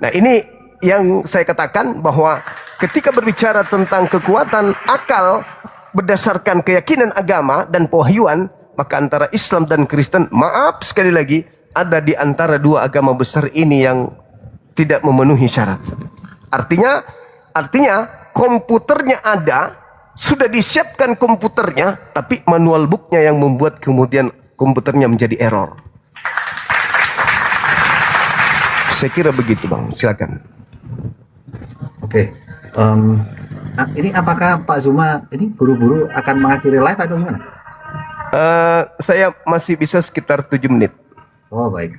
Nah, ini yang saya katakan bahwa ketika berbicara tentang kekuatan akal berdasarkan keyakinan agama dan pewahyuan, maka antara Islam dan Kristen, maaf sekali lagi, ada di antara dua agama besar ini yang tidak memenuhi syarat. Artinya komputernya ada, sudah disiapkan komputernya, tapi manual booknya yang membuat kemudian komputernya menjadi error. Saya kira begitu, Bang. Silakan.
Oke. Ini apakah Pak Zuma ini buru-buru akan mengakhiri live atau gimana?
Saya masih bisa sekitar 7 menit.
Oh, baik.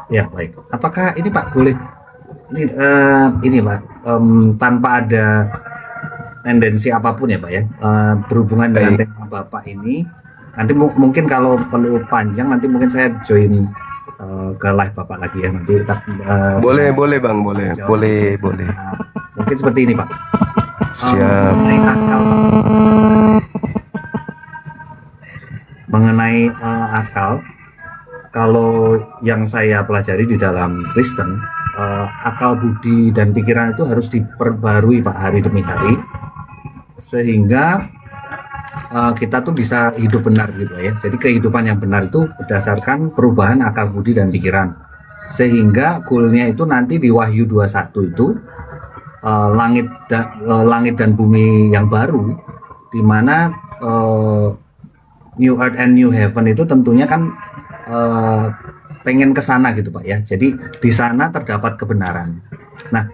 Ya, baik. Apakah ini Pak boleh ini Pak tanpa ada tendensi apapun ya Pak ya, berhubungan dengan tema Bapak ini, nanti mungkin kalau perlu panjang nanti mungkin saya join ke live Bapak lagi ya nanti.
Boleh Bang, boleh.
Mungkin seperti ini Pak.
Siap.
Mengenai akal, kalau yang saya pelajari di dalam Kristen, akal, budi, dan pikiran itu harus diperbarui Pak hari demi hari, sehingga kita tuh bisa hidup benar gitu ya. Jadi kehidupan yang benar itu berdasarkan perubahan akal, budi, dan pikiran, sehingga goalnya itu nanti di Wahyu 21 itu langit dan bumi yang baru, di mana New Earth and New Heaven itu tentunya kan pengen ke sana gitu Pak ya. Jadi di sana terdapat kebenaran. Nah,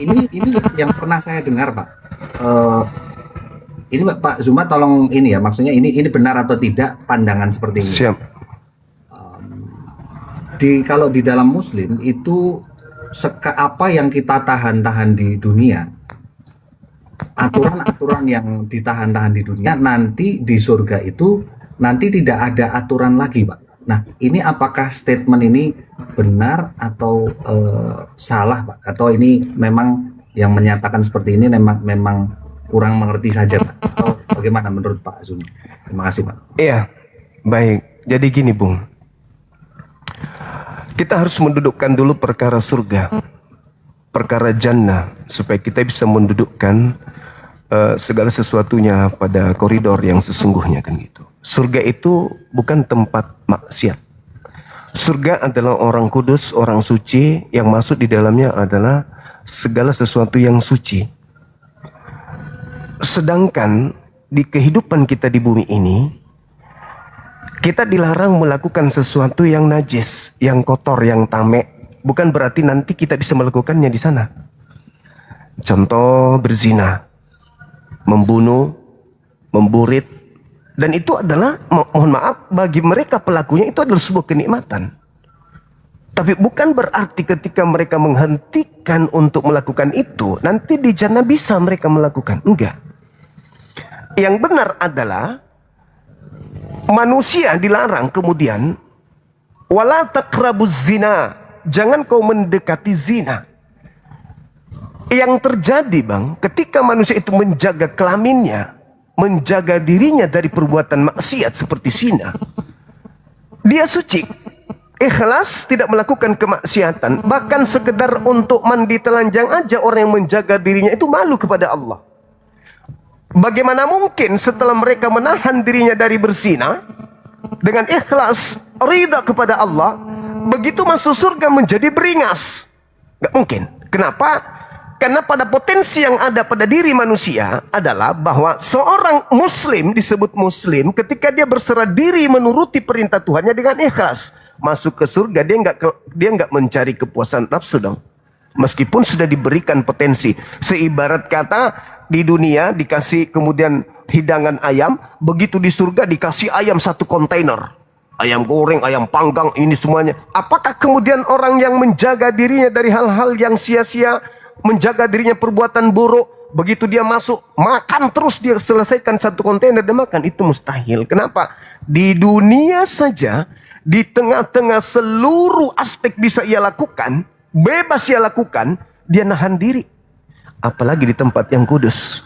ini yang pernah saya dengar Pak. Ini Pak Zuma tolong ini ya, maksudnya ini benar atau tidak pandangan seperti ini.
Siap.
Kalau di dalam Muslim itu apa yang kita tahan-tahan di dunia, aturan-aturan yang ditahan-tahan di dunia, nanti di surga itu nanti tidak ada aturan lagi Pak. Nah, ini apakah statement ini benar atau salah Pak? Atau ini memang yang menyatakan seperti ini memang kurang mengerti saja Pak? Atau bagaimana menurut Pak Zumi? Terima kasih Pak.
Iya, baik. Jadi gini Bung, kita harus mendudukkan dulu perkara surga, perkara jannah, supaya kita bisa mendudukkan segala sesuatunya pada koridor yang sesungguhnya kan gitu. Surga itu bukan tempat maksiat. Surga adalah orang kudus, orang suci, yang masuk di dalamnya adalah segala sesuatu yang suci. Sedangkan di kehidupan kita di bumi ini, kita dilarang melakukan sesuatu yang najis, yang kotor, yang tamek. Bukan berarti nanti kita bisa melakukannya di sana. Contoh berzina, membunuh, memburit, dan itu adalah, mohon maaf, bagi mereka pelakunya itu adalah sebuah kenikmatan. Tapi bukan berarti ketika mereka menghentikan untuk melakukan itu, nanti di jannah bisa mereka melakukan. Enggak. Yang benar adalah manusia dilarang kemudian wala taqrabuz zina, jangan kau mendekati zina. Yang terjadi bang, ketika manusia itu menjaga kelaminnya, menjaga dirinya dari perbuatan maksiat seperti zina, dia suci, ikhlas, tidak melakukan kemaksiatan. Bahkan sekedar untuk mandi telanjang aja orang yang menjaga dirinya itu malu kepada Allah. Bagaimana mungkin setelah mereka menahan dirinya dari berzina, dengan ikhlas, ridha kepada Allah, begitu masuk surga menjadi beringas? Gak mungkin. Kenapa? Karena pada potensi yang ada pada diri manusia adalah bahwa seorang muslim disebut muslim ketika dia berserah diri menuruti perintah Tuhannya dengan ikhlas. Masuk ke surga, dia nggak mencari kepuasan nafsu dong. Meskipun sudah diberikan potensi. Seibarat kata di dunia dikasih kemudian hidangan ayam, begitu di surga dikasih ayam 1 kontainer. Ayam goreng, ayam panggang, ini semuanya. Apakah kemudian orang yang menjaga dirinya dari hal-hal yang sia-sia, menjaga dirinya perbuatan buruk, begitu dia masuk, makan terus, dia selesaikan 1 kontainer dia makan? Itu mustahil. Kenapa? Di dunia saja, di tengah-tengah seluruh aspek bisa ia lakukan, bebas ia lakukan, dia nahan diri. Apalagi di tempat yang kudus,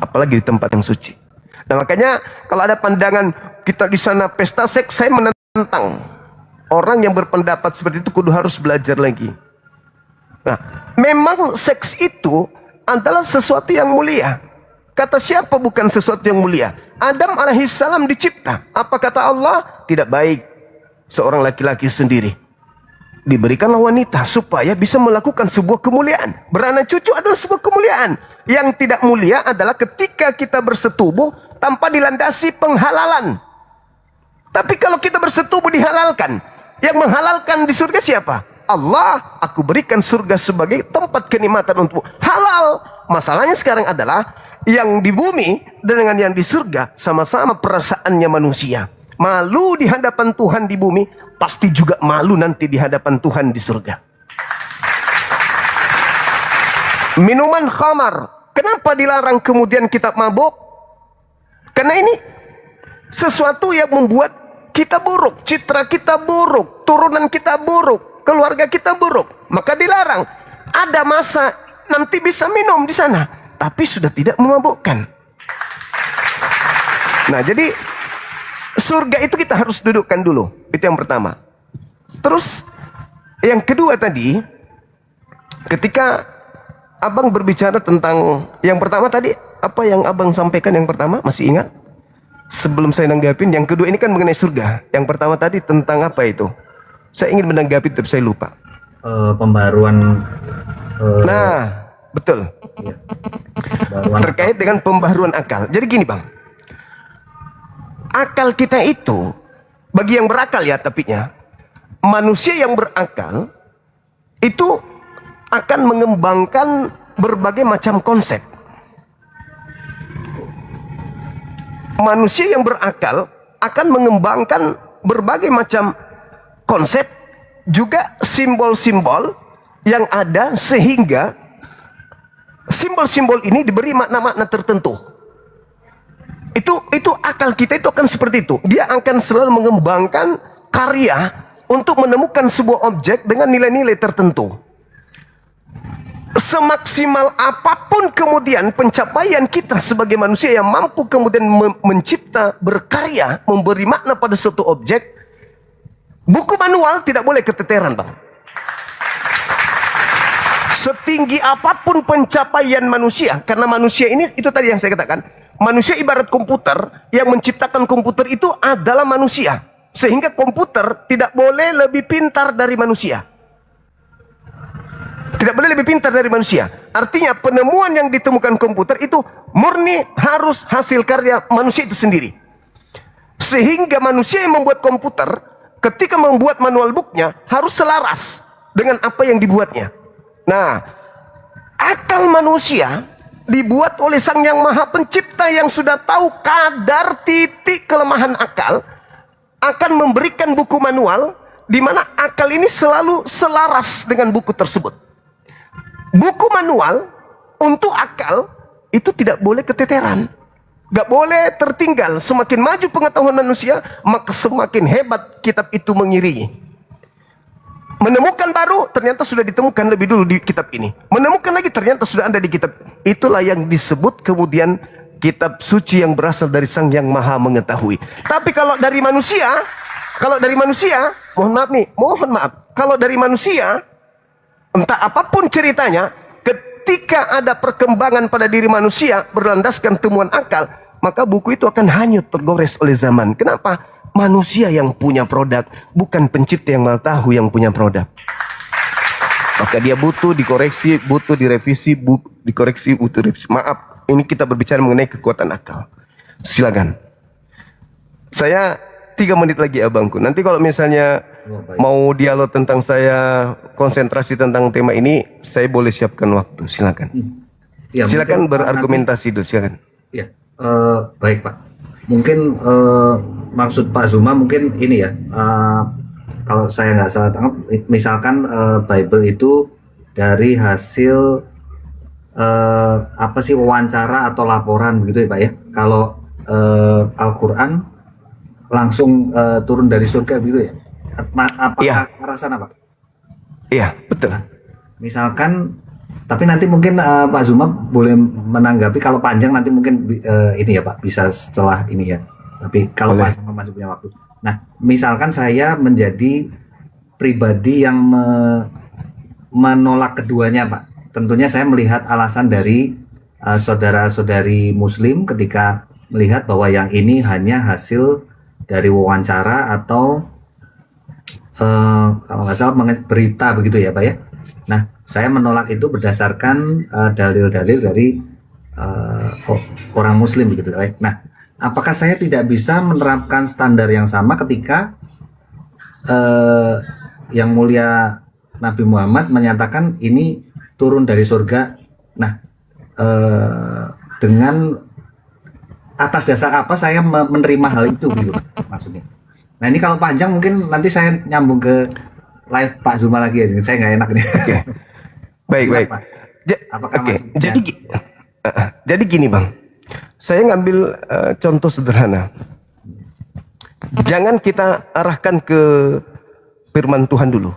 apalagi di tempat yang suci. Nah makanya kalau ada pandangan kita di sana pesta seks, saya menentang orang yang berpendapat seperti itu kudu harus belajar lagi. Nah, memang seks itu adalah sesuatu yang mulia. Kata siapa bukan sesuatu yang mulia? Adam alaihissalam dicipta. Apa kata Allah? Tidak baik seorang laki-laki sendiri. Diberikanlah wanita supaya bisa melakukan sebuah kemuliaan. Beranak cucu adalah sebuah kemuliaan. Yang tidak mulia adalah ketika kita bersetubuh tanpa dilandasi penghalalan. Tapi kalau kita bersetubuh dihalalkan, yang menghalalkan di surga siapa? Allah. Aku berikan surga sebagai tempat kenikmatan untuk halal. Masalahnya sekarang adalah yang di bumi dengan yang di surga sama-sama perasaannya manusia. Malu di hadapan Tuhan di bumi, pasti juga malu nanti di hadapan Tuhan di surga. Minuman khamar, kenapa dilarang kemudian kita mabuk? Karena ini sesuatu yang membuat kita buruk, citra kita buruk, turunan kita buruk, keluarga kita buruk, maka dilarang. Ada masa nanti bisa minum di sana, tapi sudah tidak memabukkan. Nah, jadi surga itu kita harus dudukkan dulu. Itu yang pertama. Terus yang kedua tadi, ketika abang berbicara tentang yang pertama tadi, apa yang abang sampaikan yang pertama? Masih ingat? Sebelum saya nanggapin, yang kedua ini kan mengenai surga. Yang pertama tadi tentang apa itu? Saya ingin menanggapi tapi saya lupa.
Pembaruan.
Nah, betul.
Ya. Pembaruan
terkait dengan pembaharuan akal. Jadi gini bang, akal kita itu bagi yang berakal ya, tapinya manusia yang berakal itu akan mengembangkan berbagai macam konsep. Manusia yang berakal akan mengembangkan berbagai macam konsep, juga simbol-simbol yang ada, sehingga simbol-simbol ini diberi makna-makna tertentu. Itu akal kita itu akan seperti itu. Dia akan selalu mengembangkan karya untuk menemukan sebuah objek dengan nilai-nilai tertentu. Semaksimal apapun kemudian pencapaian kita sebagai manusia yang mampu kemudian mencipta, berkarya, memberi makna pada suatu objek, buku manual tidak boleh keteteran bang. Setinggi apapun pencapaian manusia, karena manusia ini, itu tadi yang saya katakan, manusia ibarat komputer, yang menciptakan komputer itu adalah manusia. Sehingga komputer tidak boleh lebih pintar dari manusia. Tidak boleh lebih pintar dari manusia. Artinya penemuan yang ditemukan komputer itu murni harus hasil karya manusia itu sendiri. Sehingga manusia yang membuat komputer, ketika membuat manual booknya harus selaras dengan apa yang dibuatnya. Nah, akal manusia dibuat oleh Sang Yang Maha Pencipta yang sudah tahu kadar titik kelemahan akal, akan memberikan buku manual di mana akal ini selalu selaras dengan buku tersebut. Buku manual untuk akal itu tidak boleh keteteran, gak boleh tertinggal. Semakin maju pengetahuan manusia, maka semakin hebat kitab itu mengiringi. Menemukan baru, ternyata sudah ditemukan lebih dulu di kitab ini. Menemukan lagi, ternyata sudah ada di kitab. Itulah yang disebut kemudian kitab suci yang berasal dari Sang Yang Maha Mengetahui. Tapi kalau dari manusia, mohon maaf, kalau dari manusia, entah apapun ceritanya, ketika ada perkembangan pada diri manusia berlandaskan temuan akal, maka buku itu akan hanyut, tergores oleh zaman. Kenapa? Manusia yang punya produk, bukan pencipta yang tahu yang punya produk. Maka dia butuh dikoreksi, butuh direvisi, dikoreksi, butuh direvisi. Maaf, ini kita berbicara mengenai kekuatan akal. Silakan. Saya 3 menit lagi abangku. Nanti kalau misalnya mau dialog tentang saya, konsentrasi tentang tema ini, saya boleh siapkan waktu. Silakan.
Ya,
silakan
mungkin,
berargumentasi dulu. Silakan.
Ya, baik Pak. Mungkin maksud Pak Zuma mungkin ini ya, kalau saya nggak salah tangkap, misalkan Bible itu dari hasil apa sih, wawancara atau laporan begitu ya Pak ya. Kalau Al-Quran langsung turun dari surga begitu ya. Apakah ke arah sana Pak?
Iya, betul.
Nah, misalkan, tapi nanti mungkin Pak Zuma boleh menanggapi kalau panjang, nanti mungkin ini ya Pak, bisa setelah ini ya. Tapi kalau Pak Zuma masih punya waktu. Nah, misalkan saya menjadi pribadi yang menolak keduanya Pak. Tentunya saya melihat alasan dari saudara-saudari Muslim ketika melihat bahwa yang ini hanya hasil dari wawancara atau kalau nggak salah berita begitu ya Pak ya. Nah, saya menolak itu berdasarkan dalil-dalil dari orang Muslim begitu. Nah, apakah saya tidak bisa menerapkan standar yang sama ketika yang mulia Nabi Muhammad menyatakan ini turun dari surga? Nah, dengan atas dasar apa saya menerima hal itu gitu maksudnya. Nah, ini kalau panjang mungkin nanti saya nyambung ke live Pak Zuma lagi aja. Saya nggak enak nih.
Okay. Baik. Jadi gini Bang, saya ngambil contoh sederhana. Jangan kita arahkan ke firman Tuhan dulu.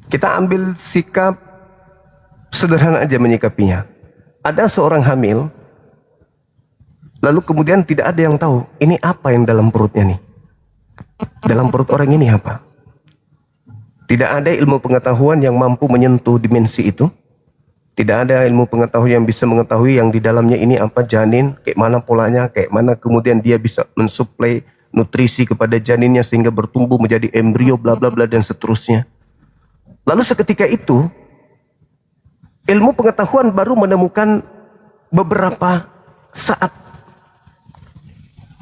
Kita ambil sikap sederhana aja menyikapinya. Ada seorang hamil, lalu kemudian tidak ada yang tahu ini apa yang dalam perutnya nih. Dalam perut orang ini apa? Tidak ada ilmu pengetahuan yang mampu menyentuh dimensi itu. Tidak ada ilmu pengetahuan yang bisa mengetahui yang di dalamnya ini apa, janin, kayak mana polanya, kayak mana kemudian dia bisa mensuplai nutrisi kepada janinnya sehingga bertumbuh menjadi embrio, bla bla bla dan seterusnya. Lalu seketika itu, ilmu pengetahuan baru menemukan beberapa saat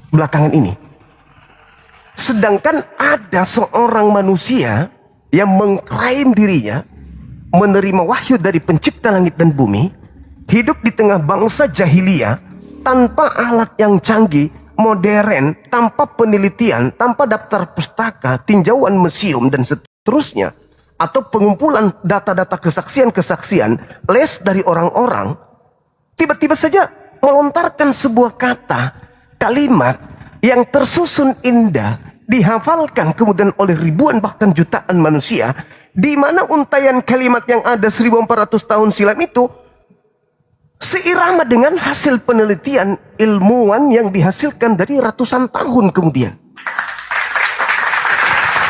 belakangan ini. Sedangkan ada seorang manusia yang mengklaim dirinya menerima wahyu dari pencipta langit dan bumi, hidup di tengah bangsa jahiliyah, tanpa alat yang canggih, modern, tanpa penelitian, tanpa daftar pustaka, tinjauan museum dan seterusnya, atau pengumpulan data-data kesaksian-kesaksian, les dari orang-orang, tiba-tiba saja melontarkan sebuah kata, kalimat yang tersusun indah, dihafalkan kemudian oleh ribuan bahkan jutaan manusia, di mana untayan kalimat yang ada 1400 tahun silam itu seirama dengan hasil penelitian ilmuwan yang dihasilkan dari ratusan tahun kemudian.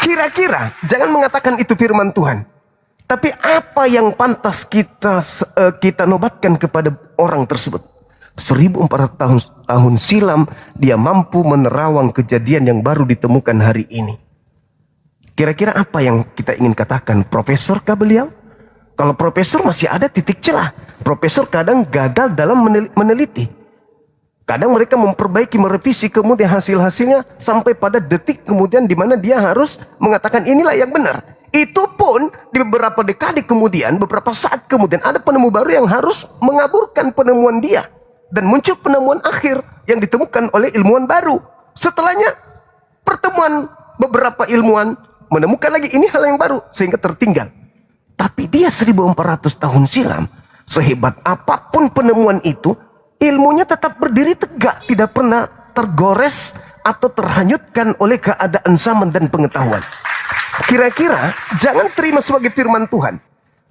Kira-kira jangan mengatakan itu firman Tuhan, tapi apa yang pantas kita nobatkan kepada orang tersebut? 1400 tahun silam dia mampu menerawang kejadian yang baru ditemukan hari ini. Kira-kira apa yang kita ingin katakan? Profesor kah beliau? Kalau profesor masih ada titik celah. Profesor kadang gagal dalam meneliti. Kadang mereka memperbaiki, merevisi kemudian hasil-hasilnya sampai pada detik kemudian di mana dia harus mengatakan inilah yang benar. Itu pun di beberapa dekade kemudian, beberapa saat kemudian ada penemu baru yang harus mengaburkan penemuan dia. Dan muncul penemuan akhir yang ditemukan oleh ilmuwan baru. Setelahnya pertemuan beberapa ilmuwan menemukan lagi ini hal yang baru sehingga tertinggal. Tapi dia 1400 tahun silam, sehebat apapun penemuan itu, ilmunya tetap berdiri tegak, tidak pernah tergores atau terhanyutkan oleh keadaan zaman dan pengetahuan. Kira-kira jangan terima sebagai firman Tuhan,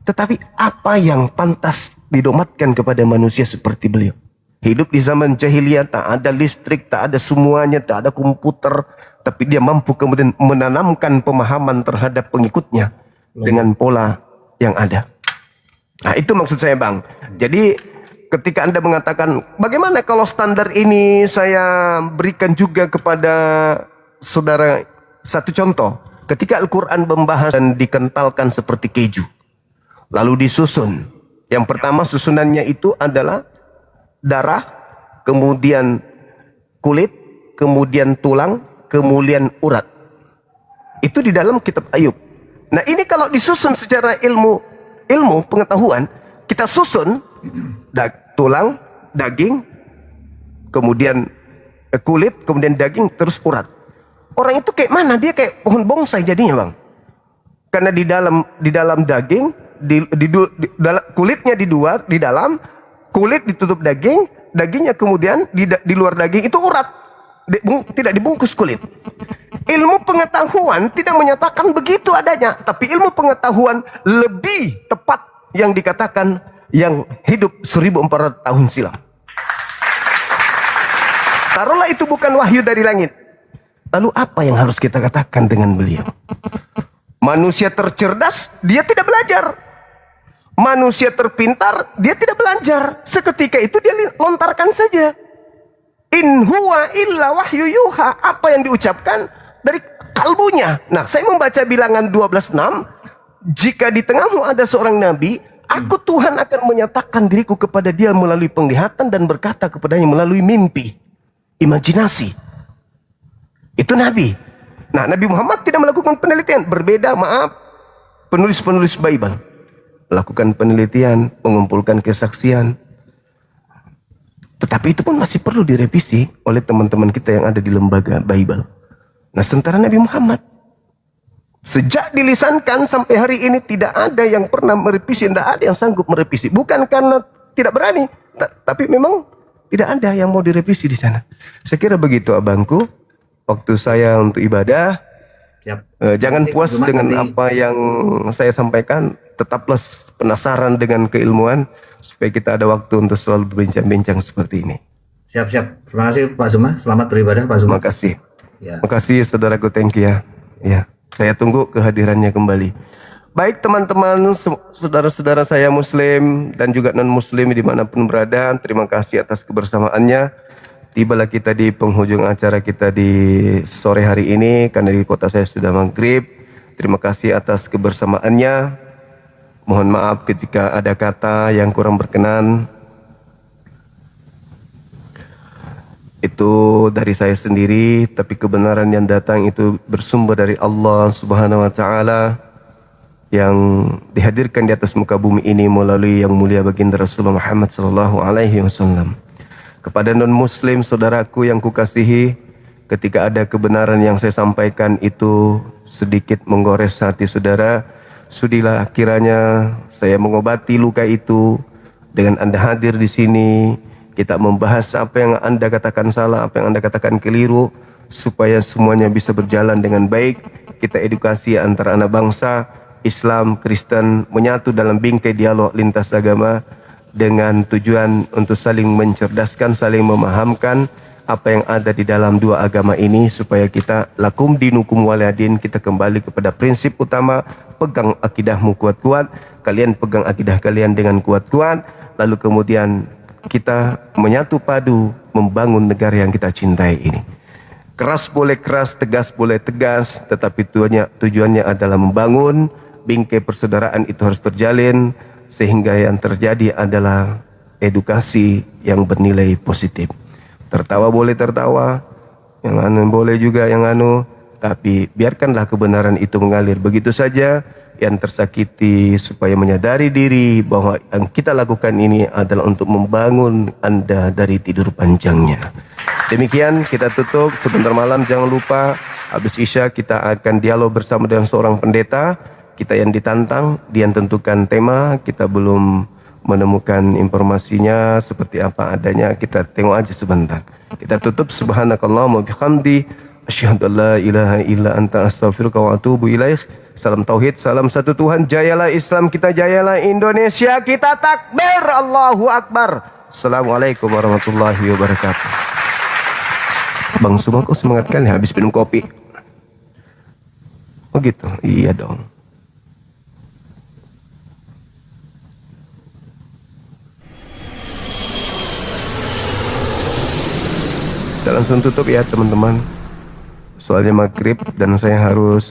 tetapi apa yang pantas didomatkan kepada manusia seperti beliau. Hidup di zaman jahiliyah, tak ada listrik, tak ada semuanya, tak ada komputer, tapi dia mampu kemudian menanamkan pemahaman terhadap pengikutnya dengan pola yang ada. Nah, itu maksud saya, Bang. Jadi ketika Anda mengatakan, bagaimana kalau standar ini saya berikan juga kepada saudara, satu contoh. Ketika Al-Quran membahas dan dikentalkan seperti keju, lalu disusun. Yang pertama susunannya itu adalah darah, kemudian kulit, kemudian tulang, kemudian urat. Itu di dalam kitab Ayub. Nah, ini kalau disusun secara ilmu pengetahuan, kita susun tulang, daging, kemudian kulit, kemudian daging, terus urat. Orang itu kayak mana? Dia kayak pohon bonsai jadinya, Bang. Karena di dalam daging, kulitnya di dalam, kulit ditutup daging, dagingnya kemudian di luar daging itu urat. Tidak dibungkus kulit. Ilmu pengetahuan tidak menyatakan begitu adanya, tapi ilmu pengetahuan lebih tepat yang dikatakan yang hidup 1400 tahun silam. Taruhlah itu bukan wahyu dari langit. Lalu apa yang harus kita katakan dengan beliau? Manusia tercerdas, dia tidak belajar. Manusia terpintar, dia tidak belajar. Seketika itu dia lontarkan saja. In huwa illa wahyu yuha. Apa yang diucapkan dari kalbunya. Nah, saya membaca bilangan 12:6. Jika di tengahmu ada seorang nabi, aku Tuhan akan menyatakan diriku kepada dia melalui penglihatan dan berkata kepadanya melalui mimpi, imajinasi. Itu nabi. Nah, Nabi Muhammad tidak melakukan penelitian. Berbeda, maaf, penulis-penulis Bible melakukan penelitian, mengumpulkan kesaksian. Tetapi itu pun masih perlu direvisi oleh teman-teman kita yang ada di lembaga Bible. Nah, sementara Nabi Muhammad sejak dilisankan sampai hari ini tidak ada yang pernah merevisi, tidak ada yang sanggup merevisi. Bukan karena tidak berani, tapi memang tidak ada yang mau direvisi di sana. Saya kira begitu, abangku. Waktu saya untuk ibadah, jangan puas dengan apa yang saya sampaikan. Tetaplah penasaran dengan keilmuan, supaya kita ada waktu untuk selalu berbincang-bincang seperti ini.
Siap. Terima kasih Pak Zuma. Selamat beribadah Pak Zuma.
Terima kasih.
Ya.
Terima kasih saudaraku, thank you ya. Ya, saya tunggu kehadirannya kembali. Baik teman-teman, saudara-saudara saya Muslim dan juga non-Muslim dimanapun berada, terima kasih atas kebersamaannya. Tibalah kita di penghujung acara kita di sore hari ini, karena di kota saya sudah maghrib. Terima kasih atas kebersamaannya. Mohon maaf ketika ada kata yang kurang berkenan. Itu dari saya sendiri, tapi kebenaran yang datang itu bersumber dari Allah Subhanahu wa taala yang dihadirkan di atas muka bumi ini melalui yang mulia baginda Rasulullah Muhammad sallallahu alaihi wasallam. Kepada non-muslim saudaraku yang kukasihi, ketika ada kebenaran yang saya sampaikan itu sedikit menggores hati saudara, sudilah kiranya saya mengobati luka itu dengan Anda hadir di sini. Kita membahas apa yang Anda katakan salah, apa yang Anda katakan keliru, supaya semuanya bisa berjalan dengan baik. Kita edukasi antara anak bangsa, Islam, Kristen, menyatu dalam bingkai dialog lintas agama dengan tujuan untuk saling mencerdaskan, saling memahamkan apa yang ada di dalam dua agama ini, supaya kita lakum dinukum waliyadin, kita kembali kepada prinsip utama, pegang akidahmu kuat-kuat, kalian pegang akidah kalian dengan kuat-kuat, lalu kemudian kita menyatu padu membangun negara yang kita cintai ini. Keras boleh keras, tegas boleh tegas, tetapi tujuannya adalah membangun bingkai persaudaraan itu harus terjalin, sehingga yang terjadi adalah edukasi yang bernilai positif. Tertawa boleh tertawa, yang anu boleh juga yang anu, tapi biarkanlah kebenaran itu mengalir begitu saja. Yang tersakiti supaya menyadari diri bahwa yang kita lakukan ini adalah untuk membangun Anda dari tidur panjangnya. Demikian kita tutup. Sebentar malam jangan lupa, habis Isya kita akan dialog bersama dengan seorang pendeta. Kita yang ditantang, dia yang tentukan tema. Kita belum menemukan informasinya seperti apa adanya. Kita tengok aja sebentar. Kita tutup. Subhanakallahumma bihamdi, Asyhadu an la ilaha illa anta astaghfiruka wa atubu ilaik. Salam tauhid, salam satu Tuhan. Jayalah Islam kita, jayalah Indonesia kita. Takbir, Allahu Akbar. Assalamualaikum warahmatullahi wabarakatuh. Bang Suma kok semangat kali habis minum kopi. Oh gitu, iya dong. Kita langsung tutup ya teman-teman. Soalnya maghrib dan saya harus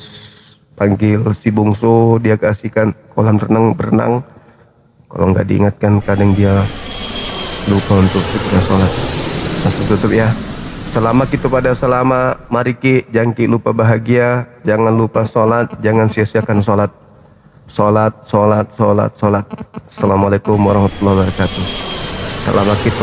panggil si bungsu, dia kasihkan kolam renang berenang. Kalau nggak diingatkan kadang dia lupa untuk segera sholat. Langsung tutup ya. Selama kita pada selama, mari ki, jangan ki lupa bahagia, jangan lupa sholat, jangan sia-siakan sholat. Sholat, sholat, sholat, sholat. Assalamualaikum warahmatullahi wabarakatuh. Selama kita